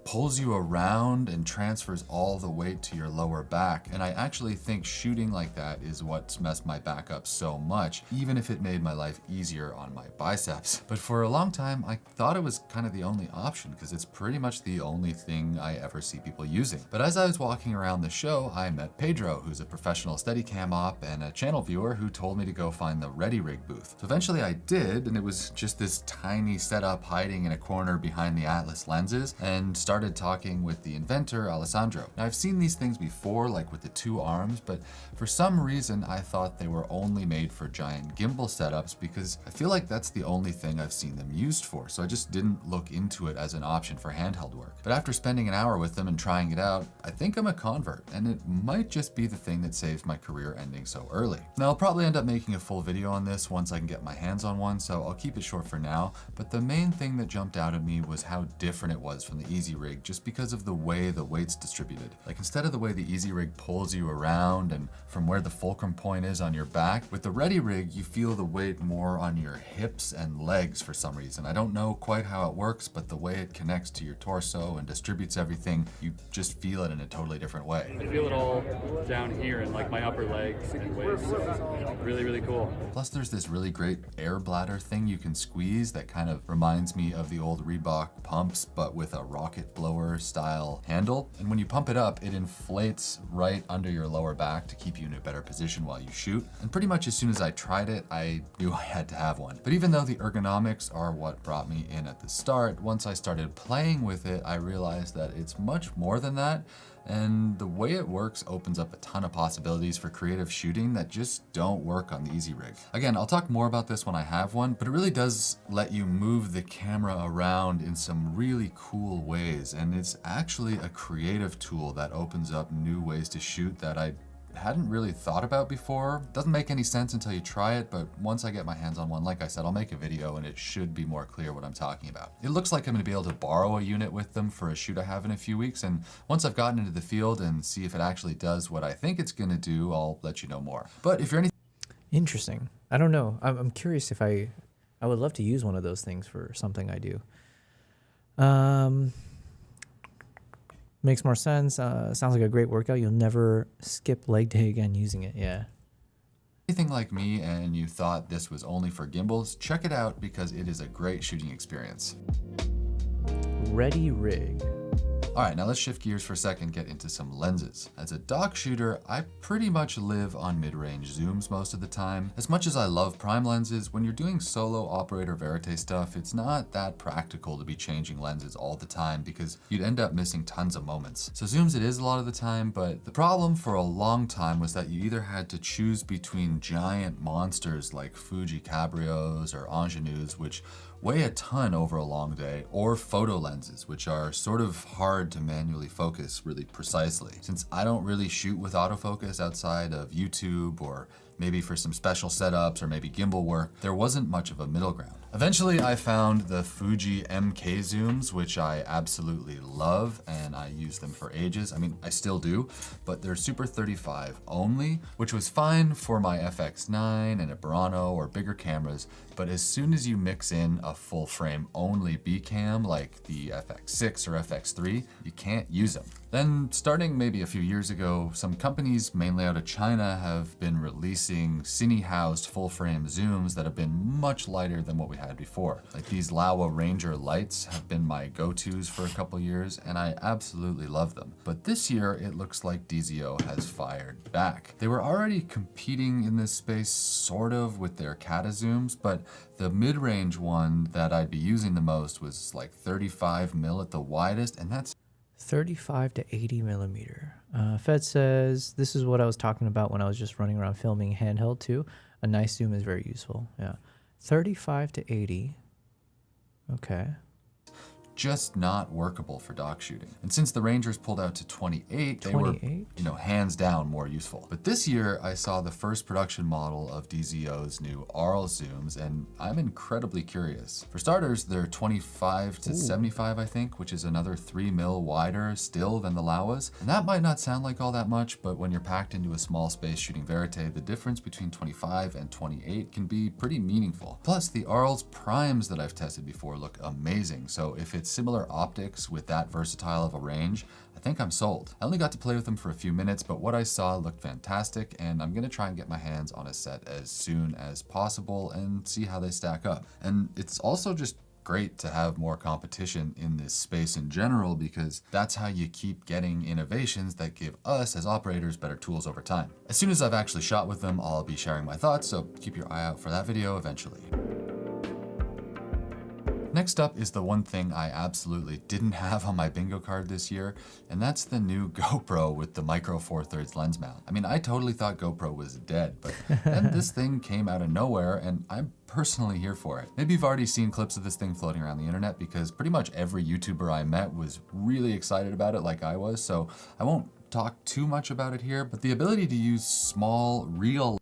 pulls you around and transfers all the weight to your lower back. And I actually think shooting like that is what's messed my back up so much, even if it made my life easier on my biceps. But for a long time, I thought it was kind of the only option because it's pretty much the only thing I ever see people using. But as I was walking around the show, I met Pedro, who's a professional Steadicam op and a channel viewer who told me to go find the Ready Rig booth. So eventually I did, and it was just this tiny setup hiding in a corner behind the Atlas lenses, and started talking with the inventor, Alessandro. Now I've seen these things before, like with the 2 arms, but for some reason I thought they were only made for giant gimbal setups because I feel like that's the only thing I've seen them used for, so I just didn't look into it as an option for handheld work. But after spending an hour with them and trying it out, I think I'm a convert, and it might just be the thing that saved my career ending so early. Now I'll probably end up making a full video on this once I can get my hands on one, so I'll keep it short for now, but the main thing that jumped out at me was how different it was from the Easy Rig just because of the way the weight's distributed. Like instead of the way the Easy Rig pulls you around and from where the fulcrum point is on your back, with the Ready Rig you feel the weight more on your hips and legs for some reason. I don't know quite how it works, but the way it connects to your torso and distributes everything, you just feel it in a totally different way. I feel it all down here in like my upper legs and waist. Really, really cool. Plus there's this really great air bladder thing you can squeeze that kind of reminds me of the old Reebok pumps, but with a rocket blower style handle. And when you pump it up, it inflates right under your lower back to keep you in a better position while you shoot. And pretty much as soon as I tried it, I knew I had to have one. But even though the ergonomics are what brought me in at the start, once I started playing with it, I realized that it's much more than that. And the way it works opens up a ton of possibilities for creative shooting that just don't work on the Easy Rig. Again, I'll talk more about this when I have one, but it really does let you move the camera around in some really cool ways. And it's actually a creative tool that opens up new ways to shoot that I hadn't really thought about before. Doesn't make any sense until you try it, but once I get my hands on one, like I said, I'll make a video and it should be more clear what I'm talking about. It looks like I'm gonna be able to borrow a unit with them for a shoot I have in a few weeks, and once I've gotten into the field and see if it actually does what I think it's gonna do, I'll let you know more. But if you're anything interesting, I don't know. I'm curious if I would love to use one of those things for something I do. Makes more sense. Sounds like a great workout. You'll never skip leg day again using it. Yeah. Anything like me and you thought this was only for gimbals, check it out because it is a great shooting experience. Ready Rig. All right, now let's shift gears for a second, get into some lenses. As a dock shooter, I pretty much live on mid-range zooms most of the time. As much as I love prime lenses, when you're doing solo operator verite stuff, it's not that practical to be changing lenses all the time because you'd end up missing tons of moments. So zooms it is a lot of the time, but the problem for a long time was that you either had to choose between giant monsters like Fuji Cabrios or Ingenues, which weigh a ton over a long day, or photo lenses, which are sort of hard to manually focus really precisely. Since I don't really shoot with autofocus outside of YouTube or maybe for some special setups or maybe gimbal work, there wasn't much of a middle ground. Eventually I found the Fuji MK zooms, which I absolutely love, and I use them for ages. I mean, I still do, but they're Super 35 only, which was fine for my FX9 and a Burano or bigger cameras, but as soon as you mix in a full frame only B cam like the FX6 or FX3, you can't use them. Then starting maybe a few years ago, some companies mainly out of China have been releasing cine-housed full frame zooms that have been much lighter than what we had before. Like these Laowa Ranger lights have been my go-tos for a couple years and I absolutely love them. But this year it looks like DZO has fired back. They were already competing in this space sort of with their Kata zooms, but the mid-range one that I'd be using the most was like 35 mil at the widest, and that's 35 to 80 millimeter. Fed says, this is what I was talking about when I was just running around filming handheld too. A nice zoom is very useful. Yeah. 35 to 80. Okay. just not workable for dock shooting. And since the Rangers pulled out to 28, they were, hands down more useful. But this year, I saw the first production model of DZO's new Arl zooms, and I'm incredibly curious. For starters, they're 25 to 75, I think, which is another 3 mil wider still than the Laowas. And that might not sound like all that much, but when you're packed into a small space shooting verite, the difference between 25 and 28 can be pretty meaningful. Plus, the Arl's primes that I've tested before look amazing, so if it's get similar optics with that versatile of a range, I think I'm sold. I only got to play with them for a few minutes, but what I saw looked fantastic, and I'm gonna try and get my hands on a set as soon as possible and see how they stack up. And it's also just great to have more competition in this space in general, because that's how you keep getting innovations that give us as operators better tools over time. As soon as I've actually shot with them, I'll be sharing my thoughts, so keep your eye out for that video eventually. Next up is the one thing I absolutely didn't have on my bingo card this year, and that's the new GoPro with the micro 4/3 lens mount. I mean, I totally thought GoPro was dead, but then this thing came out of nowhere, and I'm personally here for it. Maybe you've already seen clips of this thing floating around the internet, because pretty much every YouTuber I met was really excited about it like I was, so I won't talk too much about it here, but the ability to use small, real...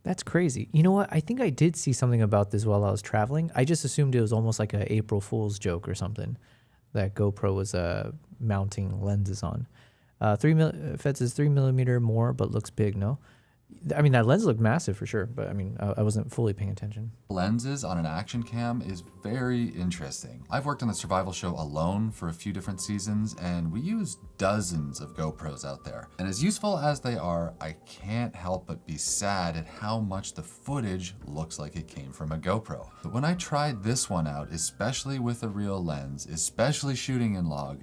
That's crazy. You know what? I think I did see something about this while I was traveling. I just assumed it was almost like a April Fool's joke or something, that GoPro was mounting lenses on. Fed says 3mm more, but looks big, no? I mean, that lens looked massive for sure, but I mean, I wasn't fully paying attention. Lenses on an action cam is very interesting. I've worked on the survival show alone for a few different seasons, and we use dozens of GoPros out there. And as useful as they are, I can't help but be sad at how much the footage looks like it came from a GoPro. But when I tried this one out, especially with a real lens, especially shooting in log,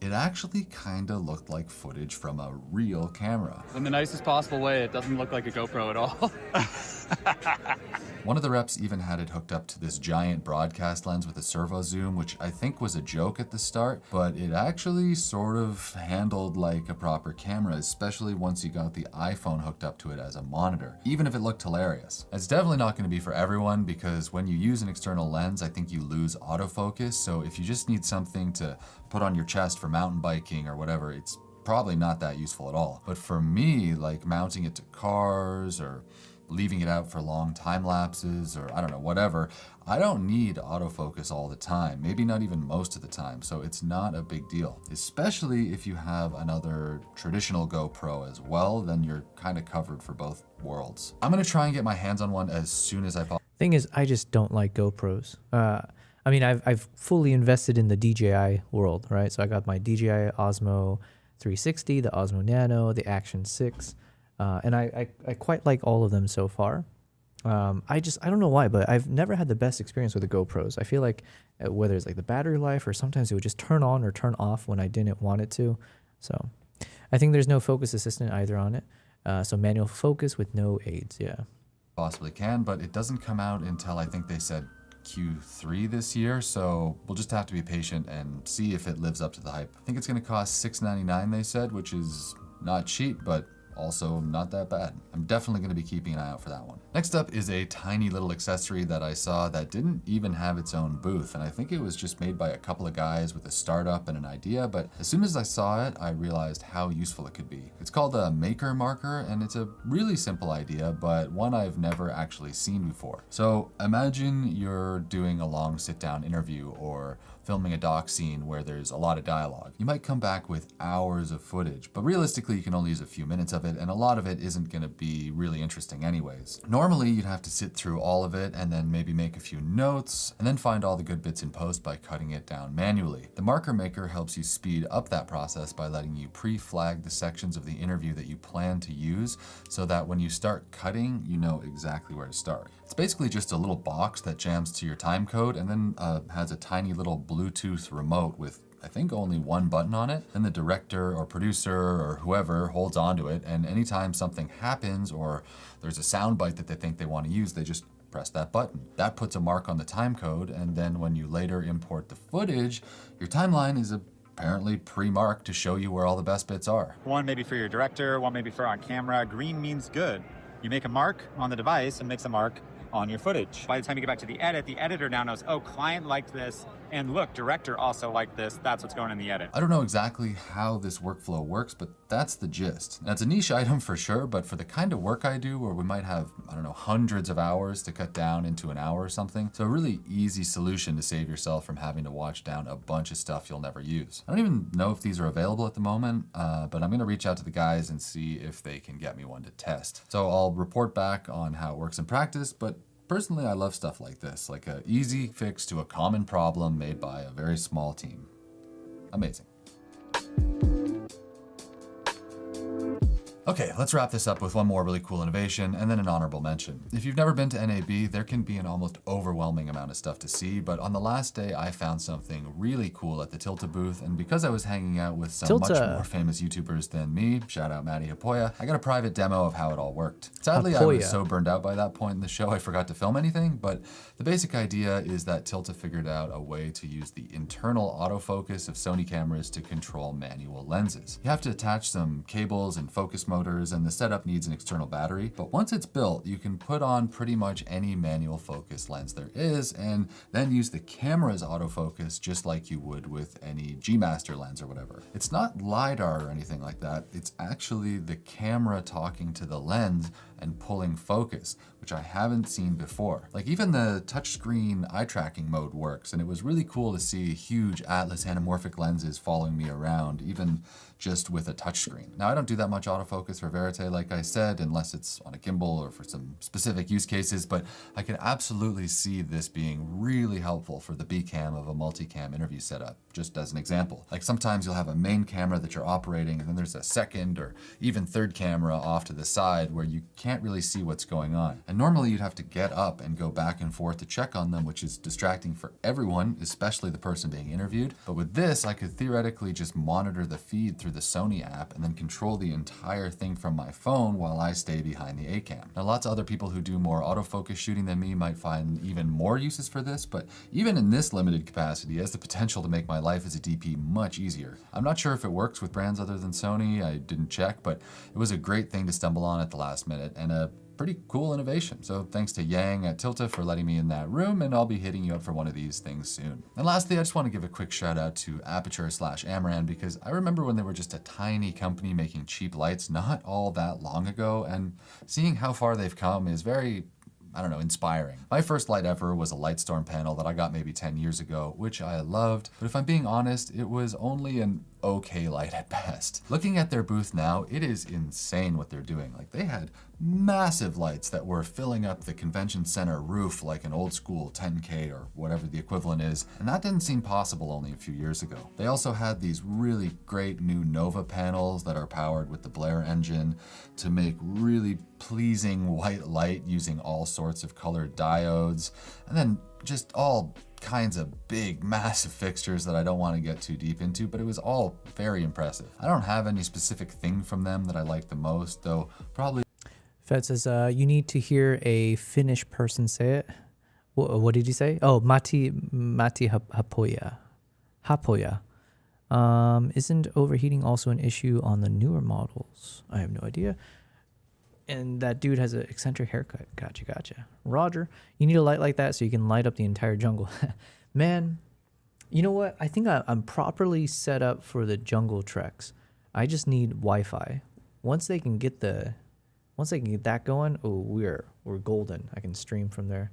it actually kind of looked like footage from a real camera. In the nicest possible way, it doesn't look like a GoPro at all. One of the reps even had it hooked up to this giant broadcast lens with a servo zoom, which I think was a joke at the start, but it actually sort of handled like a proper camera, especially once you got the iPhone hooked up to it as a monitor, even if it looked hilarious. It's definitely not going to be for everyone, because when you use an external lens, I think you lose autofocus, so if you just need something to put on your chest for mountain biking or whatever, it's probably not that useful at all. But for me, like mounting it to cars or leaving it out for long time lapses or I don't know, whatever, I don't need autofocus all the time, maybe not even most of the time, so it's not a big deal. Especially if you have another traditional GoPro as well, then you're kind of covered for both worlds. I'm gonna try and get my hands on one as soon as I possibly. Thing is, I just don't like GoPros. I mean, I've fully invested in the DJI world, right? So I got my DJI Osmo 360, the Osmo Nano, the Action 6, and I quite like all of them so far. I don't know why, but I've never had the best experience with the GoPros. I feel like whether it's like the battery life or sometimes it would just turn on or turn off when I didn't want it to. So I think there's no focus assistant either on it. So manual focus with no aids, yeah. Possibly can, but it doesn't come out until I think they said Q3 this year, so we'll just have to be patient and see if it lives up to the hype. I think it's going to cost $6.99 they said, which is not cheap, but also not that bad. I'm definitely going to be keeping an eye out for that one. Next up is a tiny little accessory that I saw that didn't even have its own booth, and I think it was just made by a couple of guys with a startup and an idea, but as soon as I saw it, I realized how useful it could be. It's called a maker marker, and it's a really simple idea, but one I've never actually seen before. So imagine you're doing a long sit-down interview or filming a doc scene where there's a lot of dialogue. You might come back with hours of footage, but realistically you can only use a few minutes of it, and a lot of it isn't going to be really interesting anyways. Normally you'd have to sit through all of it and then maybe make a few notes and then find all the good bits in post by cutting it down manually. The marker maker helps you speed up that process by letting you pre-flag the sections of the interview that you plan to use so that when you start cutting, you know exactly where to start. It's basically just a little box that jams to your time code and then has a tiny little Bluetooth remote with I think only one button on it, and the director or producer or whoever holds onto it, and anytime something happens or there's a sound bite that they think they want to use, they just press that button. That puts a mark on the time code, and then when you later import the footage, your timeline is apparently pre-marked to show you where all the best bits are. One maybe for your director, one maybe for on camera. Green means good. You make a mark on the device and makes a mark on your footage. By the time you get back to the edit, the editor now knows, oh, client liked this, and look, director also liked this. That's what's going in the edit. I don't know exactly how this workflow works, but that's the gist. Now, it's a niche item for sure, but for the kind of work I do where we might have, I don't know, hundreds of hours to cut down into an hour or something, so a really easy solution to save yourself from having to watch down a bunch of stuff you'll never use. I don't even know if these are available at the moment, but I'm gonna reach out to the guys and see if they can get me one to test. So I'll report back on how it works in practice, but Personally, I love stuff like this, like an easy fix to a common problem made by a very small team. Amazing. Okay, let's wrap this up with one more really cool innovation and then an honorable mention. If you've never been to NAB, there can be an almost overwhelming amount of stuff to see, but on the last day I found something really cool at the Tilta booth, and because I was hanging out with some much more famous YouTubers than me, shout out Maddie Hapoya, I got a private demo of how it all worked. Sadly, I was so burned out by that point in the show I forgot to film anything, but the basic idea is that Tilta figured out a way to use the internal autofocus of Sony cameras to control manual lenses. You have to attach some cables and focus motors, and the setup needs an external battery, but once it's built, you can put on pretty much any manual focus lens there is, and then use the camera's autofocus just like you would with any G-Master lens or whatever. It's not LiDAR or anything like that, it's actually the camera talking to the lens and pulling focus, which I haven't seen before. Like even the touchscreen eye tracking mode works, and it was really cool to see huge Atlas anamorphic lenses following me around, even just with a touchscreen. Now I don't do that much autofocus for Verite, like I said, unless it's on a gimbal or for some specific use cases, but I can absolutely see this being really helpful for the B cam of a multicam interview setup, just as an example. Like sometimes you'll have a main camera that you're operating, and then there's a second or even third camera off to the side where you can't really see what's going on. And normally you'd have to get up and go back and forth to check on them, which is distracting for everyone, especially the person being interviewed. But with this, I could theoretically just monitor the feed through the Sony app and then control the entire thing from my phone while I stay behind the A-cam. Now lots of other people who do more autofocus shooting than me might find even more uses for this, but even in this limited capacity, it has the potential to make my life as a DP much easier. I'm not sure if it works with brands other than Sony, I didn't check, but it was a great thing to stumble on at the last minute and a pretty cool innovation. So thanks to Yang at Tilta for letting me in that room, and I'll be hitting you up for one of these things soon. And lastly, I just want to give a quick shout out to Aperture/Amaran, because I remember when they were just a tiny company making cheap lights not all that long ago, and seeing how far they've come is very, I don't know, inspiring. My first light ever was a Lightstorm panel that I got maybe 10 years ago, which I loved, but if I'm being honest, it was only an okay light at best. Looking at their booth now, it is insane what they're doing. Like they had massive lights that were filling up the convention center roof like an old school 10K or whatever the equivalent is, and that didn't seem possible only a few years ago. They also had these really great new Nova panels that are powered with the Blair engine to make really pleasing white light using all sorts of colored diodes, and then just all kinds of big, massive fixtures that I don't want to get too deep into, but it was all very impressive. I don't have any specific thing from them that I like the most, though probably. Fed says, you need to hear a Finnish person say it. What did you say? Oh, Matti Hapoya. Hapoya. Isn't overheating also an issue on the newer models? I have no idea. And that dude has an eccentric haircut. Gotcha. Roger, you need a light like that so you can light up the entire jungle. Man, you know what? I think I'm properly set up for the jungle treks. I just need Wi-Fi. Once they can get that going, oh, we're golden. I can stream from there.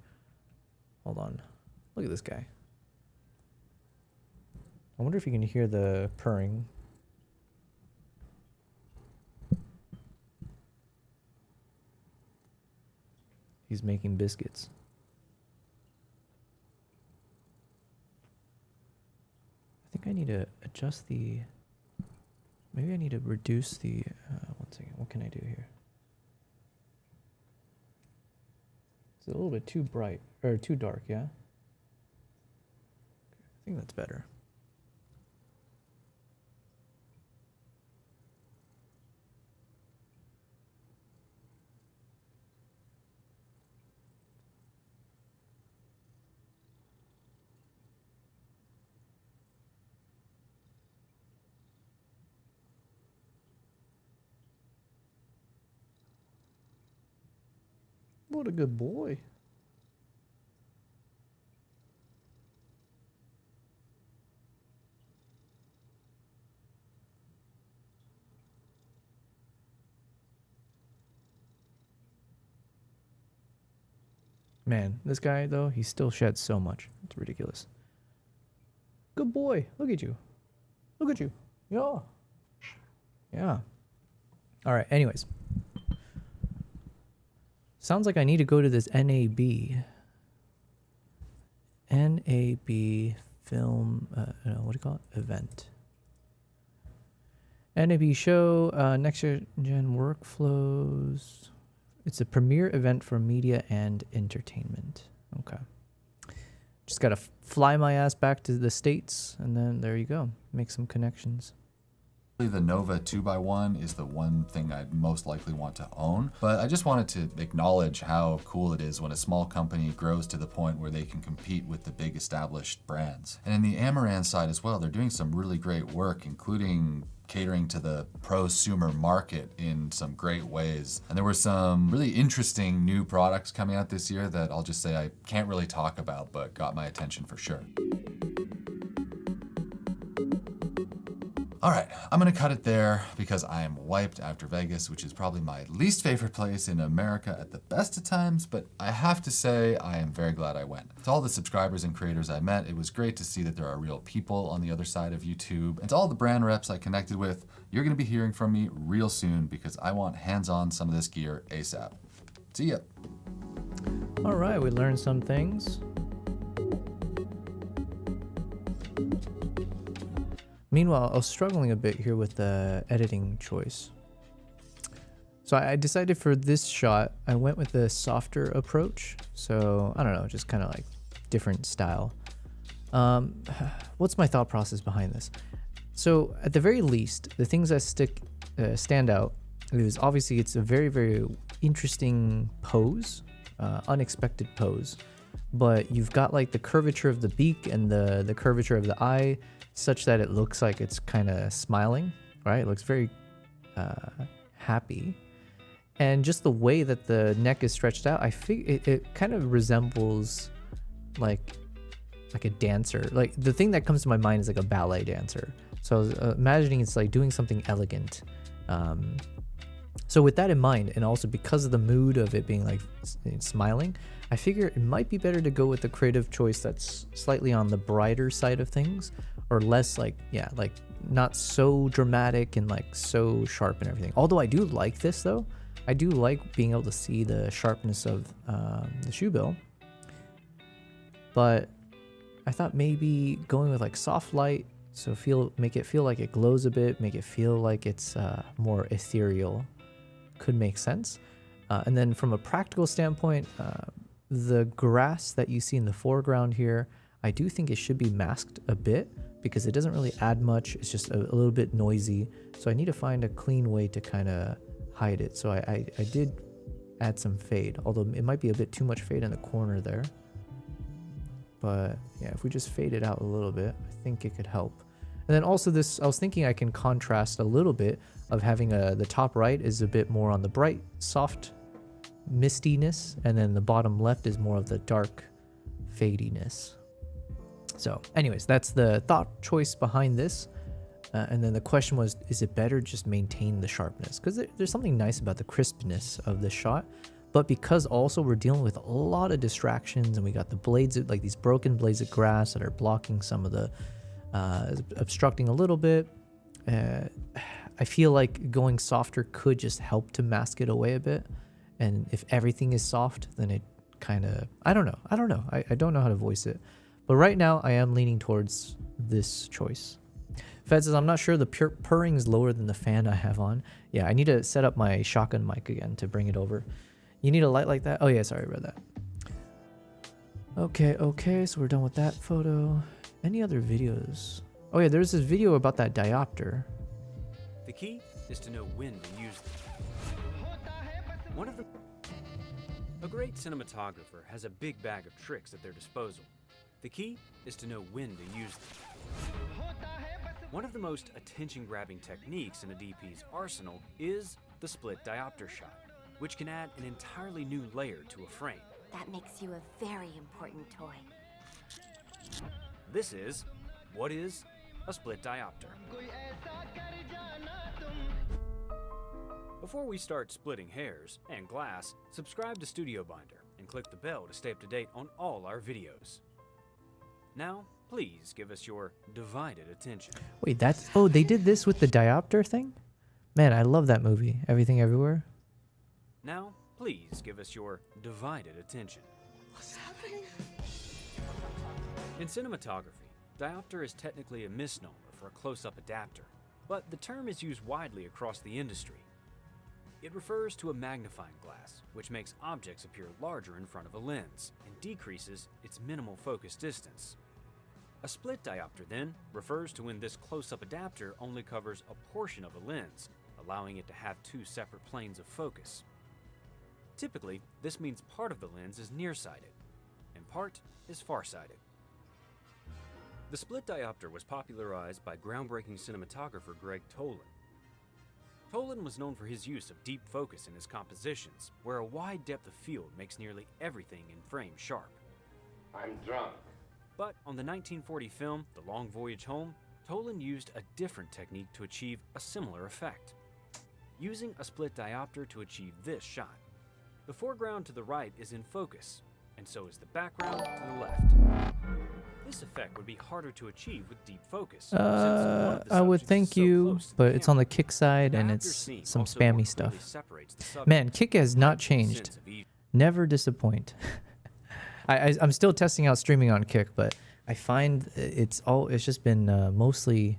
Hold on. Look at this guy. I wonder if you can hear the purring. He's making biscuits. I think I need to adjust the... Maybe I need to reduce the... one second. What can I do here? It's a little bit too bright, or too dark, yeah? I think that's better. What a good boy. Man, this guy, though, he still sheds so much. It's ridiculous. Good boy. Look at you. Look at you. Yeah. Yeah. All right, anyways. Sounds like I need to go to this NAB film, what do you call it? Event. NAB show, next gen workflows. It's a premier event for media and entertainment. Okay. Just got to fly my ass back to the States, and then there you go. Make some connections. The Nova 2x1 is the one thing I'd most likely want to own, but I just wanted to acknowledge how cool it is when a small company grows to the point where they can compete with the big established brands. And in the Amaran side as well, they're doing some really great work, including catering to the prosumer market in some great ways. And there were some really interesting new products coming out this year that I'll just say I can't really talk about, but got my attention for sure. All right, I'm gonna cut it there because I am wiped after Vegas, which is probably my least favorite place in America at the best of times, but I have to say I am very glad I went. To all the subscribers and creators I met, it was great to see that there are real people on the other side of YouTube. And to all the brand reps I connected with, you're gonna be hearing from me real soon because I want hands-on some of this gear ASAP. See ya. All right, we learned some things. Meanwhile, I was struggling a bit here with the editing choice. So I decided for this shot, I went with the softer approach. So I don't know, just kind of like different style. What's my thought process behind this? So at the very least, the things that stand out is obviously it's a very, very interesting pose, unexpected pose. But you've got like the curvature of the beak and the curvature of the eye, such that it looks like it's kind of smiling, right? It looks very happy. And just the way that the neck is stretched out, I think it kind of resembles like a dancer. Like the thing that comes to my mind is like a ballet dancer. So I was imagining it's like doing something elegant. So with that in mind, and also because of the mood of it being like smiling, I figure it might be better to go with the creative choice that's slightly on the brighter side of things, or less like, yeah, like not so dramatic and like so sharp and everything. Although I do like this though. I do like being able to see the sharpness of the shoe bill. But I thought maybe going with like soft light, so make it feel like it glows a bit, make it feel like it's more ethereal, could make sense. And then from a practical standpoint, the grass that you see in the foreground here, I do think it should be masked a bit because it doesn't really add much. It's just a little bit noisy. So I need to find a clean way to kind of hide it. So I did add some fade, although it might be a bit too much fade in the corner there. But yeah, if we just fade it out a little bit, I think it could help. And then also this, I was thinking I can contrast a little bit of having the top right is a bit more on the bright, soft mistiness, and then the bottom left is more of the dark fadiness. So anyways, that's the thought choice behind this. And then the question was, is it better just maintain the sharpness? Because there's something nice about the crispness of the shot. But because also we're dealing with a lot of distractions and we got the blades, like these broken blades of grass that are blocking some of the, obstructing a little bit. I feel like going softer could just help to mask it away a bit. And if everything is soft, then it kind of, I don't know. I don't know how to voice it. But right now I am leaning towards this choice. Fed says, I'm not sure the purring is lower than the fan I have on. Yeah, I need to set up my shotgun mic again to bring it over. You need a light like that? Oh yeah, sorry about that. Okay, so we're done with that photo. Any other videos? Oh yeah, there's this video about that diopter. The key is to know when to use them. A great cinematographer has a big bag of tricks at their disposal. The key is to know when to use them. One of the most attention-grabbing techniques in a DP's arsenal is the split diopter shot, which can add an entirely new layer to a frame. That makes you a very important toy. This is what is a split diopter. Before we start splitting hairs and glass, subscribe to Studio Binder and click the bell to stay up to date on all our videos. Now, please give us your divided attention. Wait, oh, they did this with the diopter thing? Man, I love that movie, Everything Everywhere. Now, Please give us your divided attention. What's happening? In cinematography, diopter is technically a misnomer for a close-up adapter, but the term is used widely across the industry. It refers to a magnifying glass, which makes objects appear larger in front of a lens and decreases its minimal focus distance. A split diopter, then, refers to when this close-up adapter only covers a portion of a lens, allowing it to have two separate planes of focus. Typically, this means part of the lens is nearsighted, and part is farsighted. The split diopter was popularized by groundbreaking cinematographer Greg Tolan. Tolan was known for his use of deep focus in his compositions, where a wide depth of field makes nearly everything in frame sharp. I'm drunk. But on the 1940 film, The Long Voyage Home, Tolan used a different technique to achieve a similar effect, using a split diopter to achieve this shot. The foreground to the right is in focus, and so is the background to the left. This effect would be harder to achieve with deep focus. I would think you, but it's on the Kick side and it's some spammy stuff. Man, Kick has not changed. Never disappoint. I'm still testing out streaming on Kick, but I find it's just been mostly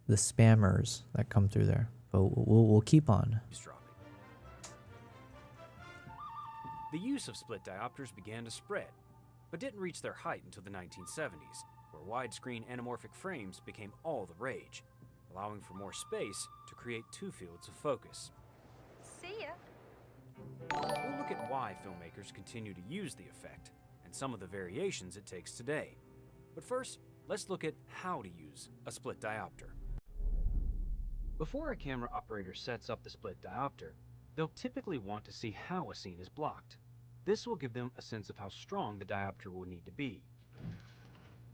the spammers that come through there. But we'll keep on. The use of split diopters began to spread, but didn't reach their height until the 1970s, where widescreen anamorphic frames became all the rage, allowing for more space to create two fields of focus. See ya. We'll look at why filmmakers continue to use the effect, and some of the variations it takes today. But first, let's look at how to use a split diopter. Before a camera operator sets up the split diopter, they'll typically want to see how a scene is blocked. This will give them a sense of how strong the diopter will need to be.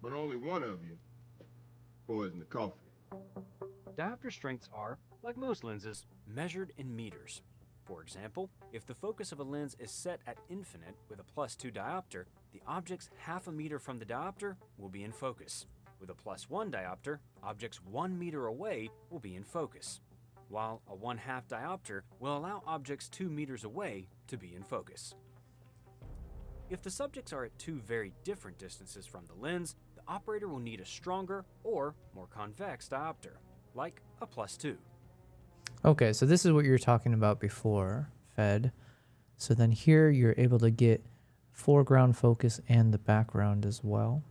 But only one of you poisoned the coffee. Diopter strengths are, like most lenses, measured in meters. For example, if the focus of a lens is set at infinite with a +2 diopter, the objects half a meter from the diopter will be in focus. With a +1 diopter, objects 1 meter away will be in focus, while a 1/2 diopter will allow objects 2 meters away to be in focus. If the subjects are at two very different distances from the lens, the operator will need a stronger or more convex diopter, like a +2. Okay, so this is what you were talking about before, Fed. So then here you're able to get foreground focus and the background as well.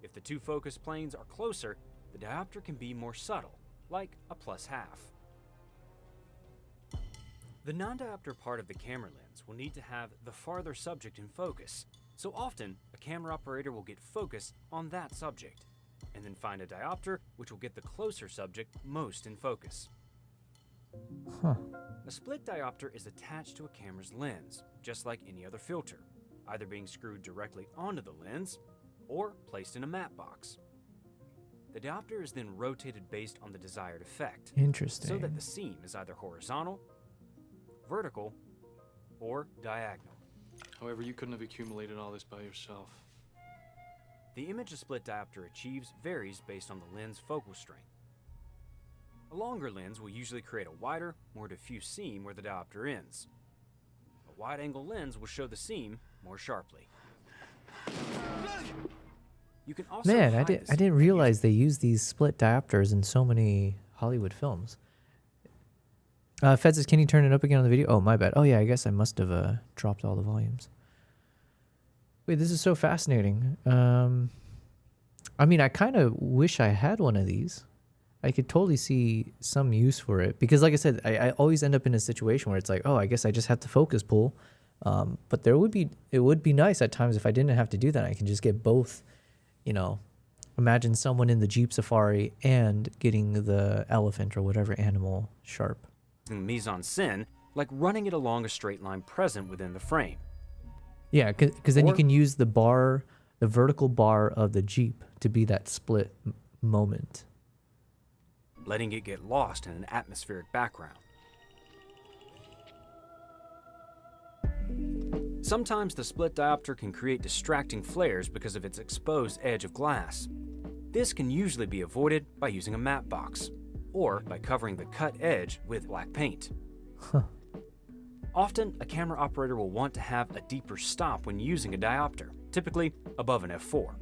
If the two focus planes are closer, the diopter can be more subtle, like a +1/2. The non-diopter part of the camera lens will need to have the farther subject in focus, so often a camera operator will get focus on that subject, and then find a diopter which will get the closer subject most in focus. A split diopter is attached to a camera's lens, just like any other filter, either being screwed directly onto the lens or placed in a matte box. The diopter is then rotated based on the desired effect, Interesting. so that the seam is either horizontal, vertical, or diagonal. However, you couldn't have accumulated all this by yourself. The image a split diopter achieves varies based on the lens focal strength. A longer lens will usually create a wider, more diffuse seam where the diopter ends. A wide-angle lens will show the seam more sharply. You can also Man, I hide the didn't seam realize they use these split diopters in so many Hollywood films. Fed says, can you turn it up again on the video? Oh, my bad. Oh, yeah, I guess I must have dropped all the volumes. Wait, this is so fascinating. I mean, I kind of wish I had one of these. I could totally see some use for it. Because like I said, I always end up in a situation where it's like, oh, I guess I just have to focus pull. But it would be nice at times if I didn't have to do that. I can just get both, you know. Imagine someone in the Jeep Safari and getting the elephant or whatever animal sharp. Mise-en-scène, like running it along a straight line present within the frame. Yeah, because then you can use the bar, the vertical bar of the Jeep to be that split moment. Letting it get lost in an atmospheric background. Sometimes the split diopter can create distracting flares because of its exposed edge of glass. This can usually be avoided by using a matte box, or by covering the cut edge with black paint. Often, a camera operator will want to have a deeper stop when using a diopter, typically above an f4.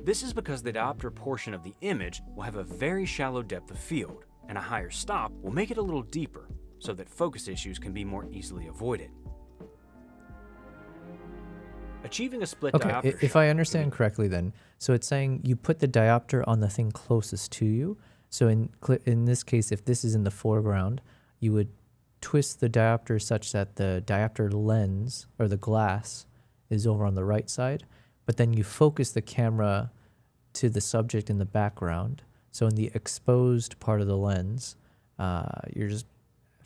This is because the diopter portion of the image will have a very shallow depth of field, and a higher stop will make it a little deeper, so that focus issues can be more easily avoided. Achieving a split diopter Okay, if I understand correctly then, so it's saying you put the diopter on the thing closest to you. So in this case, if this is in the foreground, you would twist the diopter such that the diopter lens, or the glass, is over on the right side, but then you focus the camera to the subject in the background. So in the exposed part of the lens, you're just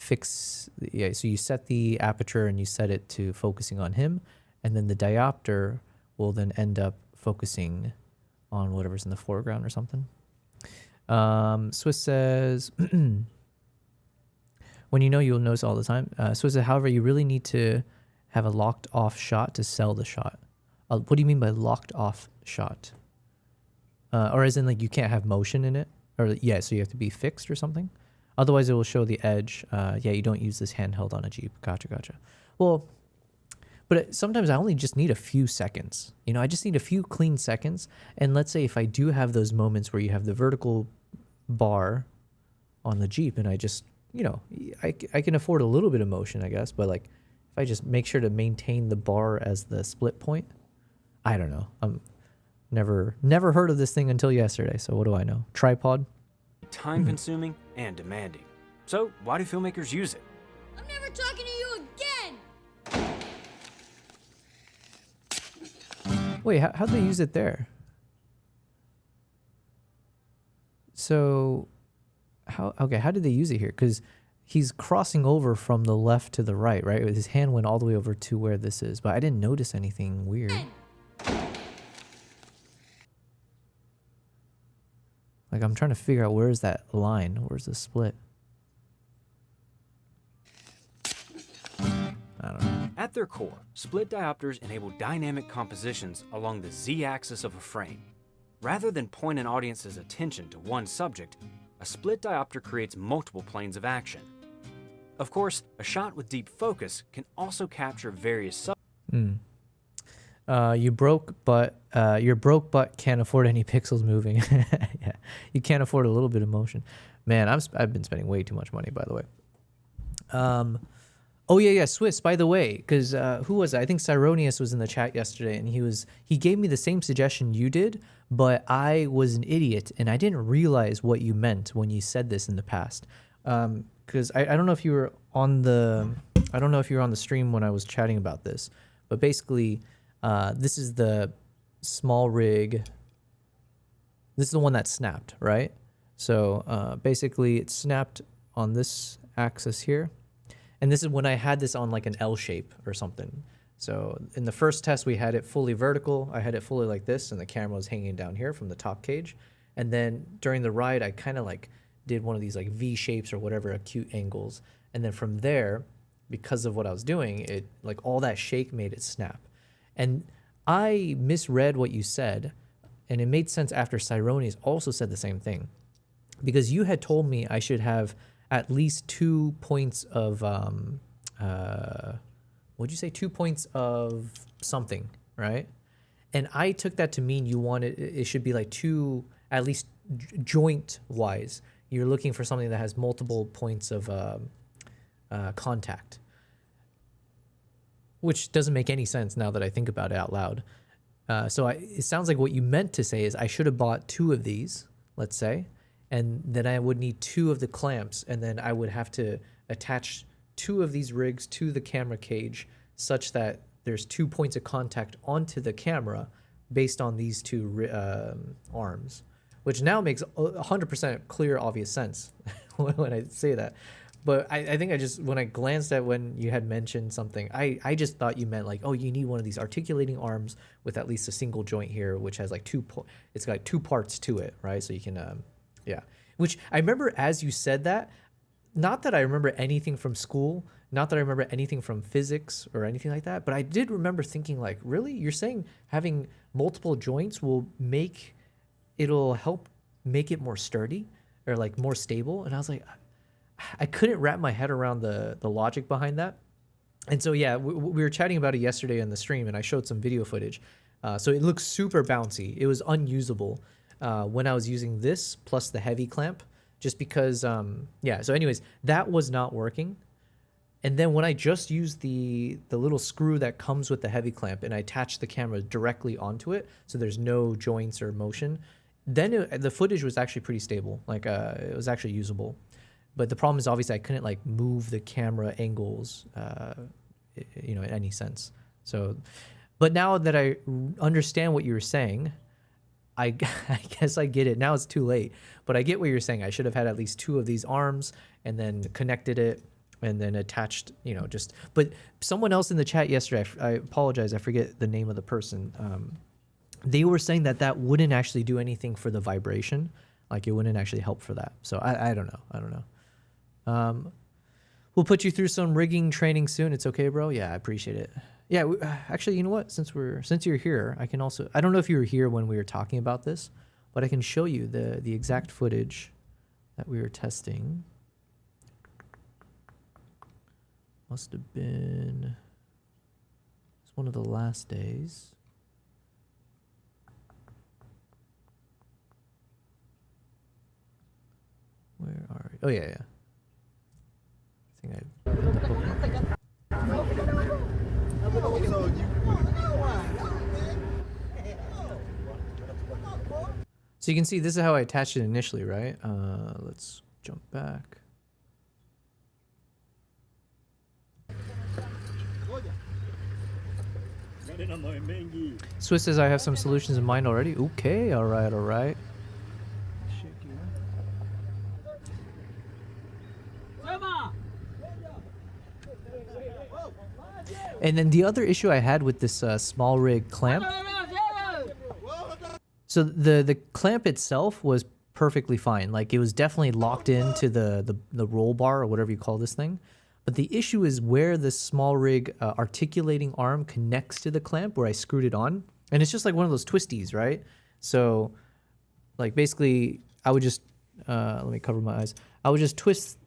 so you set the aperture and you set it to focusing on him, and then the diopter will then end up focusing on whatever's in the foreground or something. Swiss says, when you know, you'll notice all the time. Swiss says, however, you really need to have a locked off shot to sell the shot. What do you mean by locked off shot? Or as in like you can't have motion in it? Or yeah, so you have to be fixed or something? Otherwise it will show the edge. Yeah, you don't use this handheld on a Jeep. Gotcha. Well, but sometimes I only just need a few seconds. You know, I just need a few clean seconds. And let's say if I do have those moments where you have the vertical bar on the Jeep and I just, you know, I can afford a little bit of motion, I guess. But like if I just make sure to maintain the bar as the split point, I don't know. Never heard of this thing until yesterday. So what do I know? Tripod? Time-consuming and demanding. So why do filmmakers use it? I'm never talking to you again! Wait, how'd they use it there? So, how did they use it here? Because he's crossing over from the left to the right, right? His hand went all the way over to where this is, but I didn't notice anything weird. Like, I'm trying to figure out where's that line? Where's the split? I don't know. At their core, split diopters enable dynamic compositions along the z-axis of a frame. Rather than point an audience's attention to one subject, a split diopter creates multiple planes of action. Of course, a shot with deep focus can also capture various subjects. You're broke, but can't afford any pixels moving. Yeah, you can't afford a little bit of motion. Man, I've been spending way too much money, by the way. Oh yeah, Swiss, by the way, because who was it? I think Cyronius was in the chat yesterday, and he gave me the same suggestion you did, but I was an idiot, and I didn't realize what you meant when you said this in the past. Because I don't know if you were on the stream when I was chatting about this, but basically, this is the small rig. This is the one that snapped, right? So basically, it snapped on this axis here. And this is when I had this on like an L shape or something. So in the first test, we had it fully vertical. I had it fully like this, and the camera was hanging down here from the top cage. And then during the ride, I kind of like did one of these like V shapes or whatever, acute angles. And then from there, because of what I was doing, it like all that shake made it snap. And I misread what you said, and it made sense after Cyronius also said the same thing. Because you had told me I should have at least 2 points of, what'd you say? 2 points of something, right? And I took that to mean you wanted, it should be like two, at least joint-wise. You're looking for something that has multiple points of contact. Which doesn't make any sense now that I think about it out loud. So it sounds like what you meant to say is I should have bought 2 of these, let's say, and then I would need 2 of the clamps, and then I would have to attach 2 of these rigs to the camera cage such that there's 2 points of contact onto the camera based on these 2 arms, which now makes 100% clear, obvious sense when I say that. But I think when I glanced at when you had mentioned something, I just thought you meant like, oh, you need one of these articulating arms with at least a single joint here, which has like it's got 2 parts to it, right? So you can, yeah. Which I remember as you said that, not that I remember anything from school, not that I remember anything from physics or anything like that, but I did remember thinking like, really? You're saying having multiple joints it'll help make it more sturdy or like more stable? And I was like, I couldn't wrap my head around the logic behind that. And so, yeah, we were chatting about it yesterday on the stream, and I showed some video footage. So it looks super bouncy. It was unusable when I was using this plus the heavy clamp, just because, yeah. So anyways, that was not working. And then when I just used the little screw that comes with the heavy clamp and I attached the camera directly onto it, so there's no joints or motion, then the footage was actually pretty stable. Like it was actually usable. But the problem is obviously I couldn't like move the camera angles, you know, in any sense. So, but now that I understand what you were saying, I guess I get it. Now it's too late, but I get what you're saying. I should have had at least 2 of these arms and then connected it and then attached, you know, just, but someone else in the chat yesterday, I apologize, I forget the name of the person. They were saying that that wouldn't actually do anything for the vibration. Like it wouldn't actually help for that. So I don't know. I don't know. We'll put you through some rigging training soon. It's okay, bro. Yeah, I appreciate it. Yeah, actually, you know what? Since you're here, I can also, I don't know if you were here when we were talking about this, but I can show you the exact footage that we were testing. Must have been, it's one of the last days. Where are you? Oh, yeah, yeah. I think I put the bookmark. So you can see this is how I attached it initially, right? Let's jump back. Swiss says I have some solutions in mind already. Okay, all right, all right. And then the other issue I had with this small rig clamp, so the clamp itself was perfectly fine. Like it was definitely locked into the roll bar or whatever you call this thing. But the issue is where the small rig articulating arm connects to the clamp where I screwed it on. And it's just like one of those twisties, right? So like basically I would just, let me cover my eyes. I would just twist,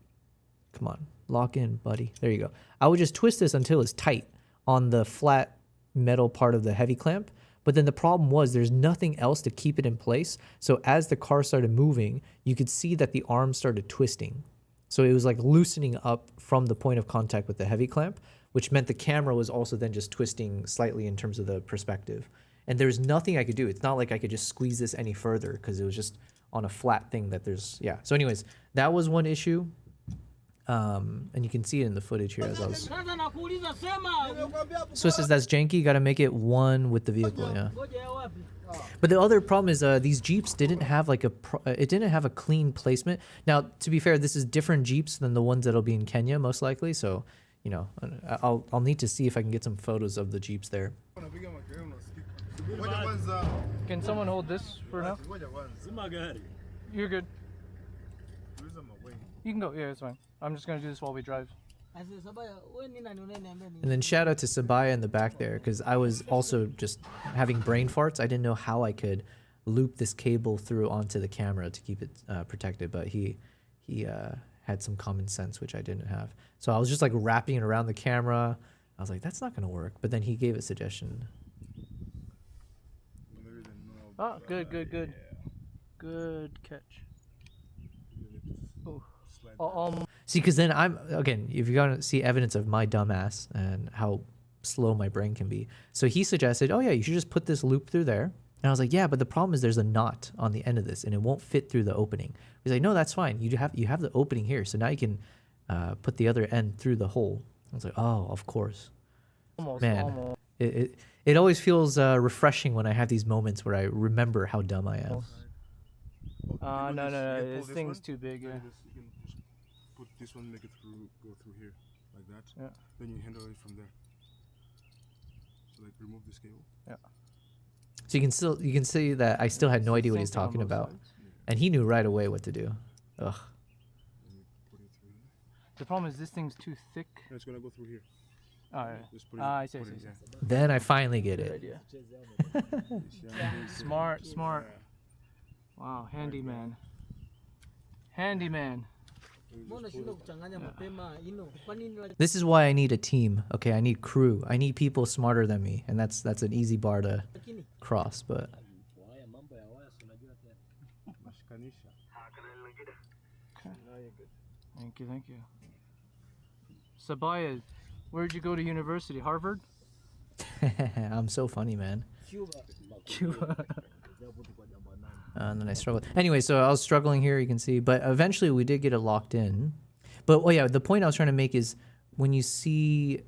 come on, lock in, buddy. There you go. I would just twist this until it's tight on the flat metal part of the heavy clamp. But then the problem was there's nothing else to keep it in place. So as the car started moving, you could see that the arm started twisting. So it was like loosening up from the point of contact with the heavy clamp, which meant the camera was also then just twisting slightly in terms of the perspective. And there's nothing I could do. It's not like I could just squeeze this any further because it was just on a flat thing that there's, yeah. So anyways, that was one issue. And you can see it in the footage here as I was. So it says that's janky, gotta make it one with the vehicle, yeah. But the other problem is these Jeeps didn't have like it didn't have a clean placement. Now, to be fair, this is different Jeeps than the ones that'll be in Kenya, most likely. So, you know, I'll need to see if I can get some photos of the Jeeps there. Can someone hold this for now? You're good. You can go, yeah, it's fine. I'm just gonna do this while we drive. And then shout out to Sabaya in the back there, because I was also just having brain farts. I didn't know how I could loop this cable through onto the camera to keep it protected, but he had some common sense, which I didn't have. So I was just like wrapping it around the camera. I was like, that's not gonna work. But then he gave a suggestion. Oh, good, good, good. Good catch. Oh. See, because then again, if you're gonna see evidence of my dumbass and how slow my brain can be. So he suggested, oh yeah, you should just put this loop through there. And I was like, yeah, but the problem is there's a knot on the end of this and it won't fit through the opening. He's like, no, that's fine. You have the opening here. So now you can put the other end through the hole. I was like, oh, of course. Man, it always feels refreshing when I have these moments where I remember how dumb I am. No, this thing's too big. Yeah. Put this one, make it go through here, like that. Yeah. Then you handle it from there. So like remove this cable. Yeah. So you can see that I still had no idea what he's talking about, and he knew right away what to do. Ugh. The problem is this thing's too thick. No, it's gonna go through here. Oh, yeah. I see. Then I finally get it. Smart. Wow, handyman. Handyman. This is why I need a team. Okay, I need crew. I need people smarter than me, and that's an easy bar to cross. But Thank you. Sabaya, where'd you go to university? Harvard? I'm so funny, man. Cuba. And then I struggled. Anyway, so I was struggling here, you can see, but eventually we did get it locked in. But oh yeah, the point I was trying to make is when you see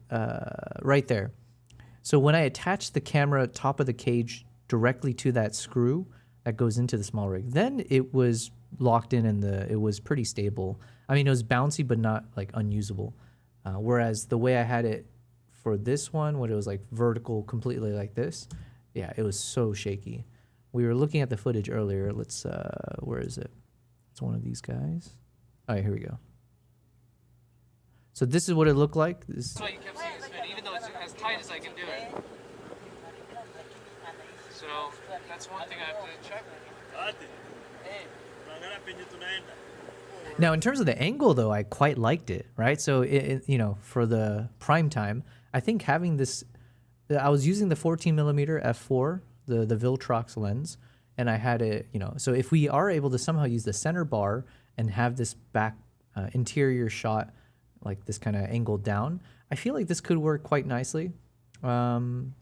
right there. So when I attached the camera top of the cage directly to that screw that goes into the small rig, then it was locked in and it was pretty stable. I mean, it was bouncy, but not like unusable. Whereas the way I had it for this one, when it was like vertical completely like this, yeah, it was so shaky. We were looking at the footage earlier. Let's, where is it? It's one of these guys. All right, here we go. So this is what it looked like. This That's why you kept saying it's fit, even though it's as tight as I can do it. So that's one thing I have to check. Now, in terms of the angle, though, I quite liked it, right? So, you know, for the prime time, I think having this, I was using the 14mm f4, the Viltrox lens, and I had it, you know, so if we are able to somehow use the center bar and have this back interior shot, like this kind of angled down, I feel like this could work quite nicely. I'm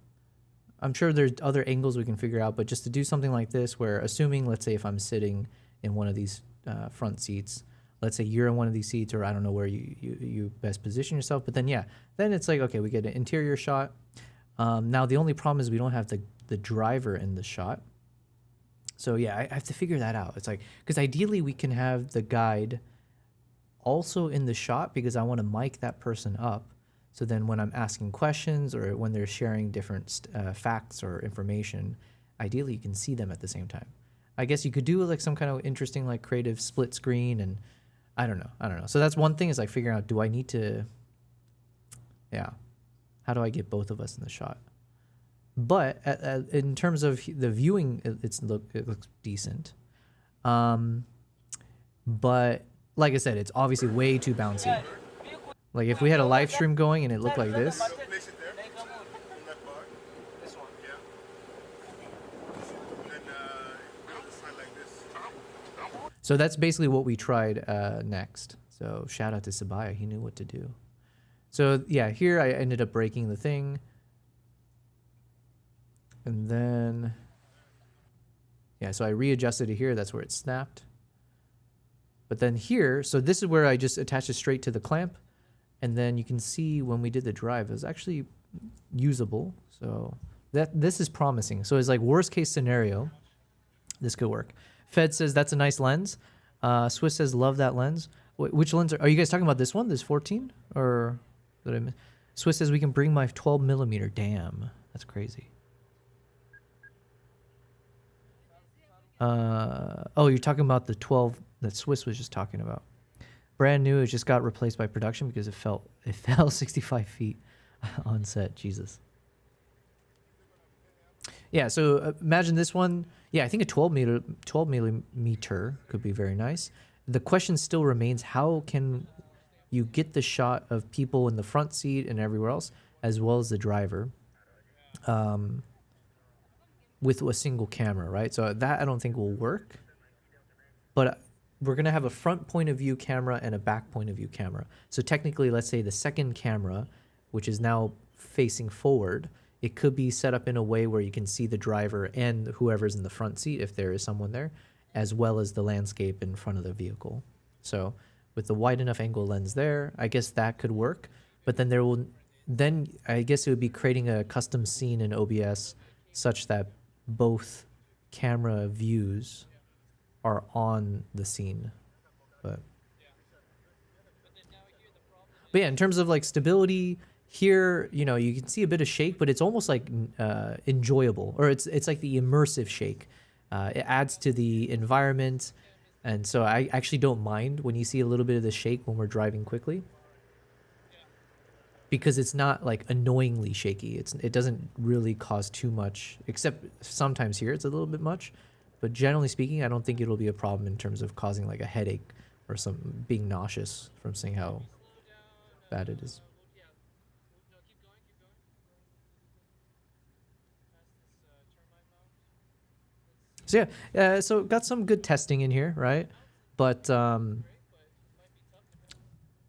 sure there's other angles we can figure out, but just to do something like this where, assuming, let's say if I'm sitting in one of these front seats, let's say you're in one of these seats, or I don't know where you best position yourself, but then yeah, then it's like, okay, we get an interior shot. Now the only problem is we don't have the driver in the shot. So yeah, I have to figure that out. It's like, because ideally we can have the guide also in the shot, because I want to mic that person up. So then when I'm asking questions or when they're sharing different facts or information, ideally you can see them at the same time. I guess you could do like some kind of interesting like creative split screen, and I don't know. So that's one thing, is like figuring out, do I need to, yeah, how do I get both of us in the shot? But in terms of the viewing, it looks decent. But like I said, it's obviously way too bouncy. Like if we had a live stream going and it looked like this. So that's basically what we tried next. So shout out to Sabaya, he knew what to do. So yeah, here I ended up breaking the thing. And then, yeah, so I readjusted it here. That's where it snapped. But then here, so this is where I just attached it straight to the clamp. And then you can see when we did the drive, it was actually usable. So this is promising. So it's like worst case scenario, this could work. Fed says that's a nice lens. Swiss says love that lens. Which lens are you guys talking about? This one, this 14, or did I miss? Swiss says we can bring my 12mm. Damn, that's crazy. Oh, you're talking about the 12 that Swiss was just talking about. Brand new, it just got replaced by production because it fell 65 feet on set. Jesus. Yeah, so imagine this one. Yeah, I think a 12 millimeter could be very nice. The question still remains, how can you get the shot of people in the front seat and everywhere else, as well as the driver, with a single camera, right? So that I don't think will work. But we're going to have a front point of view camera and a back point of view camera. So technically, let's say the second camera, which is now facing forward, it could be set up in a way where you can see the driver and whoever's in the front seat, if there is someone there, as well as the landscape in front of the vehicle. So with the wide enough angle lens there, I guess that could work. But then I guess it would be creating a custom scene in OBS such that both camera views are on the scene. But yeah, in terms of like stability, here, you know, you can see a bit of shake, but it's almost like enjoyable, or it's like the immersive shake. It adds to the environment, and so I actually don't mind when you see a little bit of the shake when we're driving quickly, because it's not like annoyingly shaky. It doesn't really cause too much, except sometimes here it's a little bit much, but generally speaking, I don't think it'll be a problem in terms of causing like a headache or some being nauseous from seeing how bad it is. So yeah, so got some good testing in here, right? But and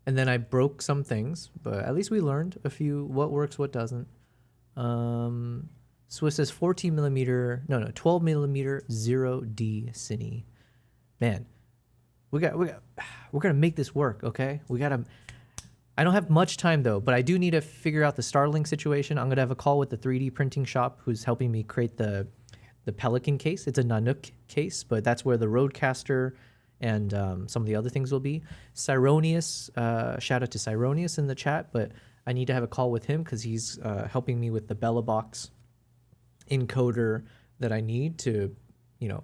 then I broke some things, but at least we learned a few what works, what doesn't. Swiss says 14 millimeter, no, 12 millimeter 0D cine. Man, we're gonna make this work, okay? I don't have much time though, but I do need to figure out the Starlink situation. I'm gonna have a call with the 3D printing shop who's helping me create the Pelican case. It's a Nanook case, but that's where the Rodecaster and some of the other things will be. Cyronius, shout out to Cyronius in the chat, but I need to have a call with him because he's helping me with the Bella Box encoder that I need to,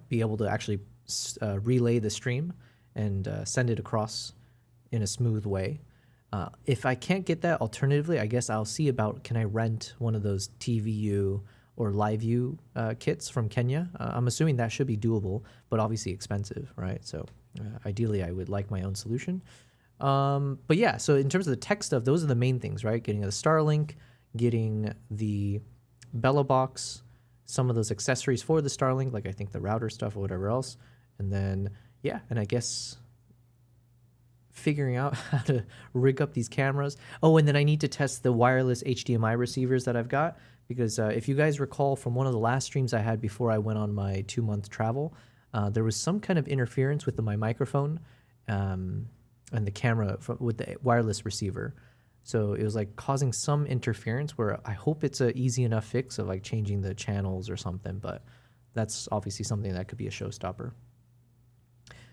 be able to actually relay the stream and send it across in a smooth way. If I can't get that, alternatively, I guess I'll see about can I rent one of those TVU or LiveView kits from Kenya. I'm assuming that should be doable, but obviously expensive, right? So ideally, I would like my own solution. But yeah, so in terms of the tech stuff, those are the main things, right? Getting the Starlink, getting the Bella Box, some of those accessories for the Starlink, like I think the router stuff or whatever else. And then, yeah, and I guess figuring out how to rig up these cameras. Oh, and then I need to test the wireless HDMI receivers that I've got. Because if you guys recall from one of the last streams I had before I went on my 2-month travel, there was some kind of interference with my microphone and the camera with the wireless receiver. So it was like causing some interference where I hope it's an easy enough fix of like changing the channels or something, but that's obviously something that could be a showstopper.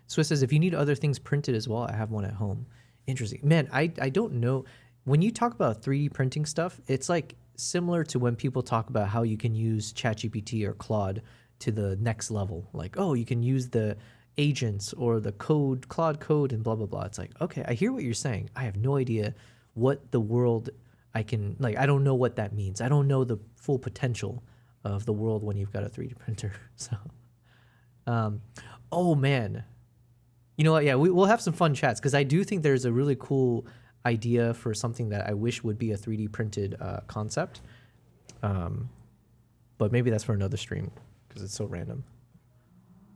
Swiss says, if you need other things printed as well, I have one at home. Interesting. Man, I don't know. When you talk about 3D printing stuff, it's like similar to when people talk about how you can use ChatGPT or Claude to the next level. Like, oh, you can use the agents or the code, Claude code and blah, blah, blah. It's like, okay, I hear what you're saying. I have no idea what the world I can, like, I don't know what that means. I don't know the full potential of the world when you've got a 3D printer. So, oh man. You know what? Yeah, we'll have some fun chats because I do think there's a really cool idea for something that I wish would be a 3D printed concept. But maybe that's for another stream because it's so random.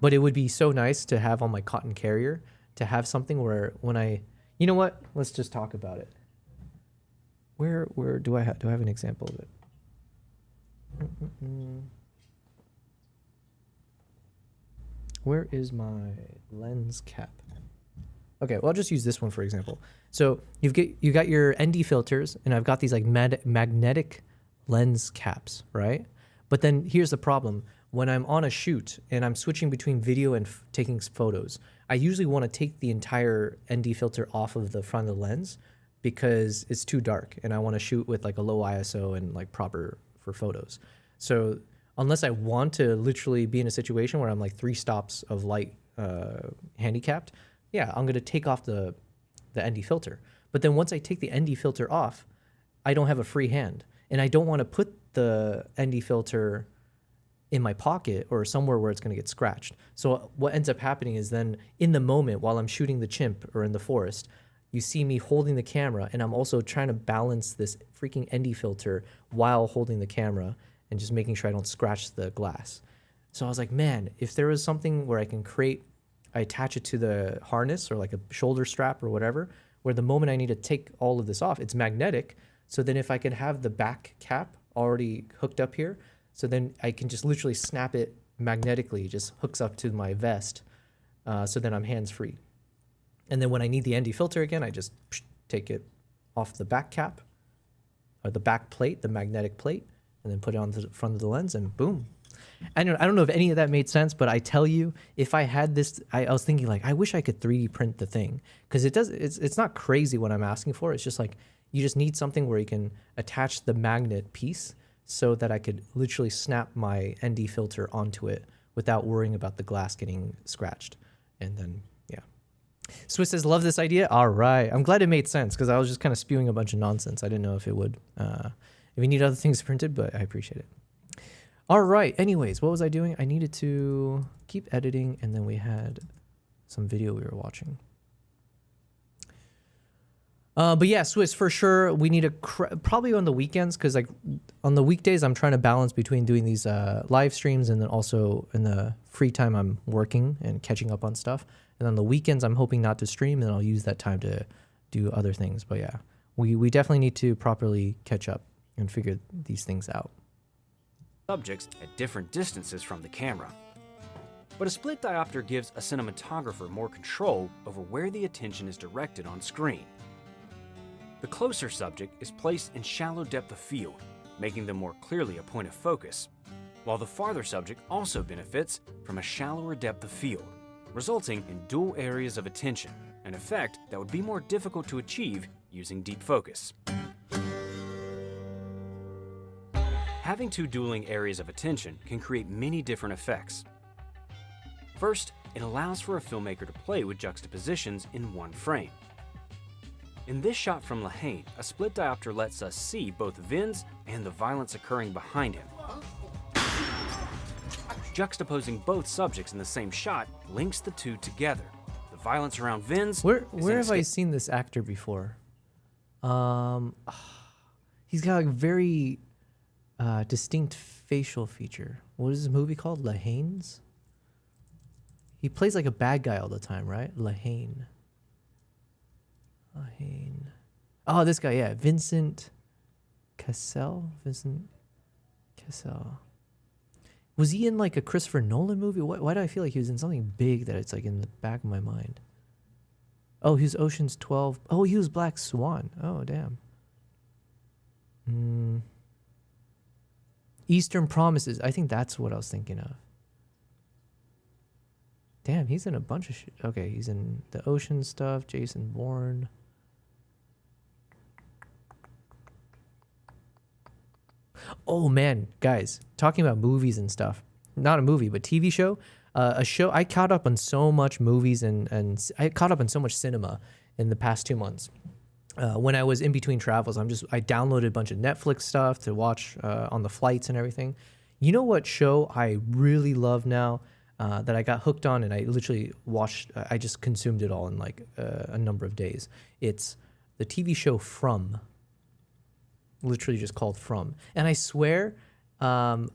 But it would be so nice to have on my cotton carrier to have something where when you know what? Let's just talk about it. Where do I have an example of it? Where is my lens cap? Okay, well, I'll just use this one for example. So you got your ND filters, and I've got these like magnetic lens caps, right? But then here's the problem. When I'm on a shoot and I'm switching between video and taking photos, I usually want to take the entire ND filter off of the front of the lens because it's too dark, and I want to shoot with like a low ISO and like proper for photos. So unless I want to literally be in a situation where I'm like 3 stops of light handicapped, yeah, I'm going to take off the ND filter. But then once I take the ND filter off, I don't have a free hand. And I don't want to put the ND filter in my pocket or somewhere where it's going to get scratched. So what ends up happening is then in the moment while I'm shooting the chimp or in the forest, you see me holding the camera, and I'm also trying to balance this freaking ND filter while holding the camera and just making sure I don't scratch the glass. So I was like, man, if there was something where I attach it to the harness or like a shoulder strap or whatever, where the moment I need to take all of this off, it's magnetic. So then if I could have the back cap already hooked up here, so then I can just literally snap it magnetically, just hooks up to my vest. So then I'm hands-free. And then when I need the ND filter again, I just take it off the back cap or the back plate, the magnetic plate, and then put it on the front of the lens and boom. I don't know if any of that made sense, but I tell you, if I had this, I was thinking like, I wish I could 3D print the thing because it's not crazy what I'm asking for. It's just like, you just need something where you can attach the magnet piece so that I could literally snap my ND filter onto it without worrying about the glass getting scratched. And then, yeah. Swiss says, love this idea. All right. I'm glad it made sense because I was just kind of spewing a bunch of nonsense. I didn't know if it would, if you need other things printed, but I appreciate it. All right. Anyways, what was I doing? I needed to keep editing, and then we had some video we were watching. But yeah, Swiss for sure. We need probably on the weekends, because like on the weekdays I'm trying to balance between doing these live streams and then also in the free time I'm working and catching up on stuff. And on the weekends I'm hoping not to stream, and I'll use that time to do other things. But yeah, we definitely need to properly catch up and figure these things out. Subjects at different distances from the camera. But a split diopter gives a cinematographer more control over where the attention is directed on screen. The closer subject is placed in shallow depth of field, making them more clearly a point of focus, while the farther subject also benefits from a shallower depth of field, resulting in dual areas of attention, an effect that would be more difficult to achieve using deep focus. Having two dueling areas of attention can create many different effects. First, it allows for a filmmaker to play with juxtapositions in one frame. In this shot from Lahane, a split diopter lets us see both Vince and the violence occurring behind him. Juxtaposing both subjects in the same shot links the two together. The violence around Vince. Where have I seen this actor before? He's got like very distinct facial feature. What is this movie called? Lahane's? He plays like a bad guy all the time, right? Lahane. Oh, this guy, yeah. Vincent Cassel? Vincent Cassel. Was he in like a Christopher Nolan movie? Why do I feel like he was in something big that it's like in the back of my mind? Oh, he was Ocean's 12. Oh, he was Black Swan. Oh, damn. Eastern Promises. I think that's what I was thinking of. Damn, he's in a bunch of shit. Okay, he's in the Ocean stuff, Jason Bourne. Oh man, guys, talking about movies and stuff. Not a movie, but TV show. A show, I caught up on so much movies and I caught up on so much cinema in the past 2 months. When I was in between travels, I downloaded a bunch of Netflix stuff to watch on the flights and everything. You know what show I really love now? That I got hooked on, and I literally watched, I just consumed it all in like a number of days. It's the TV show From, literally just called From. And I swear, because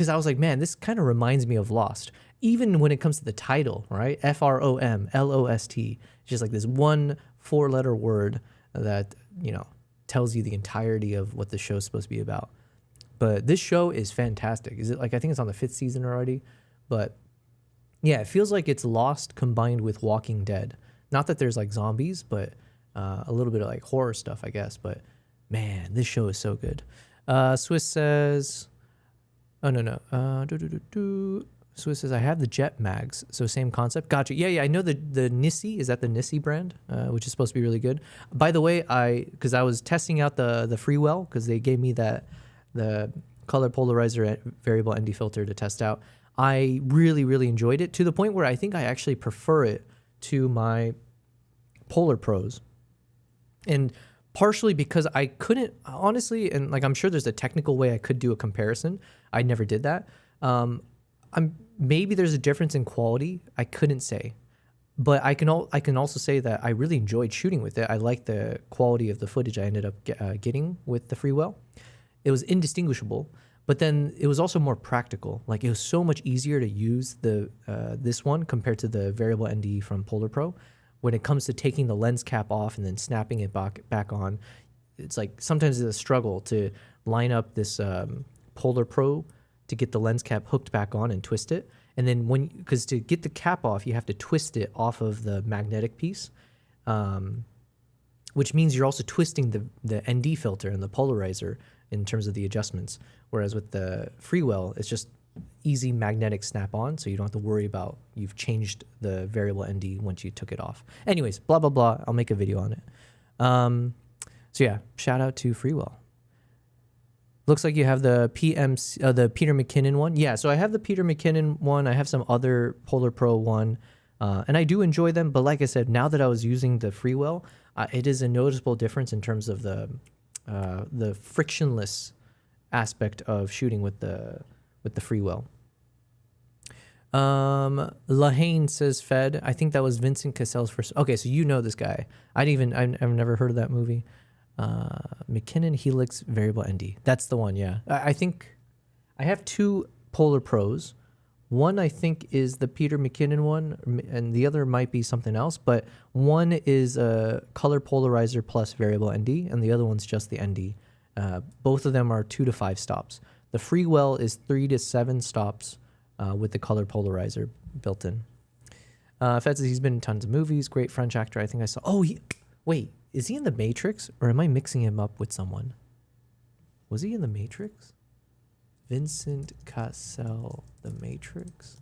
I was like, man, this kind of reminds me of Lost. Even when it comes to the title, right? FROMLOST, just like this one 4-letter word that, you know, tells you the entirety of what the show's supposed to be about. But this show is fantastic. Is it like, I think it's on the 5th season already. But yeah, it feels like it's Lost combined with Walking Dead. Not that there's like zombies, but a little bit of like horror stuff, I guess. But man, this show is so good. Swiss says, oh, no. Swiss says, I have the Jet Mags. So same concept. Gotcha. Yeah, I know the Nissi. Is that the Nissi brand? Which is supposed to be really good. By the way, because I was testing out the Freewell, because they gave me the color polarizer variable ND filter to test out. I really, really enjoyed it, to the point where I think I actually prefer it to my Polar Pros. And partially because I couldn't, honestly, and like I'm sure there's a technical way I could do a comparison. I never did that. Maybe there's a difference in quality. I couldn't say. But I can also say that I really enjoyed shooting with it. I liked the quality of the footage I ended up getting with the Freewell. It was indistinguishable. But then it was also more practical. Like it was so much easier to use this one compared to the variable ND from Polar Pro. When it comes to taking the lens cap off and then snapping it back on, it's like sometimes it's a struggle to line up this Polar Pro to get the lens cap hooked back on and twist it. And then because to get the cap off, you have to twist it off of the magnetic piece, which means you're also twisting the ND filter and the polarizer in terms of the adjustments. Whereas with the Freewell, it's just easy magnetic snap-on, so you don't have to worry about you've changed the variable ND once you took it off. Anyways, blah, blah, blah. I'll make a video on it. So yeah, shout out to Freewell. Looks like you have the the Peter McKinnon one. Yeah, so I have the Peter McKinnon one. I have some other Polar Pro one, and I do enjoy them. But like I said, now that I was using the Freewell, it is a noticeable difference in terms of the frictionless aspect of shooting with the Freewell. Lahane says Fed. I think that was Vincent Cassel's first. Okay, so you know this guy. I've never heard of that movie. McKinnon Helix Variable ND. That's the one, yeah. I think I have 2 Polar Pros. One I think is the Peter McKinnon one, and the other might be something else, but one is a color polarizer plus variable ND, and the other one's just the ND. Both of them are 2 to 5 stops. The Freewell is 3 to 7 stops with the color polarizer built in. Fed says he's been in tons of movies. Great French actor. I think I saw. Oh, wait, is he in The Matrix, or am I mixing him up with someone? Was he in The Matrix? Vincent Cassel, The Matrix.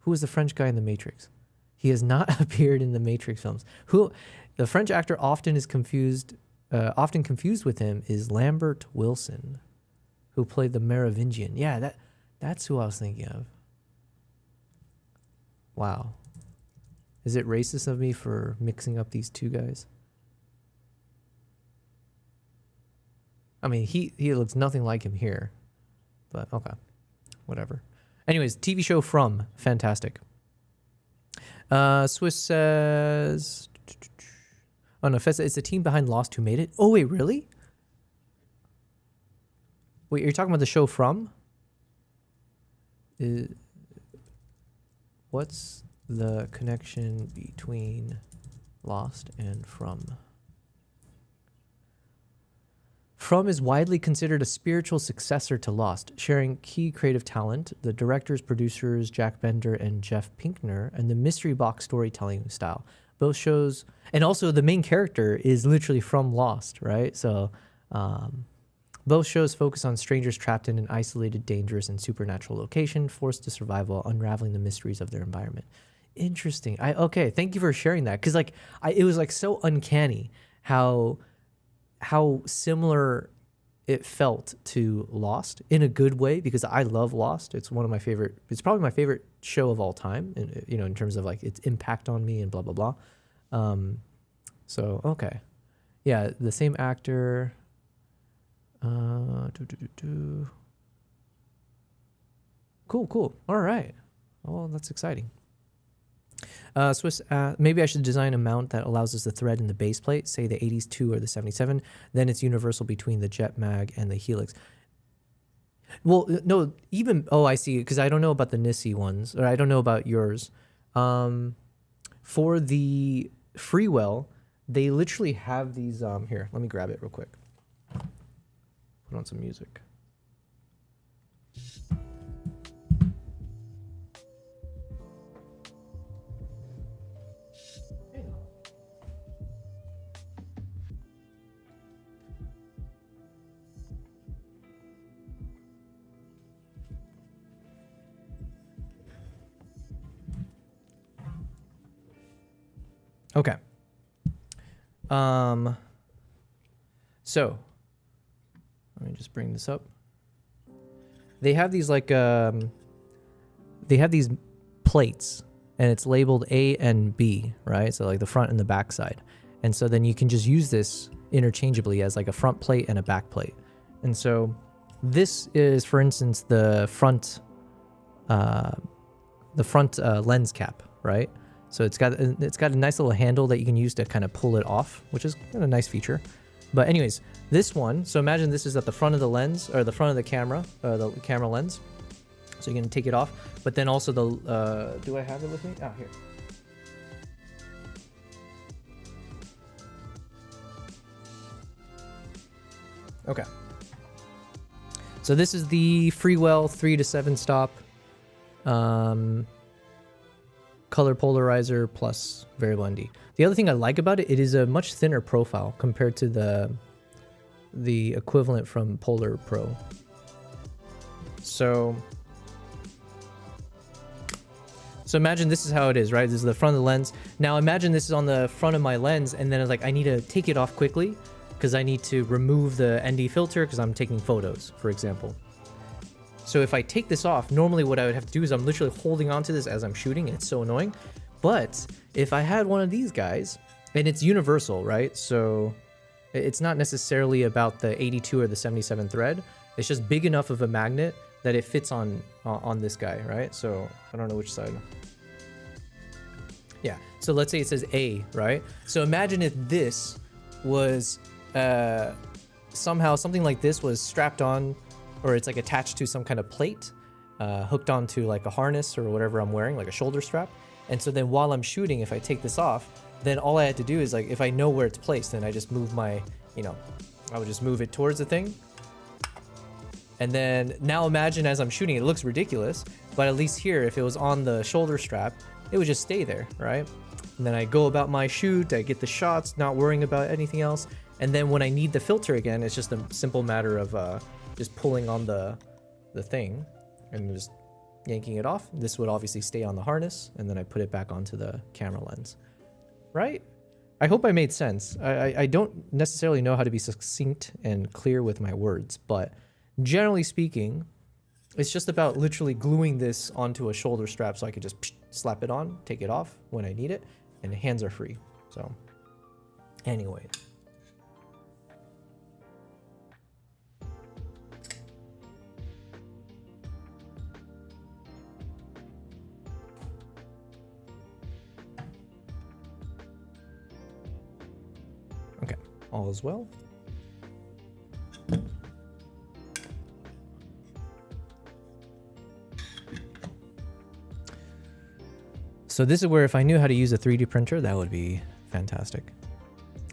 Who is the French guy in The Matrix? He has not appeared in the Matrix films. Who, the French actor often confused with him is Lambert Wilson, who played the Merovingian. Yeah, that's who I was thinking of. Wow. Is it racist of me for mixing up these 2 guys? I mean, he looks nothing like him here, but okay, whatever. Anyways, TV show From, fantastic. Swiss says, oh no, Fez, it's the team behind Lost who made it. Oh wait, really? Wait, you're talking about the show From? What's the connection between Lost and From? From is widely considered a spiritual successor to Lost, sharing key creative talent, the directors, producers, Jack Bender and Jeff Pinkner, and the mystery box storytelling style. Both shows, and also the main character is literally from Lost, right? So both shows focus on strangers trapped in an isolated, dangerous, and supernatural location, forced to survive while unraveling the mysteries of their environment. Interesting. Okay, thank you for sharing that, because it was like so uncanny how similar it felt to Lost in a good way, because I love Lost. It's one of my favorite. It's probably my favorite show of all time, in terms of like its impact on me and blah blah blah. So okay, yeah, the same actor. Cool. All right. Well, that's exciting. Swiss, maybe I should design a mount that allows us to thread in the base plate, say the 82 or the 77. Then it's universal between the Jet Mag and the Helix. Well, no, I see, because I don't know about the Nissi ones, or I don't know about yours. For the Freewell, they literally have these, here, let me grab it real quick. Put on some music. Okay. So let me just bring this up. They have these they have these plates, and it's labeled A and B, right? So like the front and the back side. And so then you can just use this interchangeably as like a front plate and a back plate. And so this is, for instance, the front lens cap, right? So it's got a nice little handle that you can use to kind of pull it off, which is kind of a nice feature. But anyways, this one, so imagine this is at the front of the lens, or the front of the camera lens. So you can take it off, but then also the, do I have it with me? Oh, here. Okay. So this is the Freewell 3 to 7 stop. Color polarizer plus variable ND. The other thing I like about it, it is a much thinner profile compared to the equivalent from Polar Pro. So imagine this is how it is, right? This is the front of the lens. Now imagine this is on the front of my lens, and then it's like I need to take it off quickly because I need to remove the ND filter because I'm taking photos, for example. So if I take this off, normally what I would have to do is I'm literally holding onto this as I'm shooting, and it's so annoying. But if I had one of these guys, and it's universal, right? So It's not necessarily about the 82 or the 77 thread. It's just big enough of a magnet that it fits on this guy, right? So I don't know which side. Yeah, so let's say it says A, right? So imagine if this was somehow something like this was strapped on, or it's like attached to some kind of plate, hooked onto like a harness or whatever I'm wearing, like a shoulder strap. And so then while I'm shooting, if I take this off, then all I had to do is like, if I know where it's placed, then I just move my, you know, I would just move it towards the thing. And then now imagine as I'm shooting, it looks ridiculous, but at least here, if it was on the shoulder strap, it would just stay there, right? And then I go about my shoot, I get the shots, not worrying about anything else. And then when I need the filter again, it's just a simple matter of just pulling on the thing and just yanking it off. This would obviously stay on the harness, and then I put it back onto the camera lens, right? I hope I made sense. I don't necessarily know how to be succinct and clear with my words, but generally speaking, it's just about literally gluing this onto a shoulder strap so I could just slap it on, take it off when I need it, and the hands are free. So anyway. Okay, all is well. So this is where if I knew how to use a 3D printer, that would be fantastic.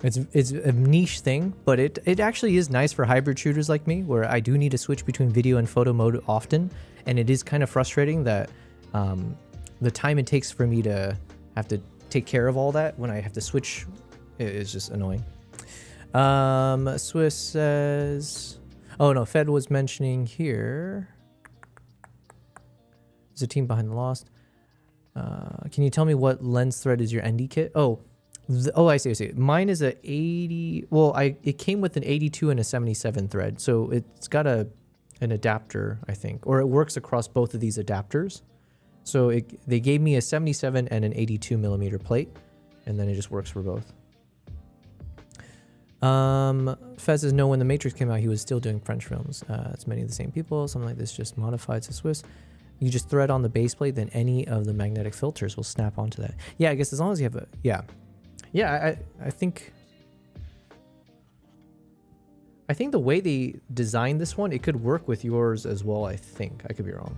It's a niche thing, but it actually is nice for hybrid shooters like me, where I do need to switch between video and photo mode often, and it is kind of frustrating that the time it takes for me to have to take care of all that when I have to switch is just annoying. Swiss says, oh no, Fed was mentioning here. There's a team behind the Lost. Can you tell me what lens thread is your ND kit? Oh, I see. Mine is a 80. Well, it came with an 82 and a 77 thread, so it's got an adapter, I think, or it works across both of these adapters. So they gave me a 77 and an 82 millimeter plate, and then it just works for both. Fez says no. When the Matrix came out, he was still doing French films. It's many of the same people. Something like this, just modified to Swiss. You just thread on the base plate, then any of the magnetic filters will snap onto that. Yeah, I guess as long as you have a, yeah, I think the way they designed this one, it could work with yours as well. I think I could be wrong.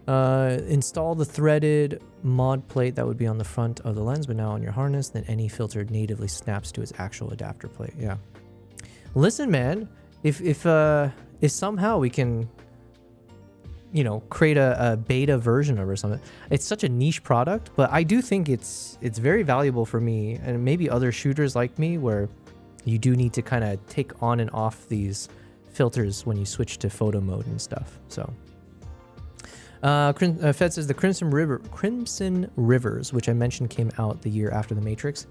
Install the threaded mod plate that would be on the front of the lens, but now on your harness, then any filter natively snaps to its actual adapter plate. Yeah. Listen, man, if somehow we can, you know, create a beta version of it or something. It's such a niche product, but I do think it's very valuable for me and maybe other shooters like me, where you do need to kind of take on and off these filters when you switch to photo mode and stuff. So Fed says the Crimson Rivers, which I mentioned, came out the year after The Matrix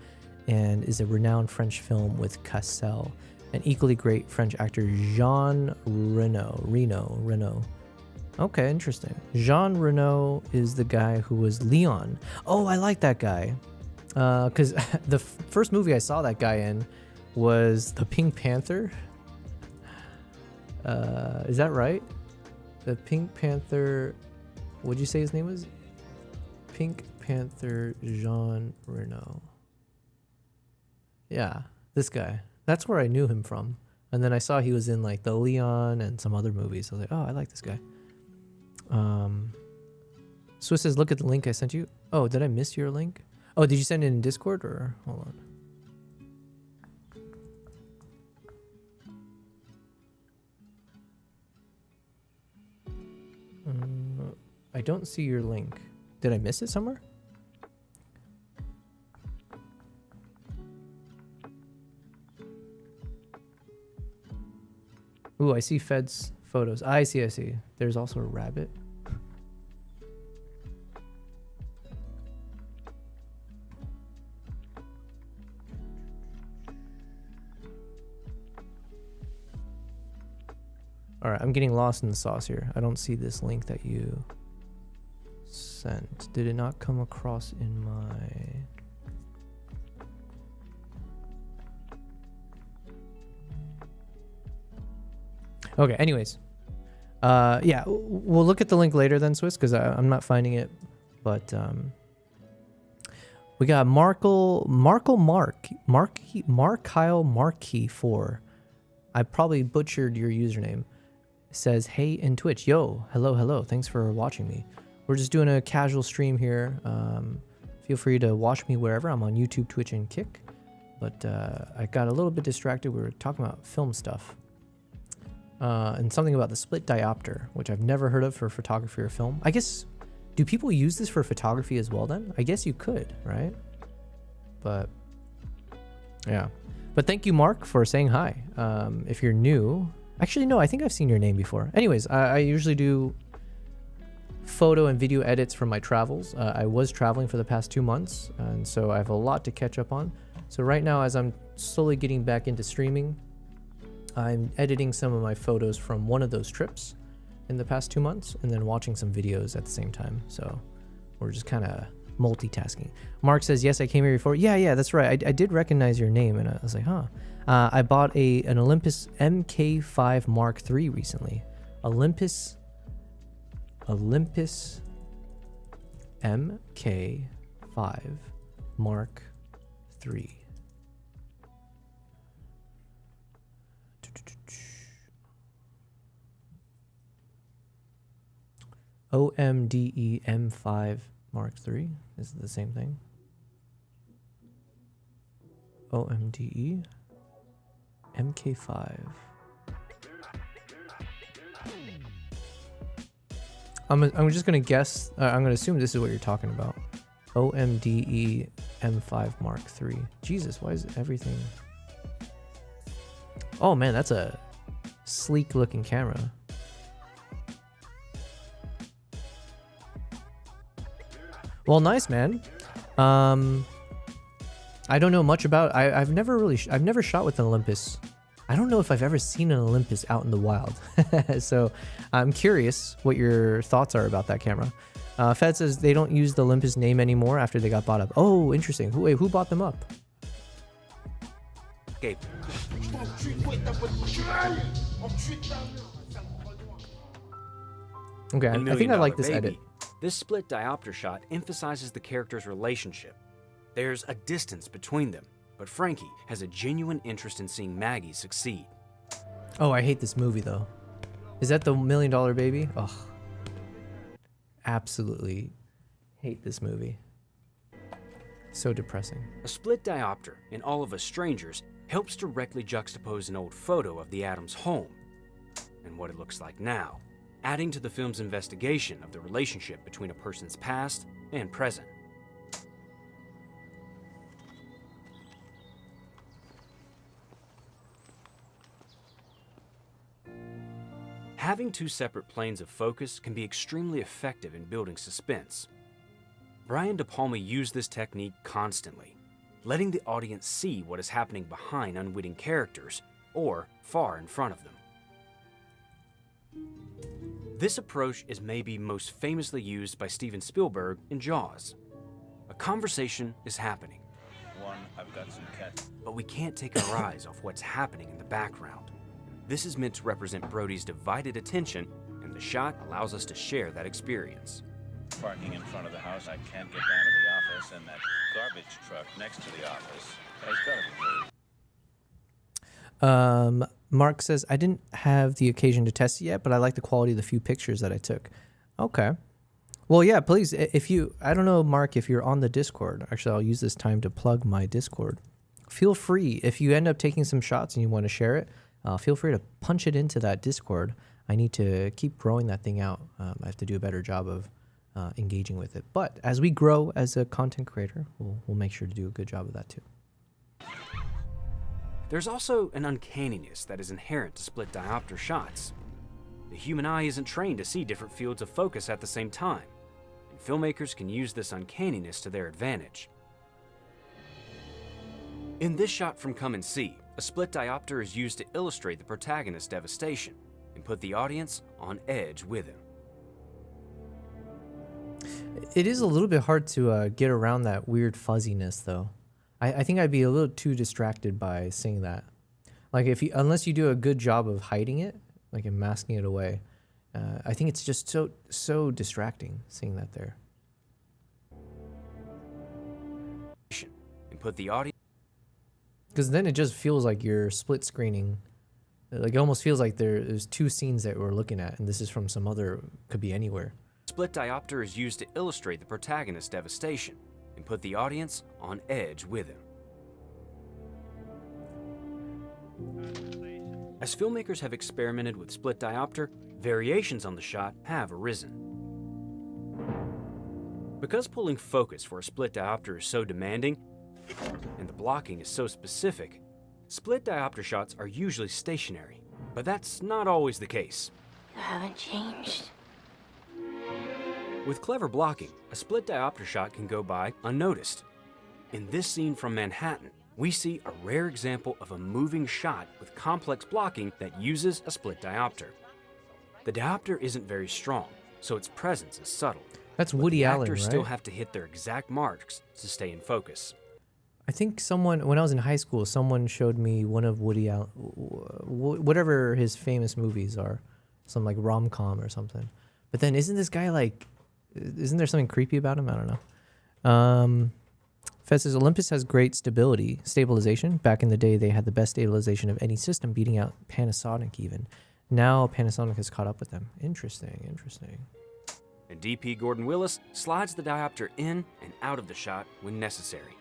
and is a renowned French film with Cassel, an equally great French actor, Jean Reno. Okay, interesting. Jean Reno is the guy who was Leon. Oh, I like that guy. Because the first movie I saw that guy in was The Pink Panther. Is that right? The Pink Panther... What'd you say his name was? Pink Panther Jean Reno. Yeah, this guy. That's where I knew him from. And then I saw he was in like The Leon and some other movies. I was like, oh, I like this guy. Swiss says, look at the link I sent you. Oh, did I miss your link? Oh, did you send it in Discord or hold on? I don't see your link. Did I miss it somewhere? Ooh, I see Fed's photos. I see. There's also a rabbit. All right, I'm getting lost in the sauce here. I don't see this link that you sent. Did it not come across in my... Okay, anyways. Yeah, we'll look at the link later then, Swiss, because I'm not finding it. But we got Markyle Markey 4. I probably butchered your username. It says, hey in Twitch. Yo, hello. Thanks for watching me. We're just doing a casual stream here. Feel free to watch me wherever. I'm on YouTube, Twitch, and Kick. But I got a little bit distracted. We were talking about film stuff. And something about the split diopter, which I've never heard of for photography or film. I guess, do people use this for photography as well then? I guess you could, right? But, yeah. But thank you, Mark, for saying hi. If you're new, actually, no, I think I've seen your name before. Anyways, I usually do photo and video edits from my travels. I was traveling for the past 2 months, and so I have a lot to catch up on. So right now, as I'm slowly getting back into streaming, I'm editing some of my photos from one of those trips in the past 2 months, and then watching some videos at the same time. So we're just kind of multitasking. Mark says, yes, I came here before. Yeah, that's right. I did recognize your name, and I was like, huh. I bought an Olympus MK5 Mark III recently. Olympus MK5 Mark III. OMDE M5 Mark III. Is it the same thing? OMDE MK5. I'm just gonna guess. I'm gonna assume this is what you're talking about. OMDE M5 Mark III. Jesus, why is everything? Oh man, that's a sleek looking camera. Well, nice, man. I don't know much about. I've never shot with an Olympus. I don't know if I've ever seen an Olympus out in the wild. So I'm curious what your thoughts are about that camera. Fed says they don't use the Olympus name anymore after they got bought up. Oh, interesting. Who bought them up? Okay. Okay, I think I like this edit. This split diopter shot emphasizes the characters' relationship. There's a distance between them, but Frankie has a genuine interest in seeing Maggie succeed. Oh, I hate this movie though. Is that the $1 Million Baby? Ugh. Absolutely hate this movie. So depressing. A split diopter in All of Us Strangers helps directly juxtapose an old photo of the Addams home and what it looks like now, adding to the film's investigation of the relationship between a person's past and present. Having two separate planes of focus can be extremely effective in building suspense. Brian De Palma used this technique constantly, letting the audience see what is happening behind unwitting characters or far in front of them. This approach is maybe most famously used by Steven Spielberg in Jaws. A conversation is happening. I've got some cat. But we can't take our eyes off what's happening in the background. This is meant to represent Brody's divided attention, and the shot allows us to share that experience. Parking in front of the house, I can't get down to the office, and that garbage truck next to the office has got to be moved. Mark says, I didn't have the occasion to test it yet, but I like the quality of the few pictures that I took. Okay. Well, yeah, please, I don't know, Mark, if you're on the Discord, actually, I'll use this time to plug my Discord. Feel free, if you end up taking some shots and you want to share it, feel free to punch it into that Discord. I need to keep growing that thing out. I have to do a better job of engaging with it. But as we grow as a content creator, we'll make sure to do a good job of that too. There's also an uncanniness that is inherent to split diopter shots. The human eye isn't trained to see different fields of focus at the same time, and filmmakers can use this uncanniness to their advantage. In this shot from Come and See, a split diopter is used to illustrate the protagonist's devastation and put the audience on edge with him. It is a little bit hard to get around that weird fuzziness though. I think I'd be a little too distracted by seeing that. Like unless you do a good job of hiding it, like I'm masking it away. I think it's just so distracting seeing that there. And put the audio. Because then it just feels like you're split screening. Like it almost feels like there's two scenes that we're looking at, and this is from some other, could be anywhere. Split diopter is used to illustrate the protagonist's devastation and put the audience on edge with him. As filmmakers have experimented with split diopter, variations on the shot have arisen. Because pulling focus for a split diopter is so demanding, and the blocking is so specific, split diopter shots are usually stationary, but that's not always the case. You haven't changed. With clever blocking, a split diopter shot can go by unnoticed. In this scene from Manhattan, we see a rare example of a moving shot with complex blocking that uses a split diopter. The diopter isn't very strong, so its presence is subtle. That's Woody Allen, right? Actors still have to hit their exact marks to stay in focus. I think someone, when I was in high school, someone showed me one of Woody Allen, whatever his famous movies are, some like rom-com or something. But then isn't this guy like, isn't there something creepy about him? I don't know. Fed says Olympus has great stabilization. Back in the day, they had the best stabilization of any system, beating out Panasonic even. Now Panasonic has caught up with them. Interesting, interesting. And DP Gordon Willis slides the diopter in and out of the shot when necessary.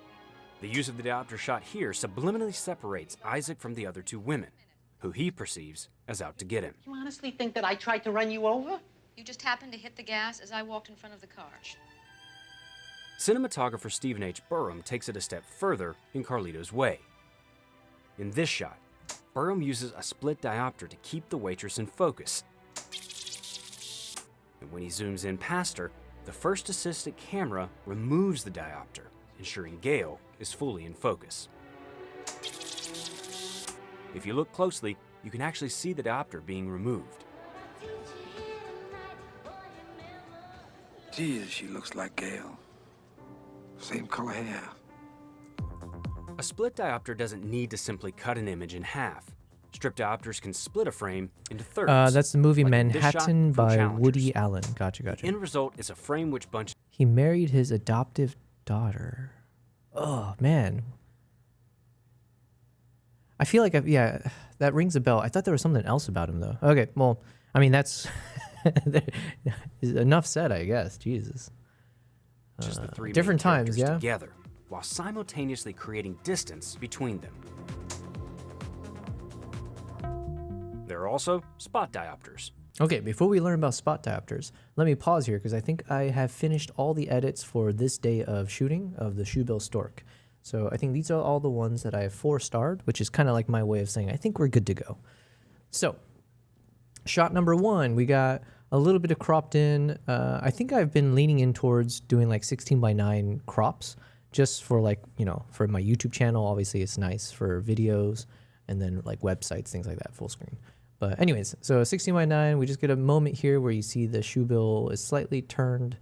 The use of the diopter shot here subliminally separates Isaac from the other two women, who he perceives as out to get him. You honestly think that I tried to run you over? You just happened to hit the gas as I walked in front of the car. Cinematographer Stephen H. Burham takes it a step further in Carlito's Way. In this shot, Burham uses a split diopter to keep the waitress in focus. And when he zooms in past her, the first assistant camera removes the diopter, ensuring Gale is fully in focus. If you look closely, you can actually see the diopter being removed. Jesus, she looks like Gale. Same color hair. A split diopter doesn't need to simply cut an image in half. Strip diopters can split a frame into thirds. That's the movie Manhattan by Woody Allen. Gotcha. The end result is a frame which bunches. He married his adoptive daughter. Oh, man. I feel like, that rings a bell. I thought there was something else about him, though. Okay, well, I mean, that's enough said, I guess. Jesus. The three different main times, characters together, while simultaneously creating distance between them. There are also spot diopters. Okay, before we learn about spot diopters, let me pause here because I think I have finished all the edits for this day of shooting of the Shoebill Stork. So I think these are all the ones that I have 4-starred, which is kind of like my way of saying I think we're good to go. So, shot number 1, we got a little bit of cropped in. I think I've been leaning in towards doing like 16:9 crops just for like, for my YouTube channel. Obviously, it's nice for videos and then like websites, things like that, full screen. But anyways, so 16:9, we just get a moment here where you see the shoebill is slightly turned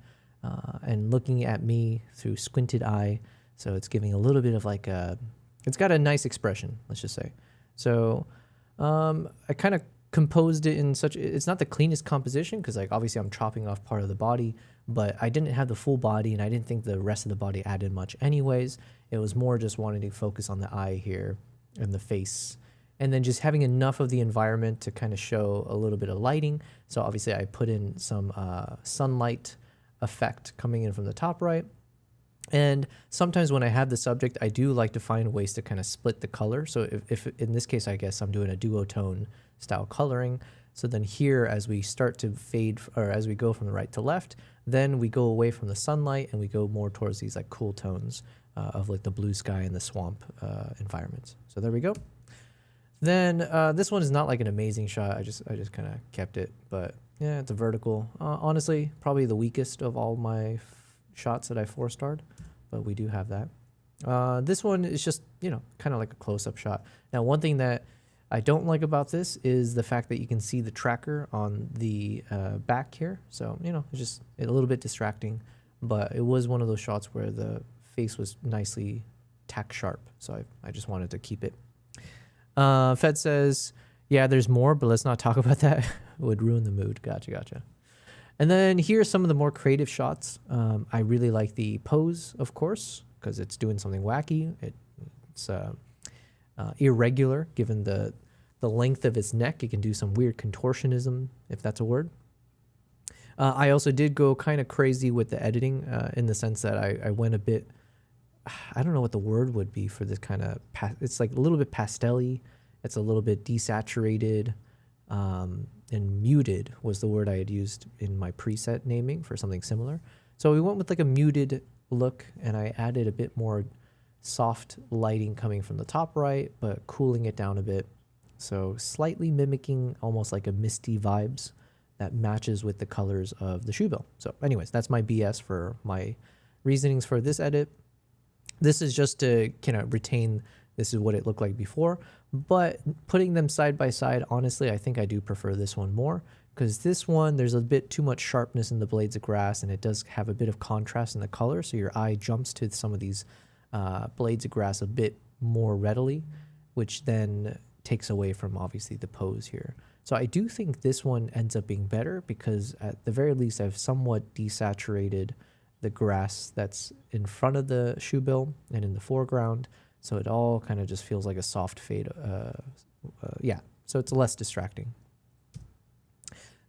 and looking at me through squinted eye. So it's giving a little bit of like it's got a nice expression, let's just say. So I kind of composed it in such, it's not the cleanest composition because like obviously I'm chopping off part of the body, but I didn't have the full body and I didn't think the rest of the body added much anyways. It was more just wanting to focus on the eye here and the face, and then just having enough of the environment to kind of show a little bit of lighting. So obviously I put in some sunlight effect coming in from the top right. And sometimes when I have the subject, I do like to find ways to kind of split the color. So if in this case, I guess I'm doing a duotone style coloring. So then here, as we start to fade, or as we go from the right to left, then we go away from the sunlight and we go more towards these like cool tones of like the blue sky and the swamp environments. So there we go. Then this one is not like an amazing shot. I just kind of kept it, but yeah, it's a vertical. Honestly, probably the weakest of all my shots that I 4-starred, but we do have that. This one is just, kind of like a close-up shot. Now, one thing that I don't like about this is the fact that you can see the tracker on the back here. So, it's just a little bit distracting, but it was one of those shots where the face was nicely tack sharp. So I just wanted to keep it. Fed says, Yeah, there's more, but let's not talk about that. It would ruin the mood. Gotcha. And then here's some of the more creative shots. I really like the pose, of course, because it's doing something wacky. It's irregular, given the length of its neck. It can do some weird contortionism, if that's a word. I also did go kind of crazy with the editing in the sense that I went a bit, I don't know what the word would be for this kind of, it's like a little bit pastel-y. It's a little bit desaturated, and muted was the word I had used in my preset naming for something similar. So we went with like a muted look, and I added a bit more soft lighting coming from the top right, but cooling it down a bit. So slightly mimicking almost like a misty vibes that matches with the colors of the shoe bill. So anyways, that's my BS for my reasonings for this edit. This is just to kind of retain, this is what it looked like before, but putting them side by side, honestly, I think I do prefer this one more, because this one, there's a bit too much sharpness in the blades of grass, and it does have a bit of contrast in the color, so your eye jumps to some of these blades of grass a bit more readily, which then takes away from obviously the pose here. So I do think this one ends up being better, because at the very least I've somewhat desaturated the grass that's in front of the shoe bill and in the foreground, so it all kind of just feels like a soft fade. Yeah, so it's less distracting.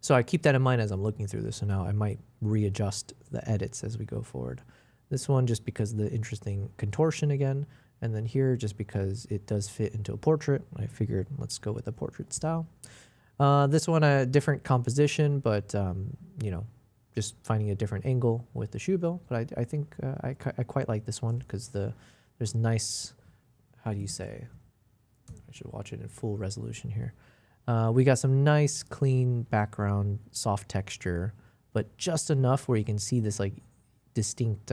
So I keep that in mind as I'm looking through this, so now I might readjust the edits as we go forward. This one just because of the interesting contortion again, and then here just because it does fit into a portrait. I figured let's go with a portrait style. This one a different composition, but you know, just finding a different angle with the shoe bill. But I think I quite like this one because there's nice, how do you say? I should watch it in full resolution here. We got some nice clean background, soft texture, but just enough where you can see this like distinct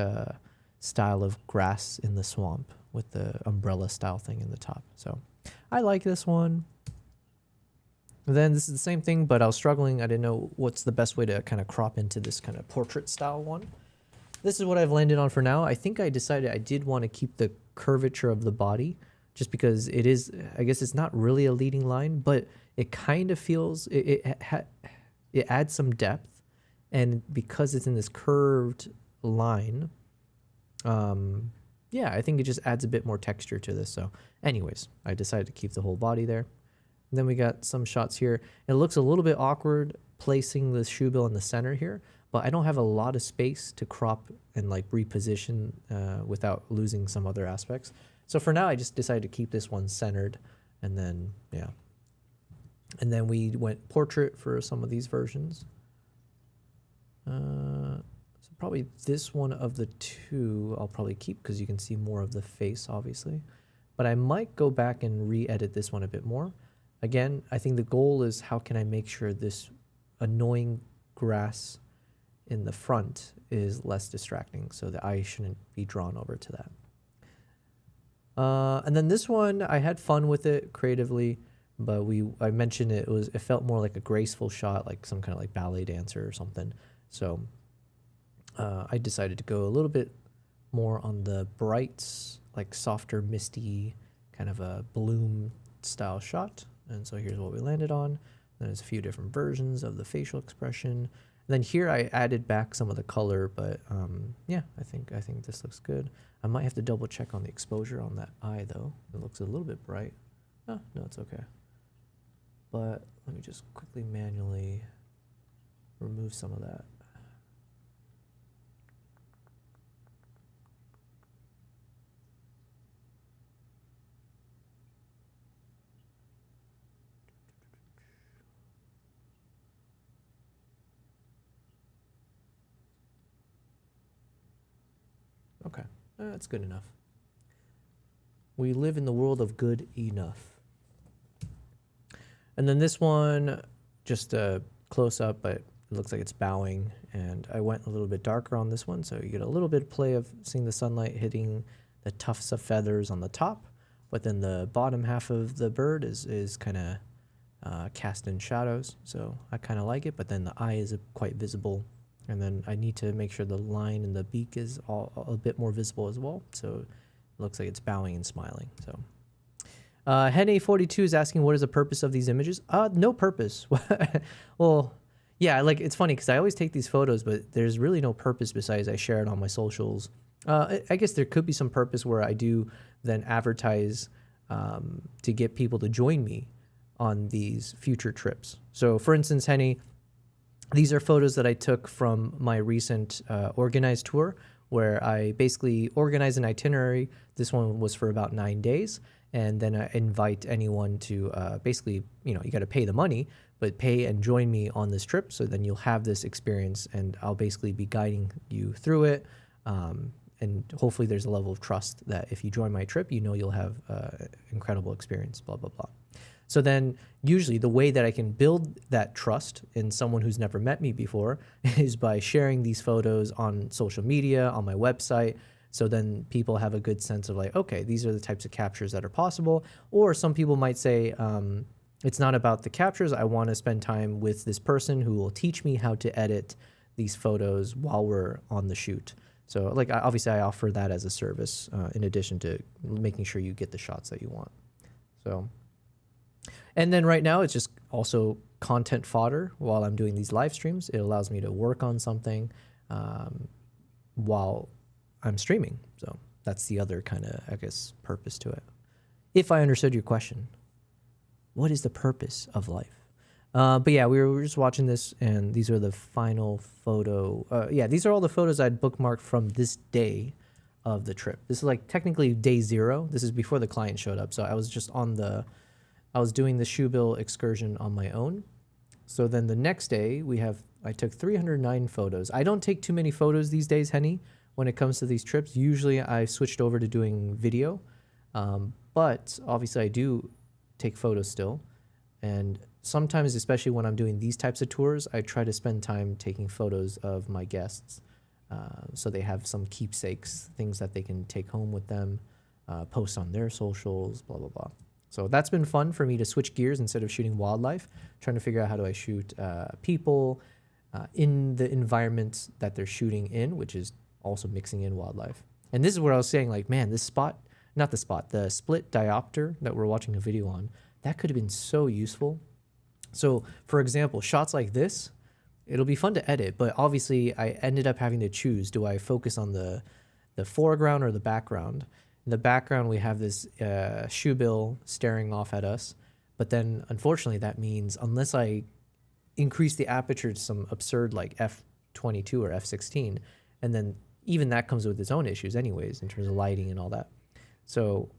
style of grass in the swamp with the umbrella style thing in the top. So I like this one. Then this is the same thing, but I was struggling. I didn't know what's the best way to kind of crop into this kind of portrait style one. This is what I've landed on for now. I think I decided I did want to keep the curvature of the body just because it is, I guess it's not really a leading line, but it kind of feels, it adds some depth. And because it's in this curved line, yeah, I think it just adds a bit more texture to this. So anyways, I decided to keep the whole body there. And then we got some shots here. It looks a little bit awkward placing the shoe bill in the center here, but I don't have a lot of space to crop and like reposition without losing some other aspects. So for now, I just decided to keep this one centered, and then, yeah. And then we went portrait for some of these versions. So probably this one of the two I'll probably keep because you can see more of the face, obviously. But I might go back and re-edit this one a bit more. Again, I think the goal is how can I make sure this annoying grass in the front is less distracting so the eye shouldn't be drawn over to that. And then this one, I had fun with it creatively, but I mentioned it felt more like a graceful shot, like some kind of like ballet dancer or something. So I decided to go a little bit more on the brights, like softer, misty, kind of a bloom style shot. And so here's what we landed on. There's a few different versions of the facial expression. And then here I added back some of the color, but yeah, I think this looks good. I might have to double check on the exposure on that eye though. It looks a little bit bright. Oh, no, it's okay. But let me just quickly manually remove some of that. Okay, that's good enough. We live in the world of good enough. And then this one, just a close up, but it looks like it's bowing. And I went a little bit darker on this one, so you get a little bit of play of seeing the sunlight hitting the tufts of feathers on the top. But then the bottom half of the bird is kind of cast in shadows. So I kind of like it, but then the eye is quite visible. And then I need to make sure the line in the beak is a bit more visible as well. So it looks like it's bowing and smiling. So Hene42 is asking, what is the purpose of these images? No purpose. Well, yeah, like it's funny because I always take these photos, but there's really no purpose besides I share it on my socials. I guess there could be some purpose where I do then advertise to get people to join me on these future trips. So for instance, Henny, these are photos that I took from my recent organized tour where I basically organized an itinerary. This one was for about 9 days. And then I invite anyone to basically, you know, you got to pay the money, but pay and join me on this trip. So then you'll have this experience and I'll basically be guiding you through it. And hopefully there's a level of trust that if you join my trip, you know you'll have an incredible experience, blah, blah, blah. So then usually the way that I can build that trust in someone who's never met me before is by sharing these photos on social media, on my website. So then people have a good sense of like, okay, these are the types of captures that are possible. Or some people might say, it's not about the captures. I want to spend time with this person who will teach me how to edit these photos while we're on the shoot. So like, obviously I offer that as a service in addition to making sure you get the shots that you want. So, and then right now it's just also content fodder while I'm doing these live streams. It allows me to work on something while I'm streaming. So that's the other kind of, I guess, purpose to it. If I understood your question, what is the purpose of life? But yeah, we were just watching this and these are the final photo. Yeah, these are all the photos I'd bookmarked from this day of the trip. This is like technically day 0. This is before the client showed up. So I was just I was doing the Shoebill excursion on my own. So then the next day I took 309 photos. I don't take too many photos these days, Henny, when it comes to these trips. Usually I switched over to doing video, but obviously I do take photos still. And sometimes, especially when I'm doing these types of tours, I try to spend time taking photos of my guests. So they have some keepsakes, things that they can take home with them, post on their socials, blah, blah, blah. So that's been fun for me to switch gears instead of shooting wildlife, trying to figure out how do I shoot people in the environment that they're shooting in, which is also mixing in wildlife. And this is where I was saying, like, man, the split diopter that we're watching a video on, that could have been so useful. So for example, shots like this, it'll be fun to edit, but obviously I ended up having to choose, do I focus on the foreground or the background? In the background, we have this shoebill staring off at us, but then unfortunately that means unless I increase the aperture to some absurd like f22 or f16, and then even that comes with its own issues anyways in terms of lighting and all that. So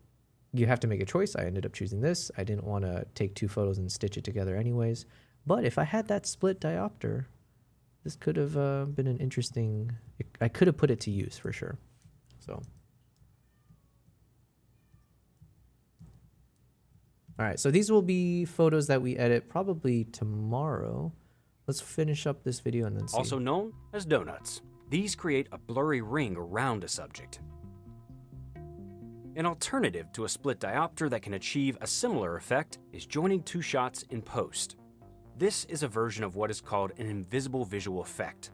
you have to make a choice. I ended up choosing this. I didn't want to take 2 photos and stitch it together anyways. But if I had that split diopter, this could have been an interesting, I could have put it to use for sure. So. All right, so these will be photos that we edit probably tomorrow. Let's finish up this video and then see. Also known as donuts. These create a blurry ring around a subject. An alternative to a split diopter that can achieve a similar effect is joining 2 shots in post. This is a version of what is called an invisible visual effect.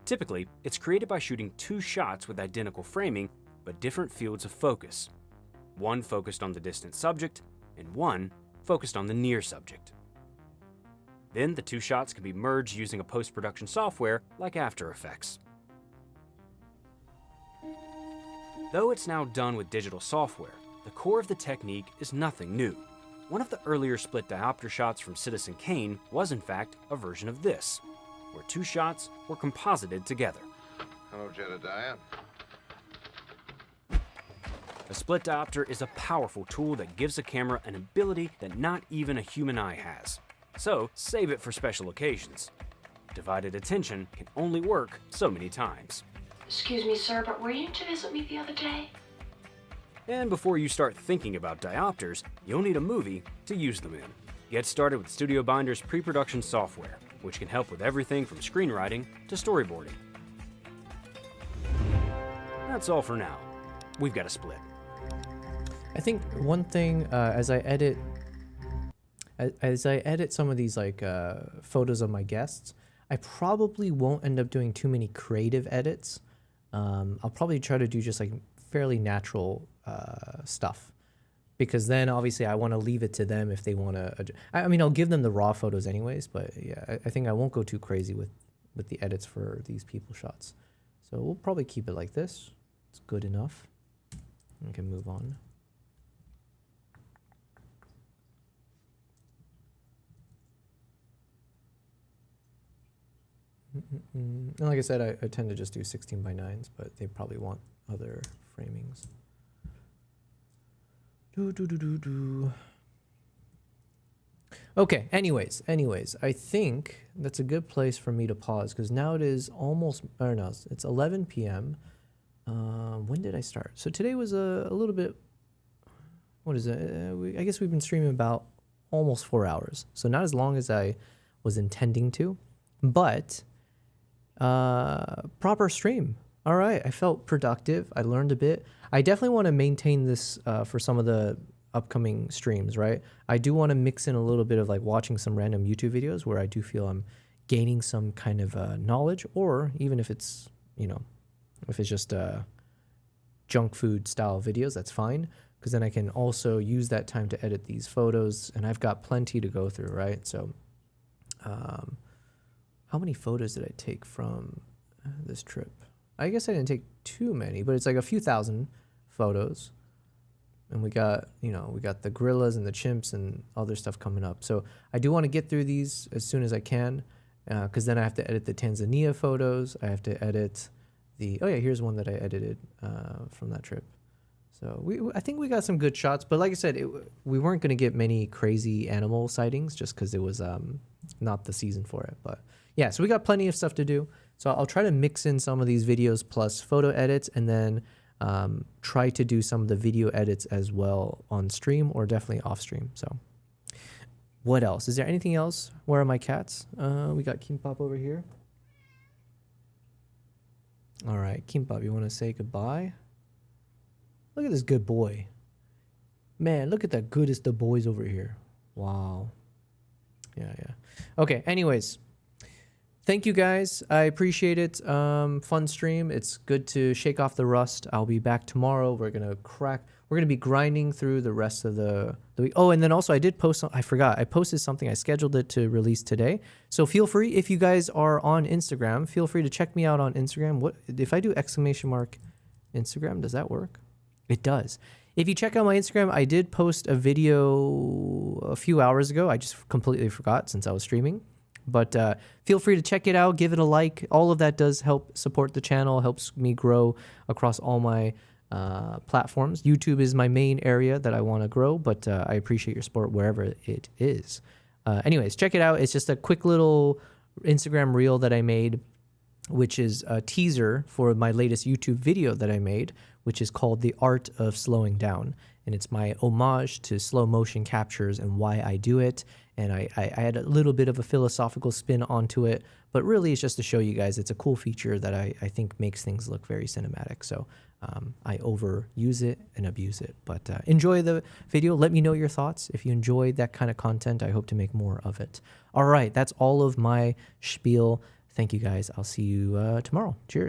Typically, it's created by shooting 2 shots with identical framing, but different fields of focus. One focused on the distant subject, and one focused on the near subject. Then the 2 shots can be merged using a post-production software like After Effects. Though it's now done with digital software, the core of the technique is nothing new. One of the earlier split diopter shots from Citizen Kane was in fact a version of this, where 2 shots were composited together. Hello, Jedediah. A split diopter is a powerful tool that gives a camera an ability that not even a human eye has. So save it for special occasions. Divided attention can only work so many times. Excuse me, sir, but were you to visit me the other day? And before you start thinking about diopters, you'll need a movie to use them in. Get started with Studio Binder's pre-production software, which can help with everything from screenwriting to storyboarding. That's all for now. We've got a split. I think one thing as I edit some of these like photos of my guests, I probably won't end up doing too many creative edits. I'll probably try to do just like fairly natural stuff. because then obviously I want to leave it to them if they want to. I mean, I'll give them the raw photos anyways, but yeah, I think I won't go too crazy with the edits for these people shots. So we'll probably keep it like this. It's good enough. We can move on. And like I said, I tend to just do 16:9s, but they probably want other framings. Okay, anyways, I think that's a good place for me to pause because now it is almost, or no, it's 11 p.m. When did I start? So today was a little bit, what is it? I guess we've been streaming about almost 4 hours. So not as long as I was intending to, but proper stream. All right, I felt productive. I learned a bit. I definitely want to maintain this for some of the upcoming streams, right? I do want to mix in a little bit of like watching some random YouTube videos where I do feel I'm gaining some kind of knowledge, or even if it's, you know, if it's just junk food style videos, that's fine, because then I can also use that time to edit these photos, and I've got plenty to go through, right? So how many photos did I take from this trip? I guess I didn't take too many, but it's like a few thousand photos. And we got, you know, we got the gorillas and the chimps and other stuff coming up. So I do want to get through these as soon as I can, because then I have to edit the Tanzania photos. I have to edit the, oh yeah, here's one that I edited from that trip. So I think we got some good shots, but like I said, we weren't going to get many crazy animal sightings just because it was not the season for it. But yeah, so we got plenty of stuff to do. So I'll try to mix in some of these videos plus photo edits, and then try to do some of the video edits as well on stream or definitely off stream. So what else? Is there anything else? Where are my cats? We got Kimbap over here. All right, Kimbap, you want to say goodbye? Look at this good boy. Man, look at that goodest of boys over here. Wow. Yeah. Okay, anyways. Thank you guys. I appreciate it. Fun stream. It's good to shake off the rust. I'll be back tomorrow. We're gonna be grinding through the rest of the week. Oh, and then also I did post, I forgot. I posted something. I scheduled it to release today. So feel free, if you guys are on Instagram, feel free to check me out on Instagram. What if I do !Instagram? Does that work? It does. If you check out my Instagram, I did post a video a few hours ago. I just completely forgot since I was streaming. But feel free to check it out, give it a like. All of that does help support the channel, helps me grow across all my platforms. YouTube is my main area that I want to grow, but I appreciate your support wherever it is. Anyways, check it out. It's just a quick little Instagram reel that I made, which is a teaser for my latest YouTube video that I made, which is called The Art of Slowing Down. And it's my homage to slow motion captures and why I do it. And I had a little bit of a philosophical spin onto it, but really it's just to show you guys it's a cool feature that I think makes things look very cinematic. So I overuse it and abuse it. But enjoy the video. Let me know your thoughts. If you enjoyed that kind of content, I hope to make more of it. All right, that's all of my spiel. Thank you guys. I'll see you tomorrow. Cheers.